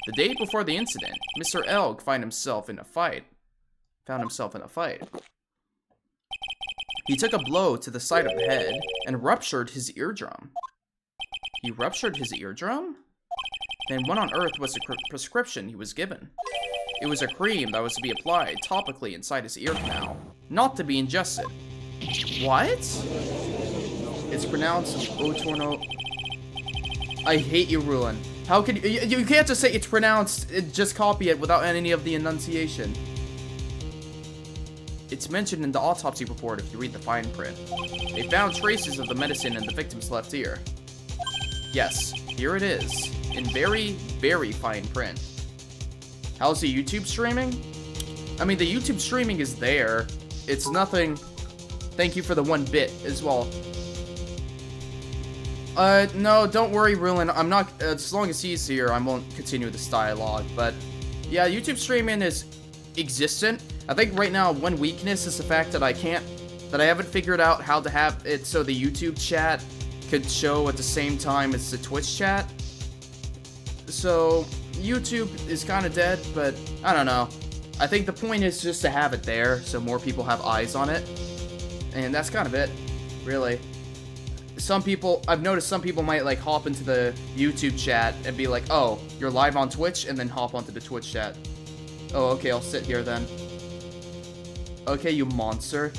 The day before the incident, Mr. Elg found himself in a fight. He took a blow to the side of the head and ruptured his eardrum. He ruptured his eardrum? Then what on earth was the prescription he was given? It was a cream that was to be applied topically inside his ear canal, not to be ingested. What? It's pronounced Otorno. I hate you, Ruin. How can you can't just say it's pronounced, just copy it without any of the enunciation. It's mentioned in the autopsy report if you read the fine print. They found traces of the medicine in the victim's left ear. Yes, here it is, in very, very fine print. How's the YouTube streaming? I mean, the YouTube streaming is there. It's nothing. Thank you for the 1 bit as well. No, don't worry, Ruin. I'm not, as long as he's here, I won't continue this dialogue. But, yeah, YouTube streaming is existent. I think right now, one weakness is the fact that I haven't figured out how to have it so the YouTube chat could show at the same time as the Twitch chat. So, YouTube is kind of dead, but I don't know. I think the point is just to have it there so more people have eyes on it. And that's kind of it, really. I've noticed some people might like hop into the YouTube chat and be like, oh, you're live on Twitch, and then hop onto the Twitch chat. Oh, okay, I'll sit here then. Okay, you monster.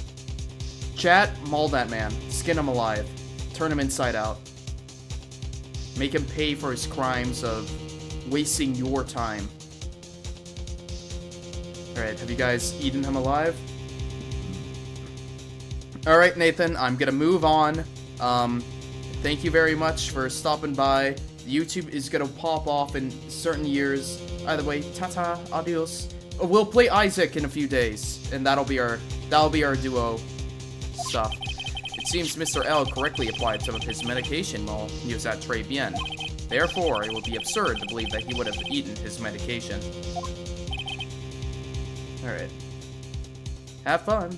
Chat, maul that man. Skin him alive. Turn him inside out. Make him pay for his crimes of wasting your time. Alright, have you guys eaten him alive? Alright, Nathan, I'm gonna move on. Thank you very much for stopping by. YouTube is gonna pop off in certain years. Either way, ta-ta, adios. We'll play Isaac in a few days, and that'll be our duo stuff. It seems Mr. L correctly applied some of his medication while he was at Tribulations. Therefore, it would be absurd to believe that he would have eaten his medication. Alright. Have fun.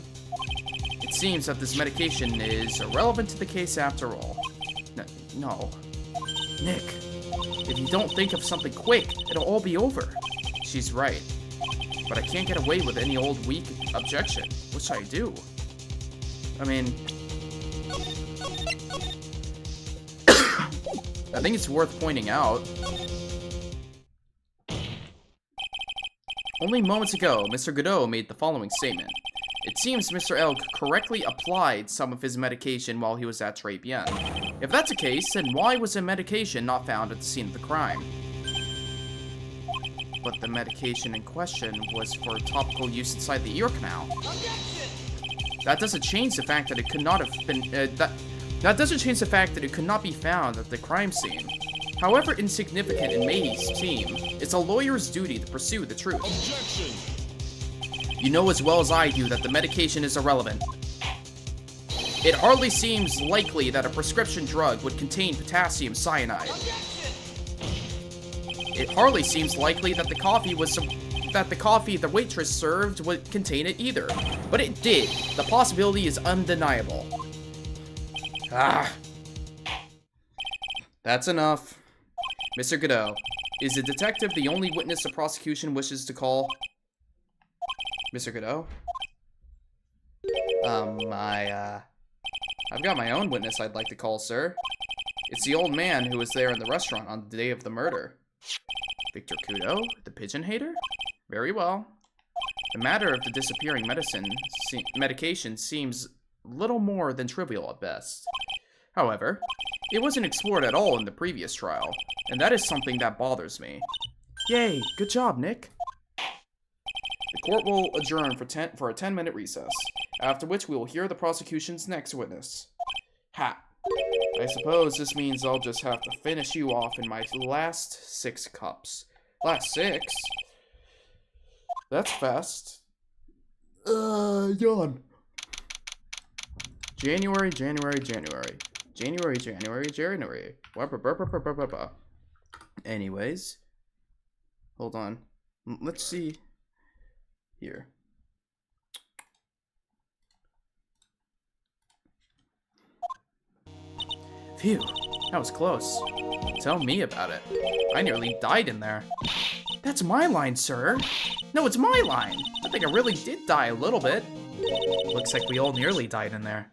It seems that this medication is irrelevant to the case after all. No. Nick, if you don't think of something quick, it'll all be over. She's right. But I can't get away with any old weak objection. What should I do? I mean... I think it's worth pointing out. Only moments ago, Mr. Godot made the following statement. It seems Mr. L correctly applied some of his medication while he was at Tribulations. If that's the case, then why was the medication not found at the scene of the crime? But the medication in question was for topical use inside the ear canal. That doesn't change the fact that it could not have been, that doesn't change the fact that it could not be found at the crime scene. However insignificant it may seem, it's a lawyer's duty to pursue the truth. Objection. You know as well as I do that the medication is irrelevant. It hardly seems likely that a prescription drug would contain potassium cyanide. It hardly seems likely that the coffee the waitress served would contain it either. But it did. The possibility is undeniable. Ah. That's enough. Mr. Godot, is the detective the only witness the prosecution wishes to call? Mr. Godot? I've got my own witness I'd like to call, sir. It's the old man who was there in the restaurant on the day of the murder. Victor Kudo, the pigeon hater? Very well. The matter of the disappearing medication seems little more than trivial at best. However, it wasn't explored at all in the previous trial, and that is something that bothers me. Yay, good job, Nick. The court will adjourn for a 10-minute recess, after which we will hear the prosecution's next witness. Ha! I suppose this means I'll just have to finish you off in my last 6 cups. Last 6? That's fast. Yawn. January. Anyways. Hold on. Let's see. Here. Phew, that was close. Tell me about it. I nearly died in there. That's my line, sir. No, it's my line. I think I really did die a little bit. Looks like we all nearly died in there.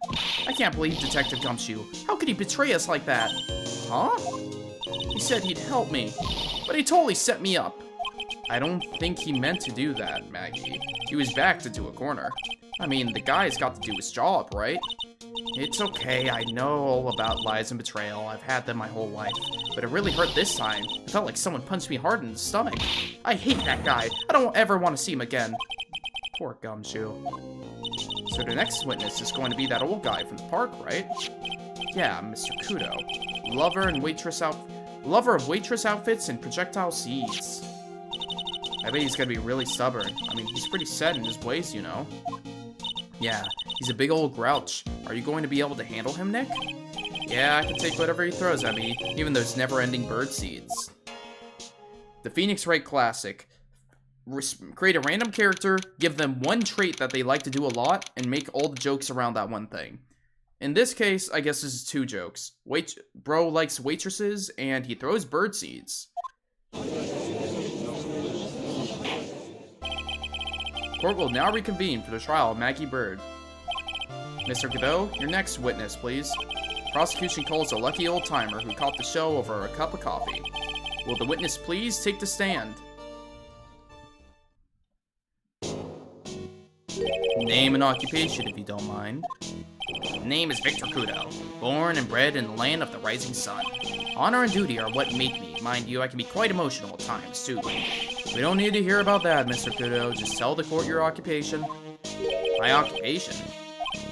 I can't believe Detective Gumshoe. How could he betray us like that? Huh? He said he'd help me, but he totally set me up. I don't think he meant to do that, Maggie. He was backed into a corner. I mean, the guy's got to do his job, right? It's okay, I know all about lies and betrayal. I've had them my whole life. But it really hurt this time. It felt like someone punched me hard in the stomach. I hate that guy. I don't ever want to see him again. Poor Gumshoe. So the next witness is going to be that old guy from the park, right? Yeah, Mr. Kudo. Lover of waitress outfits and projectile seeds. I bet he's gonna be really stubborn. I mean, he's pretty set in his ways, you know. Yeah, he's a big old grouch. Are you going to be able to handle him, Nick? Yeah, I can take whatever he throws at me, even those never-ending bird seeds. The Phoenix Wright Classic. Create a random character, give them one trait that they like to do a lot, and make all the jokes around that one thing. In this case, I guess this is 2 jokes. Bro likes waitresses, and he throws bird seeds. Court will now reconvene for the trial of Maggie Bird. Mr. Godot, your next witness, please. Prosecution calls a lucky old-timer who caught the show over a cup of coffee. Will the witness please take the stand? Name and occupation, if you don't mind. Name is Victor Kudo, born and bred in the land of the rising sun. Honor and duty are what make me. Mind you, I can be quite emotional at times, too. We don't need to hear about that, Mr. Kudo. Just tell the court your occupation. My occupation?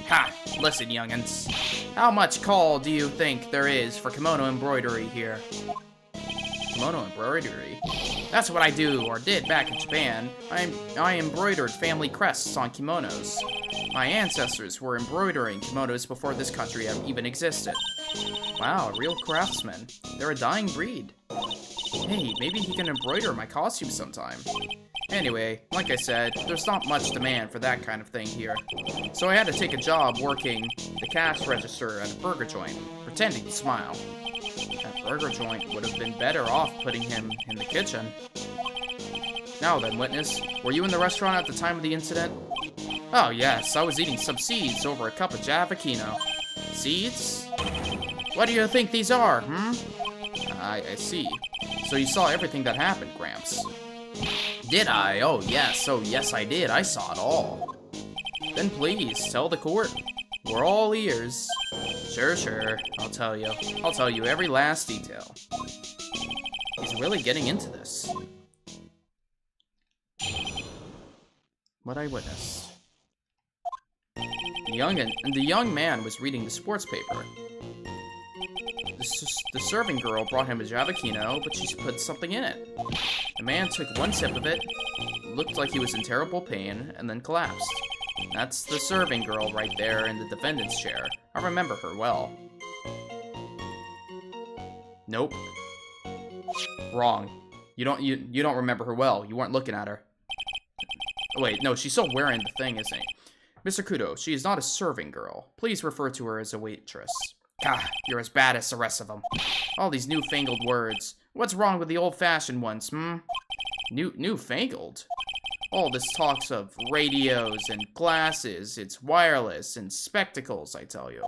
Ha! Listen, young'uns. How much call do you think there is for kimono embroidery here? Kimono embroidery? That's what I do, or did back in Japan. I embroidered family crests on kimonos. My ancestors were embroidering kimonos before this country even existed. Wow, a real craftsman. They're a dying breed. Hey, maybe he can embroider my costume sometime. Anyway, like I said, there's not much demand for that kind of thing here. So I had to take a job working the cash register at a burger joint, pretending to smile. That burger joint would have been better off putting him in the kitchen. Now then, witness, were you in the restaurant at the time of the incident? Oh yes, I was eating some seeds over a cup of Javakino. Seeds? What do you think these are, I see. So you saw everything that happened, Gramps. Did I? Oh yes I did. I saw it all. Then please, tell the court. We're all ears. Sure, I'll tell you. I'll tell you every last detail. He's really getting into this. What I witnessed. The young man was reading the sports paper. The serving girl brought him a Javakino, but she put something in it. The man took one sip of it, looked like he was in terrible pain, and then collapsed. That's the serving girl right there in the defendant's chair. I remember her well. Nope. Wrong. You don't remember her well. You weren't looking at her. Oh, wait, no, she's still wearing the thing, isn't she? Mr. Kudo, she is not a serving girl. Please refer to her as a waitress. God, you're as bad as the rest of them. All these newfangled words. What's wrong with the old-fashioned ones, Newfangled? All this talks of radios and glasses, it's wireless and spectacles, I tell you.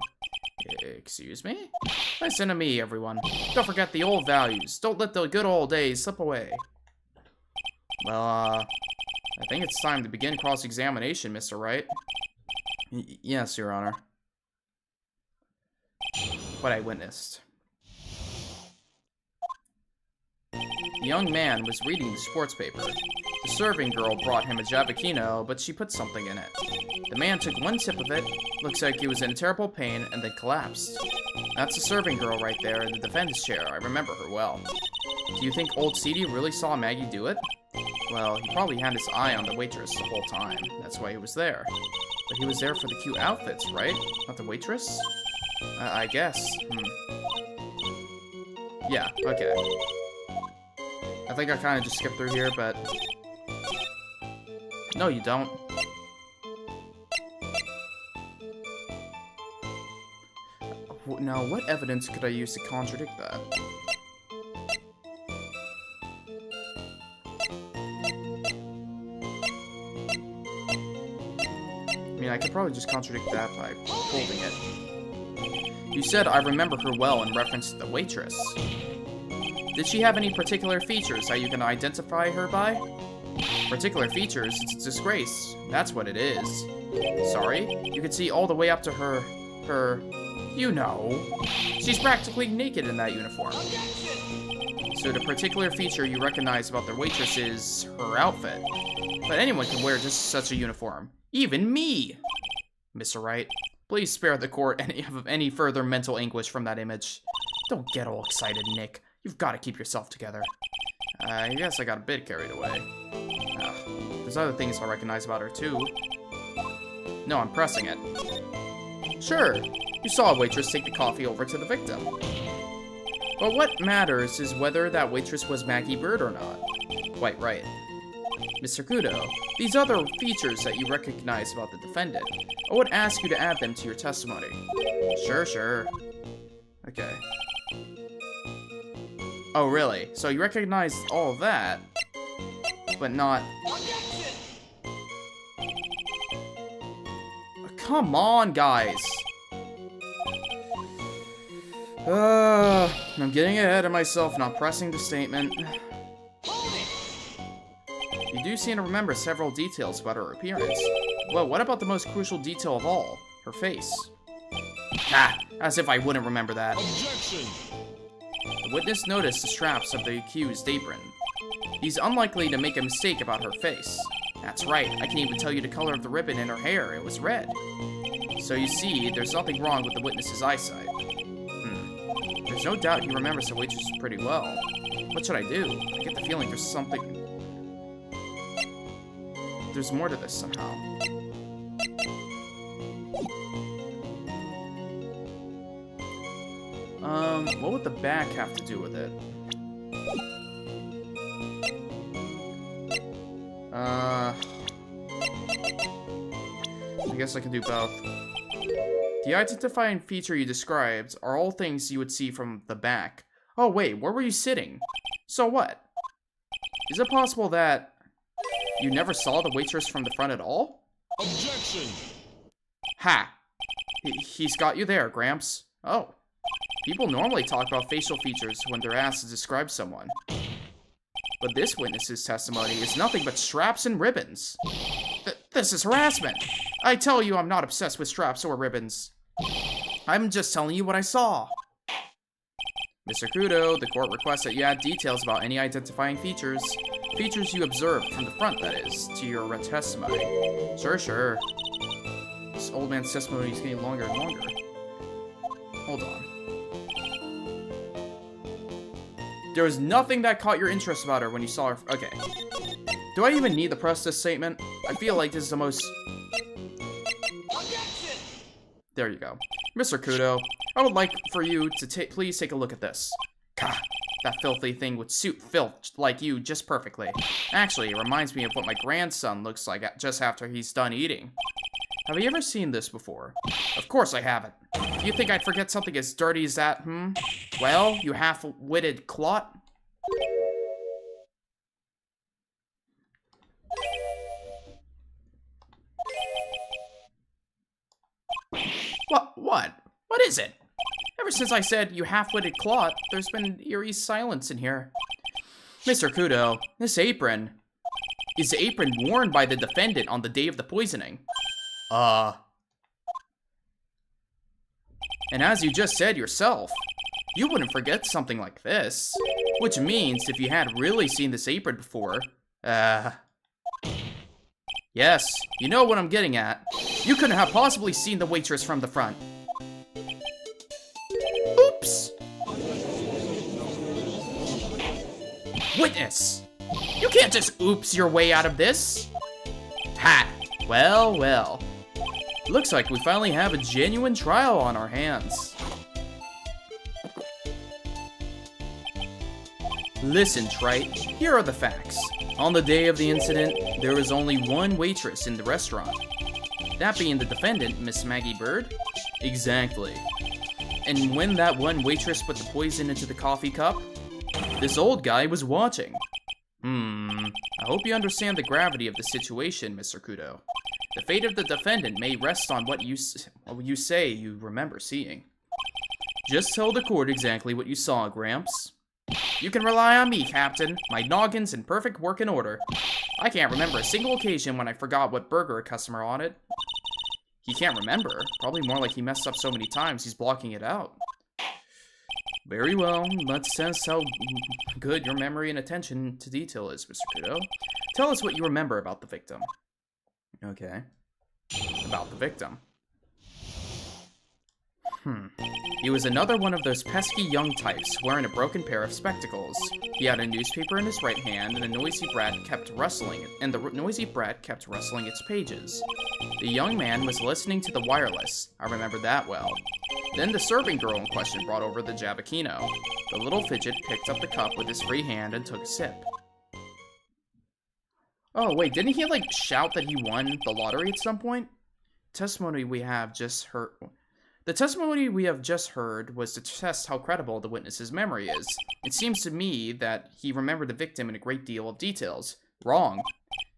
Excuse me? Listen to me, everyone. Don't forget the old values. Don't let the good old days slip away. Well, I think it's time to begin cross-examination, Mr. Wright. Yes, Your Honor. What I witnessed. The young man was reading the sports paper. The serving girl brought him a Javakino, but she put something in it. The man took one sip of it, looks like he was in terrible pain, and then collapsed. That's the serving girl right there in the defendant's chair. I remember her well. Do you think old Seedy really saw Maggie do it? Well, he probably had his eye on the waitress the whole time. That's why he was there. But he was there for the cute outfits, right? Not the waitress? I guess. Yeah, okay. I think I kind of just skipped through here, but... No, you don't. Now, what evidence could I use to contradict that? I mean, I could probably just contradict that by holding it. You said I remember her well in reference to the waitress. Did she have any particular features that you can identify her by? Particular features? It's a disgrace. That's what it is. Sorry? You could see all the way up to her... You know. She's practically naked in that uniform. So the particular feature you recognize about the waitress is her outfit. But anyone can wear just such a uniform. Even me! Mr. Wright, please spare the court any further mental anguish from that image. Don't get all excited, Nick. You've got to keep yourself together. I guess I got a bit carried away. There's other things I recognize about her, too. No, I'm pressing it. Sure, you saw a waitress take the coffee over to the victim. But what matters is whether that waitress was Maggie Bird or not. Quite right. Mr. Kudo, these other features that you recognize about the defendant, I would ask you to add them to your testimony. Sure. Okay. Oh, really? So you recognized all of that, but not... Come on, guys. I'm getting ahead of myself, not pressing the statement. You do seem to remember several details about her appearance. Well, what about the most crucial detail of all? Her face. Ah, as if I wouldn't remember that. Objection! The witness noticed the straps of the accused apron. He's unlikely to make a mistake about her face. That's right, I can even tell you the color of the ribbon in her hair. It was red. So you see, there's nothing wrong with the witness's eyesight. There's no doubt he remembers the waitress pretty well. What should I do? I get the feeling there's something... There's more to this somehow. What would the back have to do with it? I guess I can do both. The identifying feature you described are all things you would see from the back. Oh wait, where were you sitting? So what? Is it possible that you never saw the waitress from the front at all? Objection! Ha! He's got you there, Gramps. Oh. People normally talk about facial features when they're asked to describe someone. But this witness's testimony is nothing but straps and ribbons. This is harassment. I tell you I'm not obsessed with straps or ribbons. I'm just telling you what I saw. Mr. Kudo, the court requests that you add details about any identifying features. Features you observed from the front, that is, to your testimony. Sure. This old man's testimony is getting longer and longer. Hold on. There was nothing that caught your interest about her when you saw her. Okay. Do I even need to press this statement? I feel like this is the most... There you go. Mr. Kudo, I would like for you to please take a look at this. God, that filthy thing would suit filth like you just perfectly. Actually, it reminds me of what my grandson looks like just after he's done eating. Have you ever seen this before? Of course I haven't. Do you think I'd forget something as dirty as that, Well, you half-witted clot. What is it? Ever since I said you half-witted clot, there's been eerie silence in here. Mr. Kudo, this apron... Is the apron worn by the defendant on the day of the poisoning? And as you just said yourself, you wouldn't forget something like this. Which means if you had really seen this apron before, yes, you know what I'm getting at. You couldn't have possibly seen the waitress from the front. Oops! Witness! You can't just oops your way out of this! Ha! Well. Looks like we finally have a genuine trial on our hands. Listen, Trite, here are the facts. On the day of the incident, there was only one waitress in the restaurant. That being the defendant, Miss Maggie Bird? Exactly. And when that one waitress put the poison into the coffee cup, this old guy was watching. I hope you understand the gravity of the situation, Mr. Kudo. The fate of the defendant may rest on what you say you remember seeing. Just tell the court exactly what you saw, Gramps. You can rely on me, Captain. My noggin's in perfect working order. I can't remember a single occasion when I forgot what burger a customer ordered. He can't remember. Probably more like he messed up so many times he's blocking it out. Very well, let's test how good your memory and attention to detail is, Mr. Kudo. Tell us what you remember about the victim. Okay. About the victim. He was another one of those pesky young types, wearing a broken pair of spectacles. He had a newspaper in his right hand, and the noisy brat kept rustling its pages. The young man was listening to the wireless. I remember that well. Then the serving girl in question brought over the Javakino. The little fidget picked up the cup with his free hand and took a sip. Oh, wait, didn't he, shout that he won the lottery at some point? Testimony we have just heard... The testimony we have just heard was to test how credible the witness's memory is. It seems to me that he remembered the victim in a great deal of details. Wrong.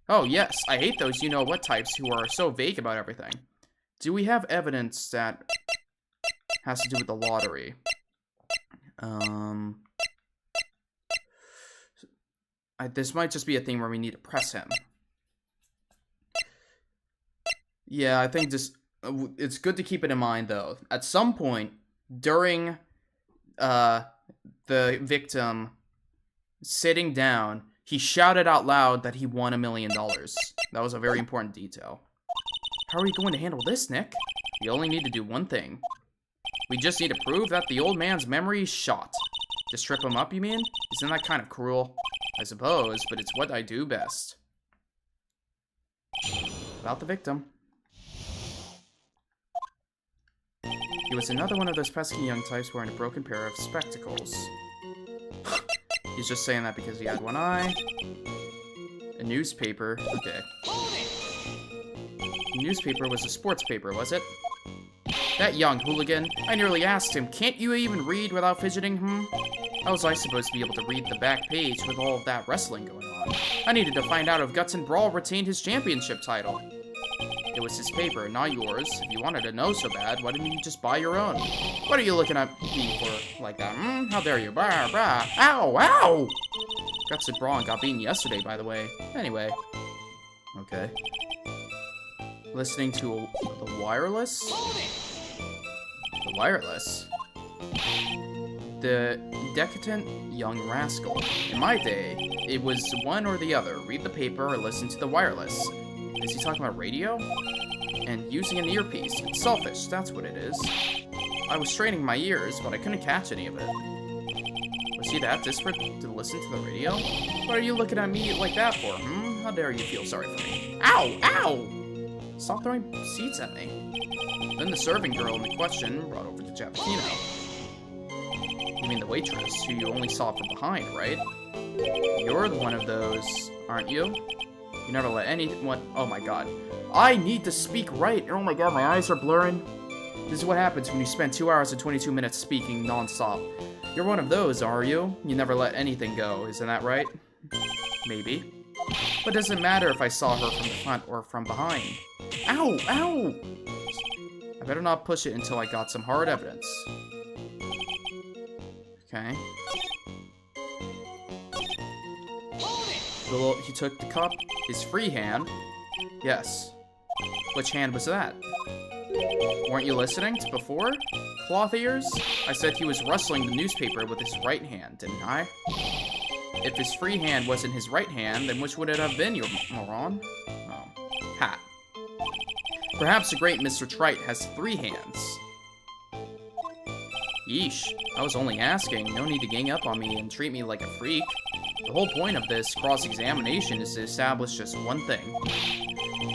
Oh, yes, I hate those you-know-what types who are so vague about everything. Do we have evidence that has to do with the lottery? This might just be a thing where we need to press him. Yeah, I think just... it's good to keep it in mind, though. At some point, during the victim sitting down, he shouted out loud that he won $1 million. That was a very important detail. How are we going to handle this, Nick? We only need to do one thing. We just need to prove that the old man's memory is shot. To strip him up, you mean? Isn't that kind of cruel? I suppose, but it's what I do best. About the victim. He was another one of those pesky young types wearing a broken pair of spectacles. He's just saying that because he had one eye. A newspaper. Okay. The newspaper was a sports paper, was it? That young hooligan. I nearly asked him, can't you even read without fidgeting, How was I supposed to be able to read the back page with all of that wrestling going on? I needed to find out if Guts and Brawl retained his championship title. It was his paper, not yours. If you wanted to know so bad, why didn't you just buy your own? What are you looking at me for like that, How dare you? Brah, brah. Ow, ow! Guts and Brawl got beaten yesterday, by the way. Anyway. Okay. Listening to the wireless? The wireless? The decadent young rascal. In my day, it was one or the other. Read the paper or listen to the wireless. Is he talking about radio? And using an earpiece. It's selfish, that's what it is. I was straining my ears, but I couldn't catch any of it. Was he that desperate to listen to the radio? What are you looking at me like that for, How dare you feel sorry for me? Ow! Ow! Stop throwing seeds at me. Then the serving girl in question brought over to Giappino. You mean the waitress, who you only saw from behind, right? You're one of those, aren't you? You never let anyone... Oh my god. I need to speak right! Oh my god, my eyes are blurring. This is what happens when you spend 2 hours and 22 minutes speaking non-stop. You're one of those, are you? You never let anything go, isn't that right? Maybe. But does it matter if I saw her from the front or from behind? Ow! Ow! I better not push it until I got some hard evidence. Okay. He took the cup, his free hand. Yes. Which hand was that? Weren't you listening to before? Cloth ears? I said he was rustling the newspaper with his right hand, didn't I? If his free hand wasn't his right hand, then which would it have been, you moron? Oh. Hat. Perhaps the great Mr. Trite has 3 hands. Yeesh. I was only asking. No need to gang up on me and treat me like a freak. The whole point of this cross-examination is to establish just one thing.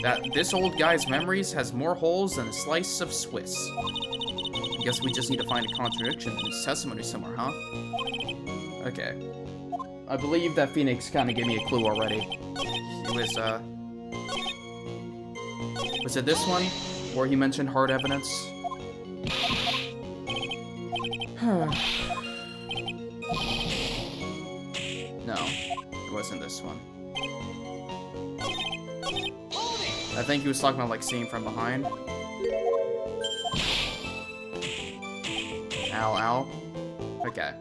That this old guy's memories has more holes than a slice of Swiss. I guess we just need to find a contradiction in his testimony somewhere, huh? Okay. I believe that Phoenix kind of gave me a clue already. It was, was it this one? Where he mentioned hard evidence? No, it wasn't this one. I think he was talking about, like, seeing from behind. Ow, ow. Okay.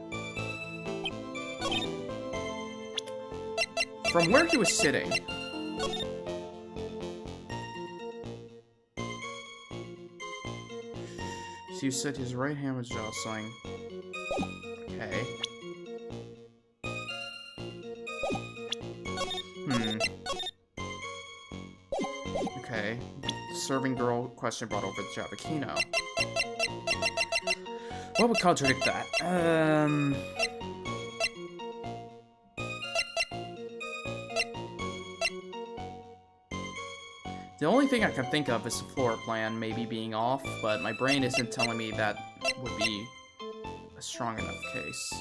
From where he was sitting. So you said his right hand was jostling. Okay. Okay. Serving girl question brought over the Giappino. What would contradict that? The only thing I can think of is the floor plan maybe being off, but my brain isn't telling me that would be a strong enough case.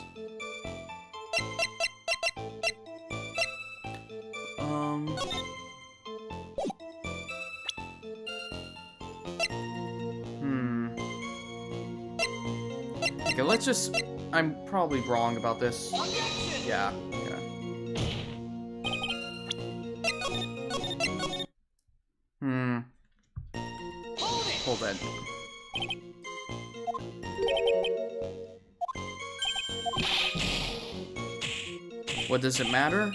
Okay, let's just... I'm probably wrong about this. Yeah, okay. Hold it. What does it matter?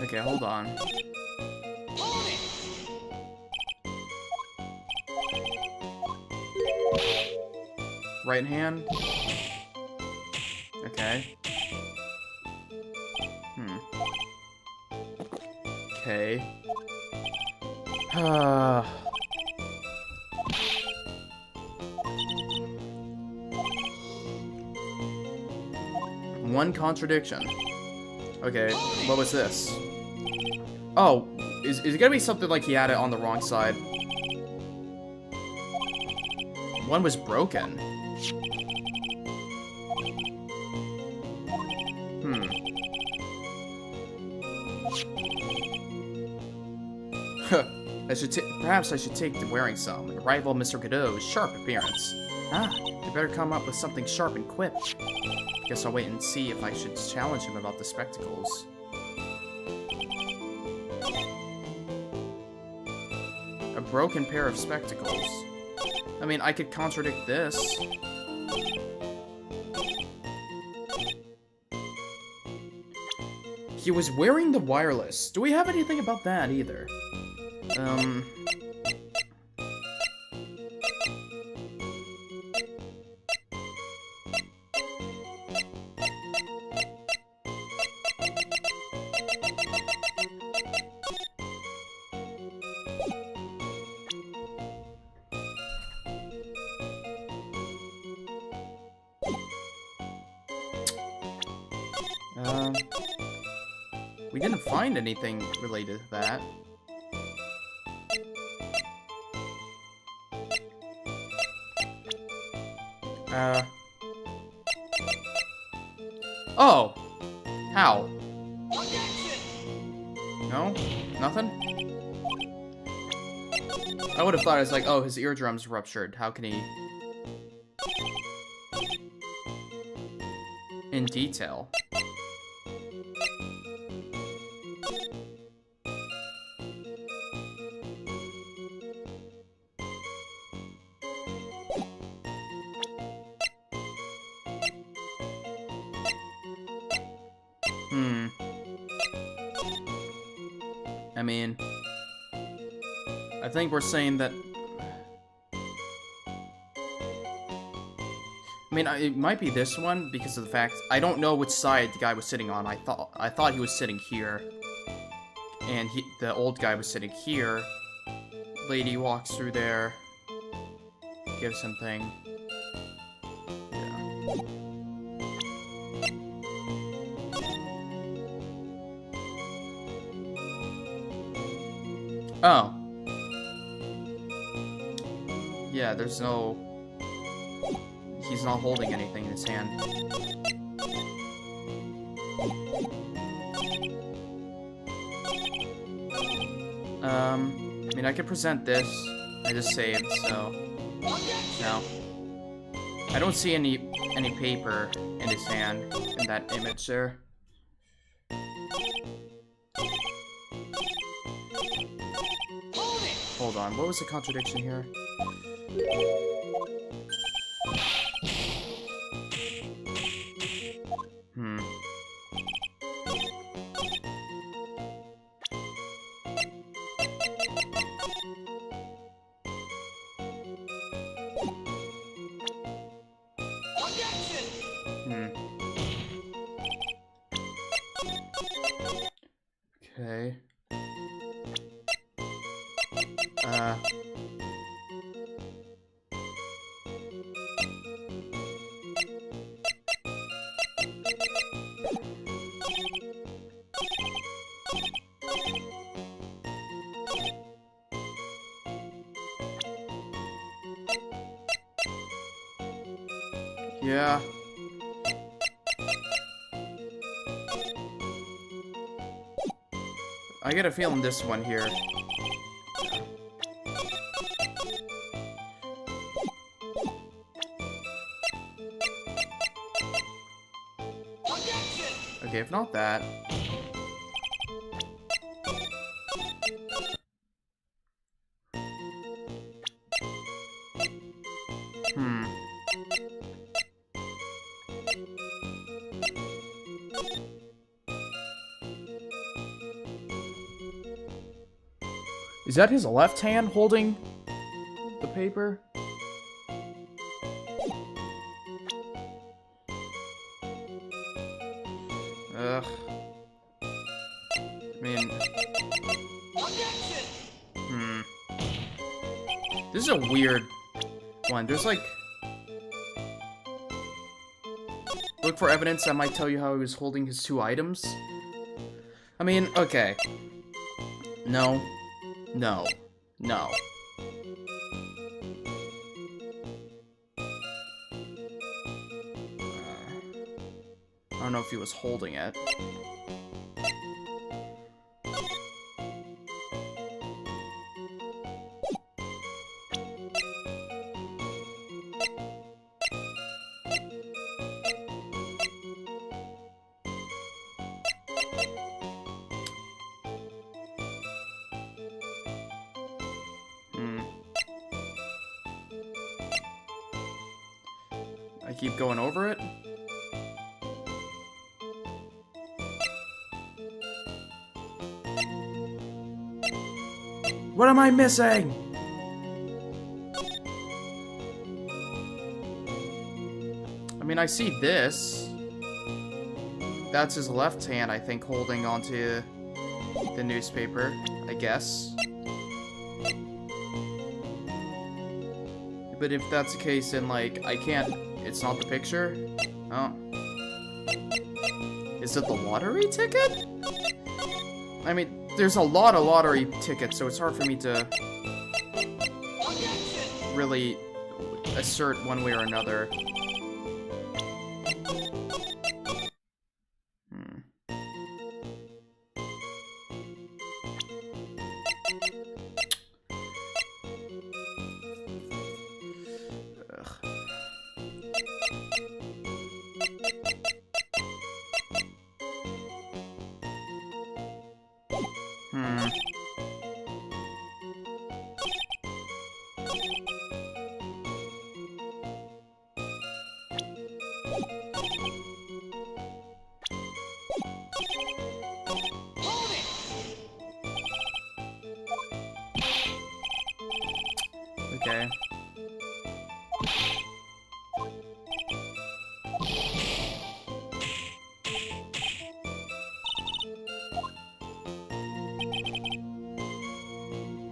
Okay, hold on. Right hand? Okay. Okay. One contradiction. Okay, what was this? Oh, is it gonna be something like he had it on the wrong side? One was broken. Perhaps I should take to wearing some and rival Mr. Godot's sharp appearance. Ah, you better come up with something sharp and quip. Guess I'll wait and see if I should challenge him about the spectacles. A broken pair of spectacles. I mean, I could contradict this. He was wearing the wireless. Do we have anything about that either? We didn't find anything related to that. Oh! How? No? Nothing? I would have thought it's like, oh, his eardrum's ruptured. How can he... In detail. I mean, I think we're saying that... I mean, it might be this one because of the fact I don't know which side the guy was sitting on. I thought he was sitting here, and the old guy was sitting here. Lady walks through there, gives him thing. Yeah. Oh. Yeah, there's no... He's not holding anything in his hand. I mean, I could present this. I just saved, so... No. I don't see any paper in his hand in that image there. Hold on, what was the contradiction here? Okay. Yeah. I get a feeling this one here. Okay, if not that. Is that his left hand holding the paper? Ugh. I mean... This is a weird one. There's like... Look for evidence that might tell you how he was holding his two items. I mean, okay. No. No. No. I don't know if he was holding it. I keep going over it. What am I missing? I mean, I see this. That's his left hand, I think, holding onto the newspaper, I guess. But if that's the case, then, like, I can't... It's not the picture? Oh. Is it the lottery ticket? I mean, there's a lot of lottery tickets, so it's hard for me to really assert one way or another. Okay.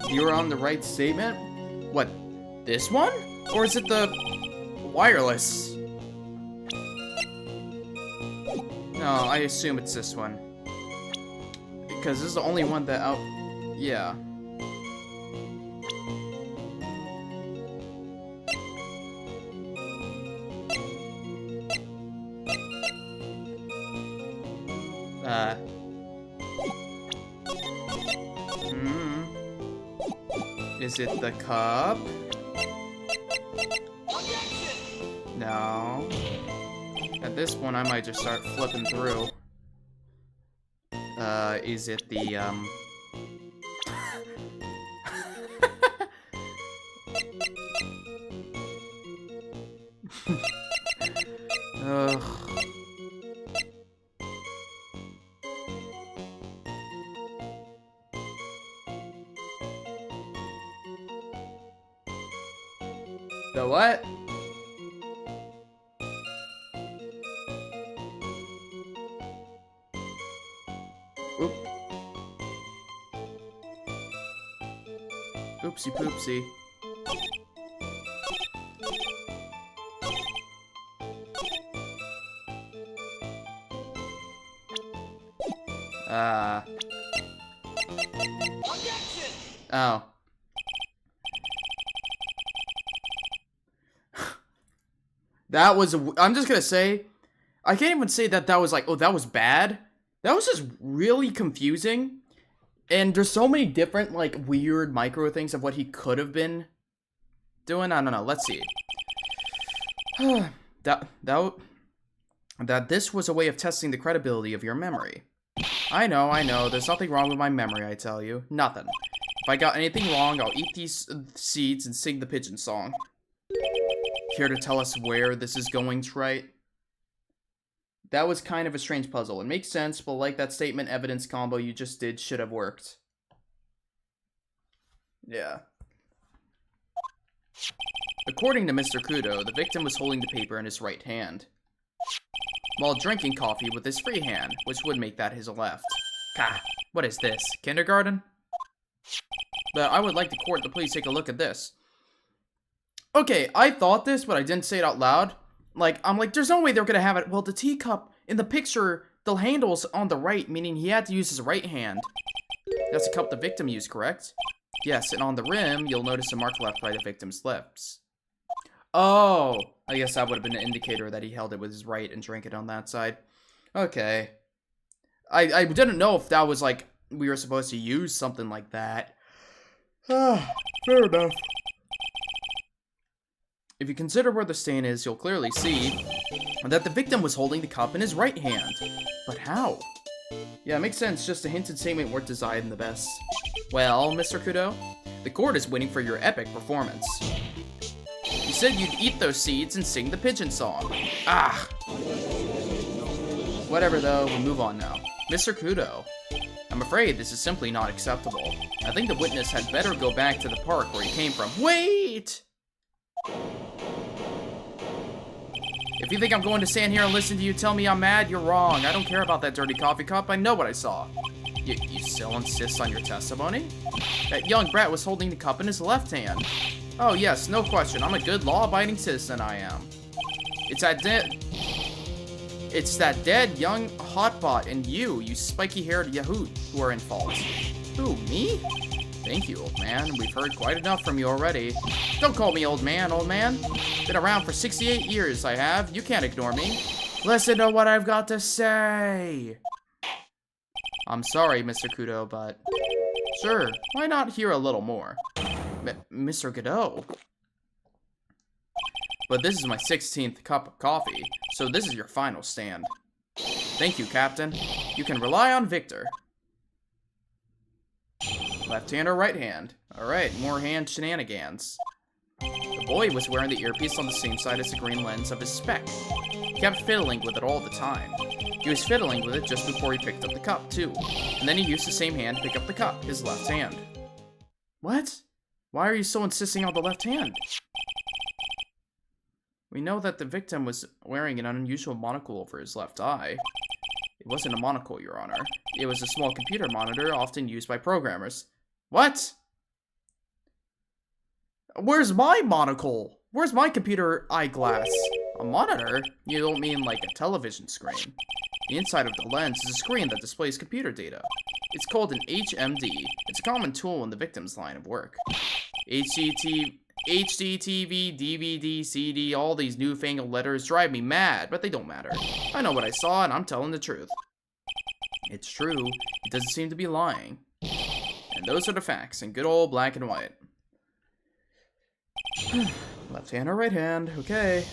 You're on the right statement? What, this one? Or is it the wireless? No, I assume it's this one. Because this is the only one that out... Yeah. Is it the cup? No. At this point, I might just start flipping through. Is it the, Ugh. The what? Oop. Oopsie poopsie. Oh. That was, I'm just gonna say, I can't even say that that was like, oh, that was bad. That was just really confusing. And there's so many different, like, weird micro things of what he could have been doing. I don't know. Let's see. that this was a way of testing the credibility of your memory. I know. There's nothing wrong with my memory, I tell you. Nothing. If I got anything wrong, I'll eat these seeds and sing the pigeon song. Care to tell us where this is going, Trite? That was kind of a strange puzzle. It makes sense, but like that statement evidence combo you just did should have worked. Yeah. According to Mr. Kudo, the victim was holding the paper in his right hand, while drinking coffee with his free hand, which would make that his left. Ka, what is this, kindergarten? But I would like the court to please take a look at this. Okay, I thought this, but I didn't say it out loud. Like, I'm like, there's no way they're gonna have it. Well, the teacup in the picture, the handle's on the right, meaning he had to use his right hand. That's the cup the victim used, correct? Yes, and on the rim, you'll notice a mark left by the victim's lips. Oh, I guess that would have been an indicator that he held it with his right and drank it on that side. Okay. I didn't know if that was like, we were supposed to use something like that. Ah, fair enough. If you consider where the stain is, you'll clearly see that the victim was holding the cup in his right hand. But how? Yeah, it makes sense, just a hinted statement weren't designed the best. Well, Mr. Kudo, the court is waiting for your epic performance. You said you'd eat those seeds and sing the pigeon song. Ah! Whatever though, we'll move on now. Mr. Kudo, I'm afraid this is simply not acceptable. I think the witness had better go back to the park where he came from. Wait! If you think I'm going to stand here and listen to you tell me I'm mad, you're wrong. I don't care about that dirty coffee cup. I know what I saw. You still insist on your testimony? That young brat was holding the cup in his left hand. Oh yes, no question. I'm a good law-abiding citizen, I am. It's that dead young hotbot and you spiky-haired yahoot, who are in fault. Who, me? Thank you, old man. We've heard quite enough from you already. Don't call me old man, old man. Been around for 68 years, I have. You can't ignore me. Listen to what I've got to say. I'm sorry, Mr. Kudo, but... Sure, why not hear a little more? Mr. Godot. But this is my 16th cup of coffee, so this is your final stand. Thank you, Captain. You can rely on Victor. Left hand or right hand? Alright, more hand shenanigans. The boy was wearing the earpiece on the same side as the green lens of his spec. He kept fiddling with it all the time. He was fiddling with it just before he picked up the cup, too. And then he used the same hand to pick up the cup, his left hand. What? Why are you so insisting on the left hand? We know that the victim was wearing an unusual monocle over his left eye. It wasn't a monocle, Your Honor. It was a small computer monitor often used by programmers. What? Where's my monocle? Where's my computer eyeglass? A monitor? You don't mean like a television screen. The inside of the lens is a screen that displays computer data. It's called an HMD. It's a common tool in the victim's line of work. HD, TV, DVD, CD, all these newfangled letters drive me mad, but they don't matter. I know what I saw, and I'm telling the truth. It's true. It doesn't seem to be lying. And those are the facts, in good old black and white. Left hand or right hand, okay.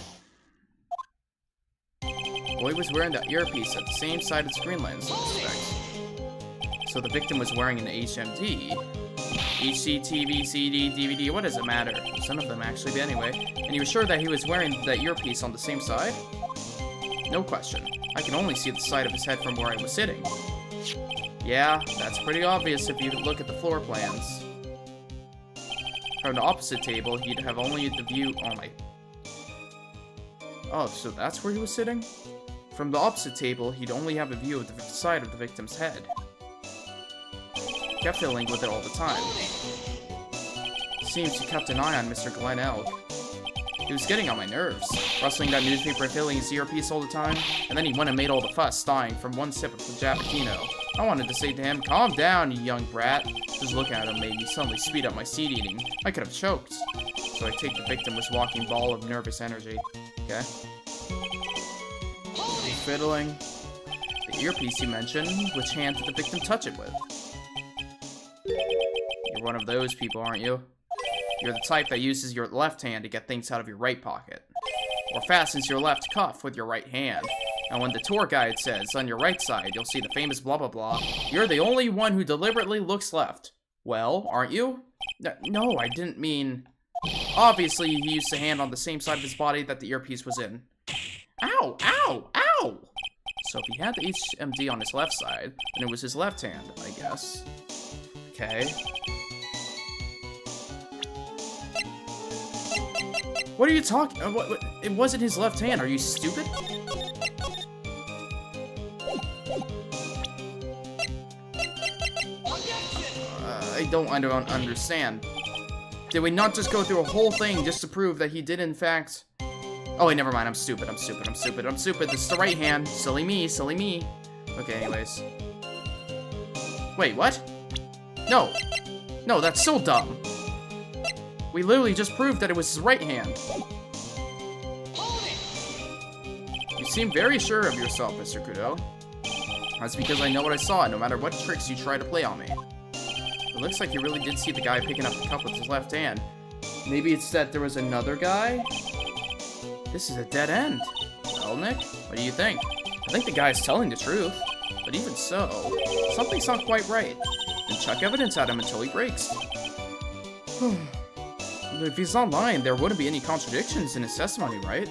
The boy was wearing that earpiece at the same side of the screen lens, I suspect. So the victim was wearing an HMD. HD, TV, CD, DVD, what does it matter? Some of them actually, but anyway. And he was sure that he was wearing that earpiece on the same side? No question. I can only see the side of his head from where I was sitting. Yeah, that's pretty obvious if you look at the floor plans. From the opposite table, he'd have only the view... Oh my... Oh, so that's where he was sitting? From the opposite table, he'd only have a view of the side of the victim's head. He kept fiddling with it all the time. Seems he kept an eye on Mr. Glenn Elk. He was getting on my nerves, rustling that newspaper and filling his earpiece all the time, and then he went and made all the fuss, dying from one sip of the Jappuccino. I wanted to say to him, calm down, you young brat. Just looking at him made me suddenly speed up my seed eating. I could have choked. So I take the victim was walking ball of nervous energy. Okay. Fiddling. The earpiece you mentioned, which hand did the victim touch it with? You're one of those people, aren't you? You're the type that uses your left hand to get things out of your right pocket. Or fastens your left cuff with your right hand. And when the tour guide says, on your right side, you'll see the famous blah blah blah, you're the only one who deliberately looks left. Well, aren't you? No, I didn't mean... Obviously, he used the hand on the same side of his body that the earpiece was in. Ow! Ow! Ow! So if he had the HMD on his left side, then it was his left hand, I guess. Okay. What are you talking? What? It wasn't his left hand. Are you stupid? I don't understand. Did we not just go through a whole thing just to prove that he did in fact... Oh wait, never mind. I'm stupid. I'm stupid. I'm stupid. I'm stupid. This is the right hand. Silly me. Silly me. Okay, anyways. Wait, what? No. No, that's so dumb. We literally just proved that it was his right hand. You seem very sure of yourself, Mr. Kudo. That's because I know what I saw, no matter what tricks you try to play on me. It looks like you really did see the guy picking up the cup with his left hand. Maybe it's that there was another guy? This is a dead end. Well, Nick, what do you think? I think the guy's telling the truth. But even so, something's not quite right. Then chuck evidence at him until he breaks. If he's not lying, there wouldn't be any contradictions in his testimony, right?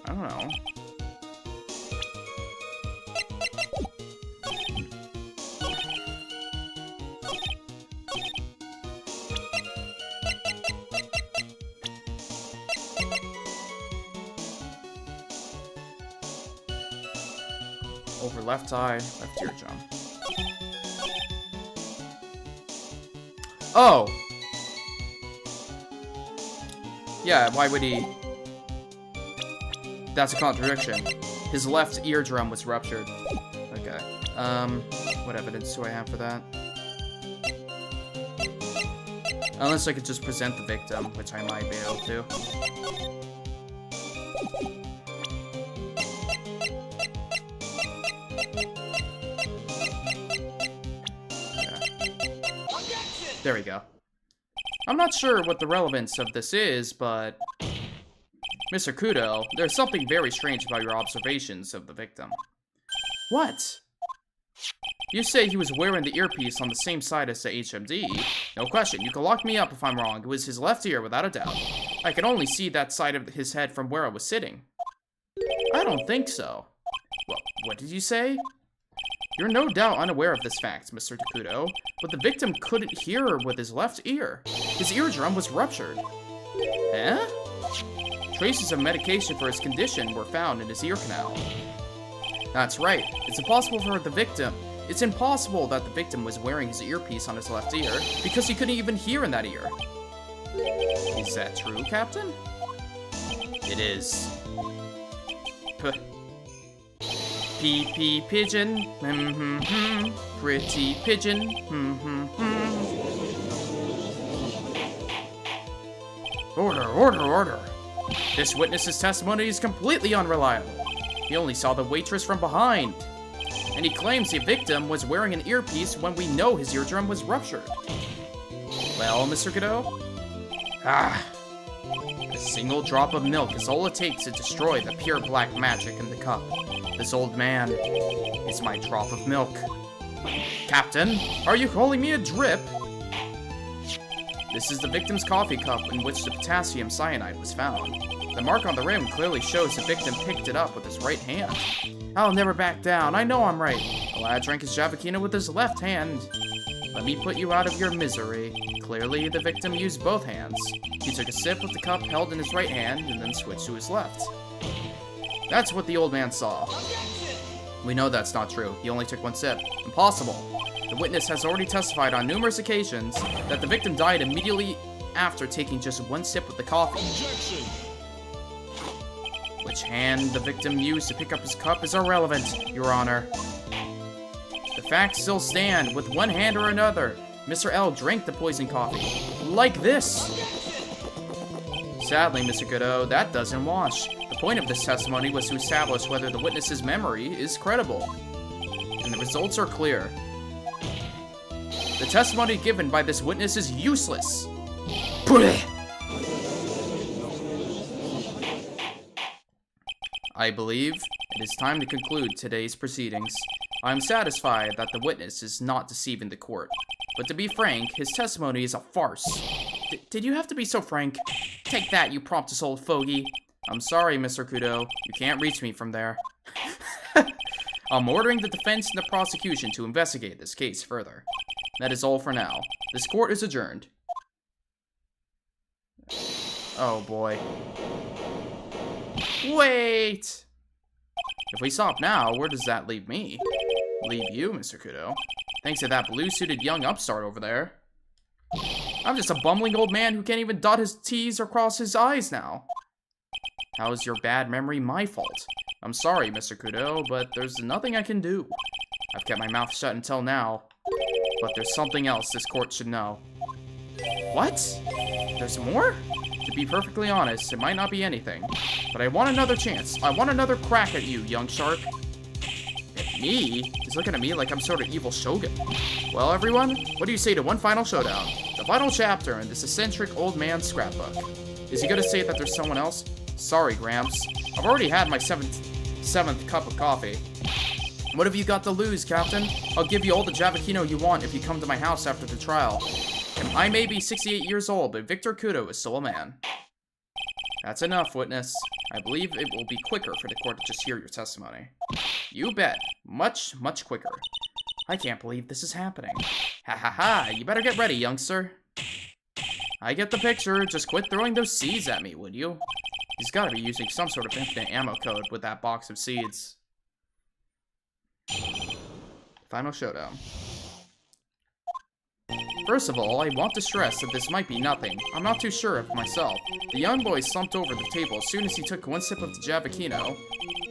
I don't know. Over left eye, left eardrum. Oh! Yeah, why would he... That's a contradiction. His left eardrum was ruptured. Okay. What evidence do I have for that? Unless I could just present the victim, which I might be able to. There we go. I'm not sure what the relevance of this is, but... Mr. Kudo, there's something very strange about your observations of the victim. What? You say he was wearing the earpiece on the same side as the HMD. No question, you can lock me up if I'm wrong. It was his left ear, without a doubt. I can only see that side of his head from where I was sitting. I don't think so. Well, what did you say? You're no doubt unaware of this fact, Mr. Takudo, but the victim couldn't hear with his left ear. His eardrum was ruptured. Eh? Traces of medication for his condition were found in his ear canal. That's right. It's impossible that the victim was wearing his earpiece on his left ear because he couldn't even hear in that ear. Is that true, Captain? It is. Pee pigeon, pretty pigeon, Order. This witness's testimony is completely unreliable. He only saw the waitress from behind. And he claims the victim was wearing an earpiece when we know his eardrum was ruptured. Well, Mr. Godot? A single drop of milk is all it takes to destroy the pure black magic in the cup. This old man is my drop of milk. Captain, are you calling me a drip? This is the victim's coffee cup in which the potassium cyanide was found. The mark on the rim clearly shows the victim picked it up with his right hand. I'll never back down. I know I'm right. The lad drank his Javakina with his left hand. Let me put you out of your misery. Clearly, the victim used both hands. He took a sip of the cup held in his right hand and then switched to his left. That's what the old man saw. We know that's not true. He only took one sip. Impossible. The witness has already testified on numerous occasions that the victim died immediately after taking just one sip of the coffee. Objection. Which hand the victim used to pick up his cup is irrelevant, Your Honor. The facts still stand. With one hand or another, Mr. L drank the poison coffee. Like this. Sadly, Mr. Godot, that doesn't wash. The point of this testimony was to establish whether the witness's memory is credible. And the results are clear. The testimony given by this witness is useless. I believe it is time to conclude today's proceedings. I am satisfied that the witness is not deceiving the court. But to be frank, his testimony is a farce. Did you have to be so frank? Take that, you promptus old fogey. I'm sorry, Mr. Kudo. You can't reach me from there. I'm ordering the defense and the prosecution to investigate this case further. That is all for now. This court is adjourned. Oh boy. Wait! If we stop now, where does that leave me? Leave you, Mr. Kudo. Thanks to that blue-suited young upstart over there. I'm just a bumbling old man who can't even dot his T's or cross his I's now. How is your bad memory my fault? I'm sorry, Mr. Kudo, but there's nothing I can do. I've kept my mouth shut until now. But there's something else this court should know. What? There's more? To be perfectly honest, it might not be anything. But I want another chance. I want another crack at you, young shark. At me? He's looking at me like I'm sort of evil shogun. Well, everyone, what do you say to one final showdown? The final chapter in this eccentric old man's scrapbook. Is he gonna say that there's someone else? Sorry, Gramps. I've already had my seventh cup of coffee. What have you got to lose, Captain? I'll give you all the Javakino you want if you come to my house after the trial. And I may be 68 years old, but Victor Kudo is still a man. That's enough, witness. I believe it will be quicker for the court to just hear your testimony. You bet. Much, much quicker. I can't believe this is happening. Ha ha ha, you better get ready, youngster. I get the picture, just quit throwing those seeds at me, would you? He's gotta be using some sort of infinite ammo code with that box of seeds. Final showdown. First of all, I want to stress that this might be nothing. I'm not too sure of myself. The young boy slumped over the table as soon as he took one sip of the Javakino.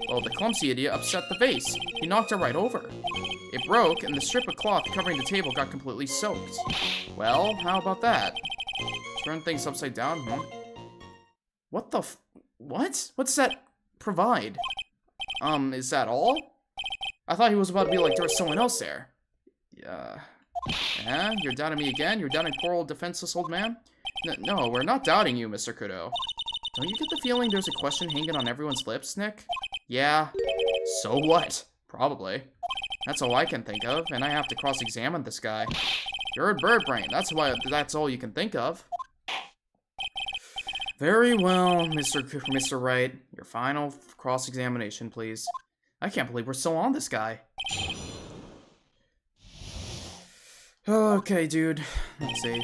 Well, the clumsy idiot upset the vase. He knocked it right over. It broke, and the strip of cloth covering the table got completely soaked. Well, how about that? Turn things upside down, huh? What the what? What's that provide? Is that all? I thought he was about to be like, there was someone else there. Yeah, you're doubting me again? You're doubting poor old defenseless old man? No, we're not doubting you, Mr. Kudo. Don't you get the feeling there's a question hanging on everyone's lips, Nick? Yeah. So what? Probably. That's all I can think of, and I have to cross-examine this guy. You're a bird brain. That's all you can think of. Very well, Mr. Wright. Your final cross-examination, please. I can't believe we're still on this guy. Okay, dude. Let's see.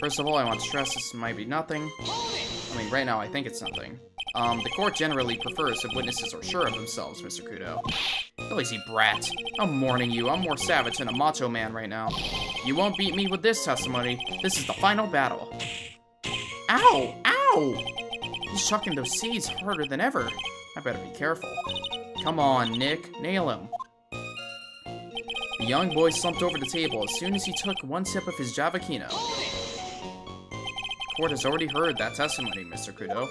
First of all, I want to stress this might be nothing. I mean, right now I think it's nothing. The court generally prefers if witnesses are sure of themselves, Mr. Kudo. Lazy brat. I'm warning you, I'm more savage than a macho man right now. You won't beat me with this testimony. This is the final battle. Ow! Ow! He's chucking those seeds harder than ever. I better be careful. Come on, Nick. Nail him. The young boy slumped over the table as soon as he took one sip of his Javakino. Court has already heard that testimony, Mr. Kudo.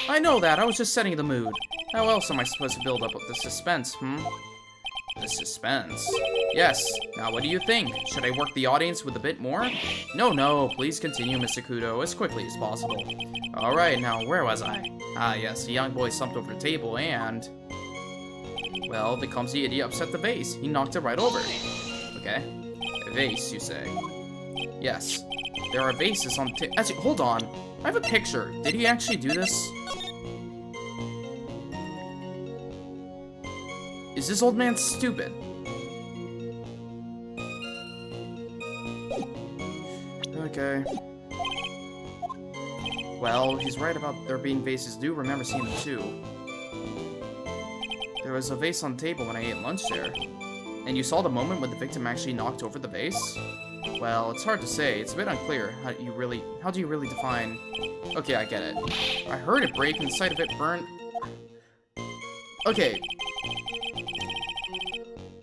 I know that. I was just setting the mood. How else am I supposed to build up the suspense, The suspense? Yes. Now, what do you think? Should I work the audience with a bit more? No. Please continue, Mr. Kudo, as quickly as possible. Alright, now, where was I? Ah, yes. The young boy slumped over the table and... Well, the clumsy idiot upset the vase. He knocked it right over. Okay. A vase, you say? Yes. There are vases on the actually, hold on. I have a picture. Did he actually do this? Is this old man stupid? Okay. Well, he's right about there being vases. I do remember seeing them too. There was a vase on the table when I ate lunch there. And you saw the moment when the victim actually knocked over the vase? Well, it's hard to say. It's a bit unclear. How do you really define... Okay, I get it. I heard it break and the sight of it burn... Okay.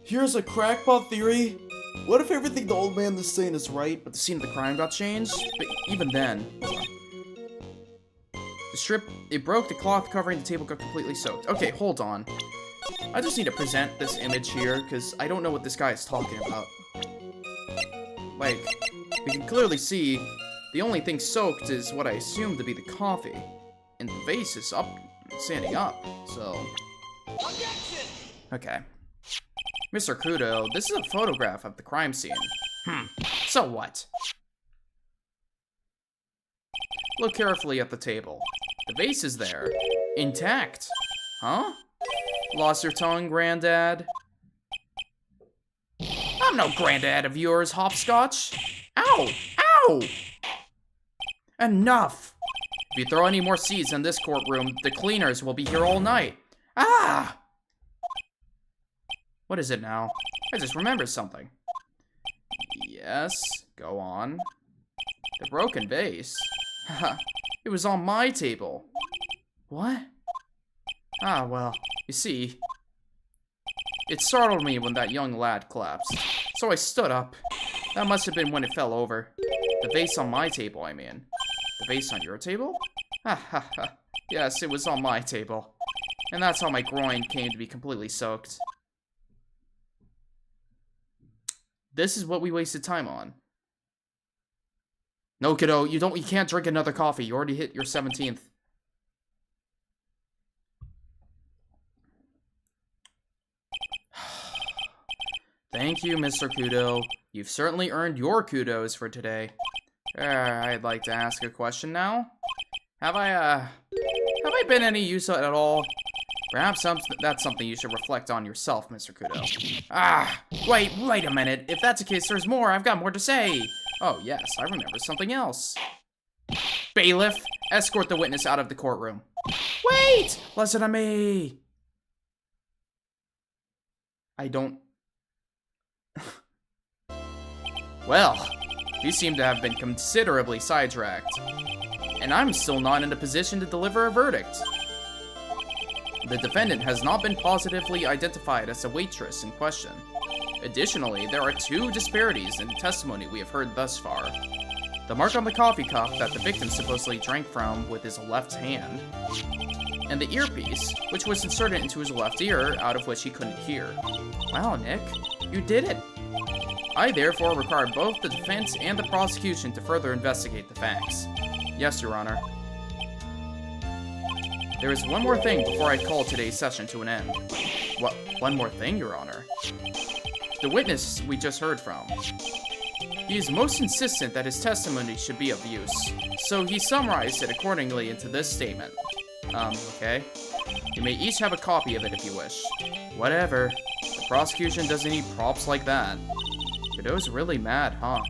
Here's a crackpot theory. What if everything the old man is saying is right, but the scene of the crime got changed? But even then... The strip... It broke, the cloth covering the table got completely soaked. Okay, hold on. I just need to present this image here, because I don't know what this guy is talking about. Like, we can clearly see the only thing soaked is what I assume to be the coffee. And the vase is up, standing up, so... Okay. Mr. Kudo, this is a photograph of the crime scene. So what? Look carefully at the table. The vase is there. Intact. Huh? Lost your tongue, Granddad? I'm no granddad of yours, Hopscotch. Ow! Ow! Enough! If you throw any more seeds in this courtroom, the cleaners will be here all night. Ah! What is it now? I just remembered something. Yes, go on. The broken vase. Haha, it was on my table. What? Ah, well, you see, it startled me when that young lad collapsed. So I stood up. That must have been when it fell over. The vase on my table, I mean. The vase on your table? Ha ha ha. Yes, it was on my table. And that's how my groin came to be completely soaked. This is what we wasted time on. No, kiddo, you can't drink another coffee. You already hit your 17th. Thank you, Mr. Kudo. You've certainly earned your kudos for today. I'd like to ask a question now. Have I been any use at all? Perhaps that's something you should reflect on yourself, Mr. Kudo. Ah, wait a minute. If that's the case, there's more. I've got more to say. Oh, yes, I remember something else. Bailiff, escort the witness out of the courtroom. Wait! Listen to me. I don't... Well, you seem to have been considerably sidetracked. And I'm still not in a position to deliver a verdict. The defendant has not been positively identified as the waitress in question. Additionally, there are two disparities in the testimony we have heard thus far. The mark on the coffee cup that the victim supposedly drank from with his left hand, and the earpiece, which was inserted into his left ear, out of which he couldn't hear. Wow, Nick, you did it! I therefore require both the defense and the prosecution to further investigate the facts. Yes, Your Honor. There is one more thing before I call today's session to an end. What? One more thing, Your Honor? The witness we just heard from. He is most insistent that his testimony should be of use, so he summarized it accordingly into this statement. Okay. You may each have a copy of it if you wish. Whatever. The prosecution doesn't need props like that. Kiddo's really mad, huh?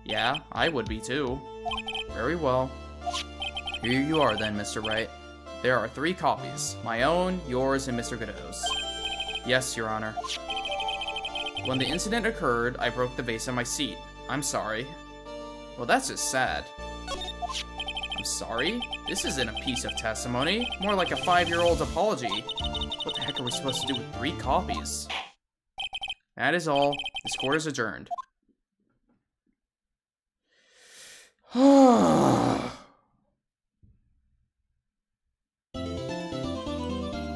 Yeah, I would be too. Very well. Here you are then, Mr. Wright. There are 3 copies. My own, yours, and Mr. Godot's. Yes, Your Honor. When the incident occurred, I broke the vase on my seat. I'm sorry. Well, that's just sad. I'm sorry? This isn't a piece of testimony. More like a 5-year-old's apology. What the heck are we supposed to do with 3 copies? That is all. This court is adjourned.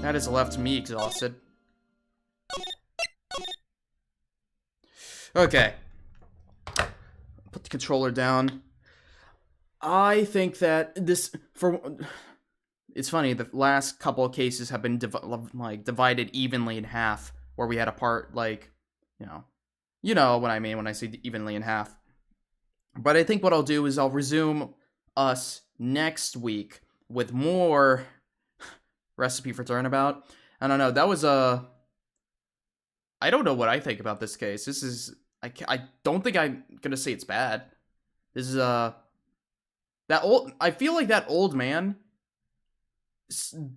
That has left me exhausted. Okay. Put the controller down. I think that this, it's funny, the last couple of cases have been divided evenly in half, where we had a part, like, you know what I mean when I say evenly in half. But I think what I'll do is I'll resume us next week with more Recipe for Turnabout. I don't know, that was I don't know what I think about this case. This is, I don't think I'm gonna say it's bad. This is, I feel like that old man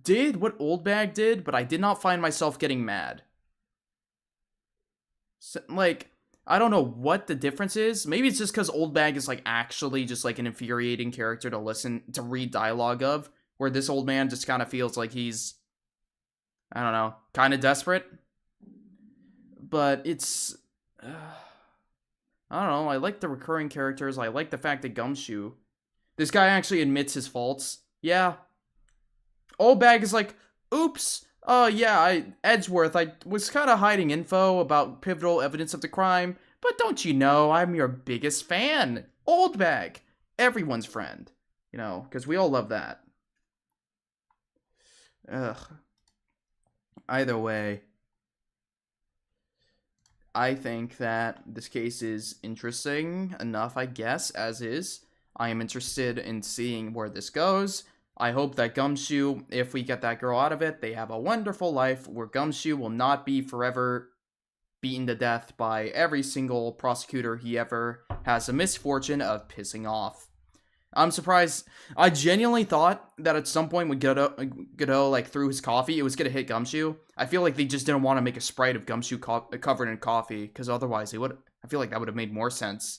did what Old Bag did, but I did not find myself getting mad. So, like, I don't know what the difference is. Maybe it's just because Old Bag is, like, actually just, like, an infuriating character to read dialogue of, where this old man just kind of feels like he's, I don't know, kind of desperate. But it's, I don't know, I like the recurring characters. I like the fact that Gumshoe, this guy actually admits his faults. Yeah. Old Bag is like, oops. Oh, yeah, Edgeworth, I was kind of hiding info about pivotal evidence of the crime, But don't you know I'm your biggest fan? Old bag. Everyone's friend. You know, because we all love that. Ugh. Either way, I think that this case is interesting enough, I guess, as is. I am interested in seeing where this goes. I hope that Gumshoe, if we get that girl out of it, they have a wonderful life where Gumshoe will not be forever beaten to death by every single prosecutor he ever has the misfortune of pissing off. I'm surprised. I genuinely thought that at some point when Godot like threw his coffee, it was gonna hit Gumshoe. I feel like they just didn't want to make a sprite of Gumshoe covered in coffee, because otherwise they would. I feel like that would have made more sense.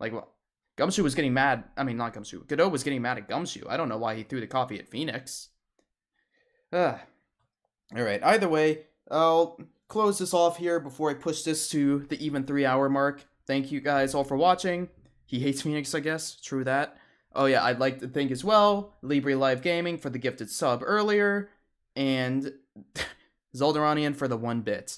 Like, well, Gumshoe was getting mad. I mean, not Gumshoe. Godot was getting mad at Gumshoe. I don't know why he threw the coffee at Phoenix. All right. Either way, I'll close this off here before I push this to the even 3-hour mark. Thank you guys all for watching. He hates Phoenix, I guess. True that. Oh yeah, I'd like to thank as well Libre Live Gaming for the gifted sub earlier, and Zolderanian for the 1 bit.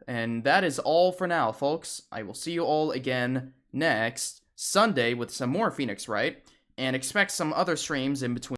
And that is all for now, folks. I will see you all again next Sunday with some more Phoenix Wright, and expect some other streams in between.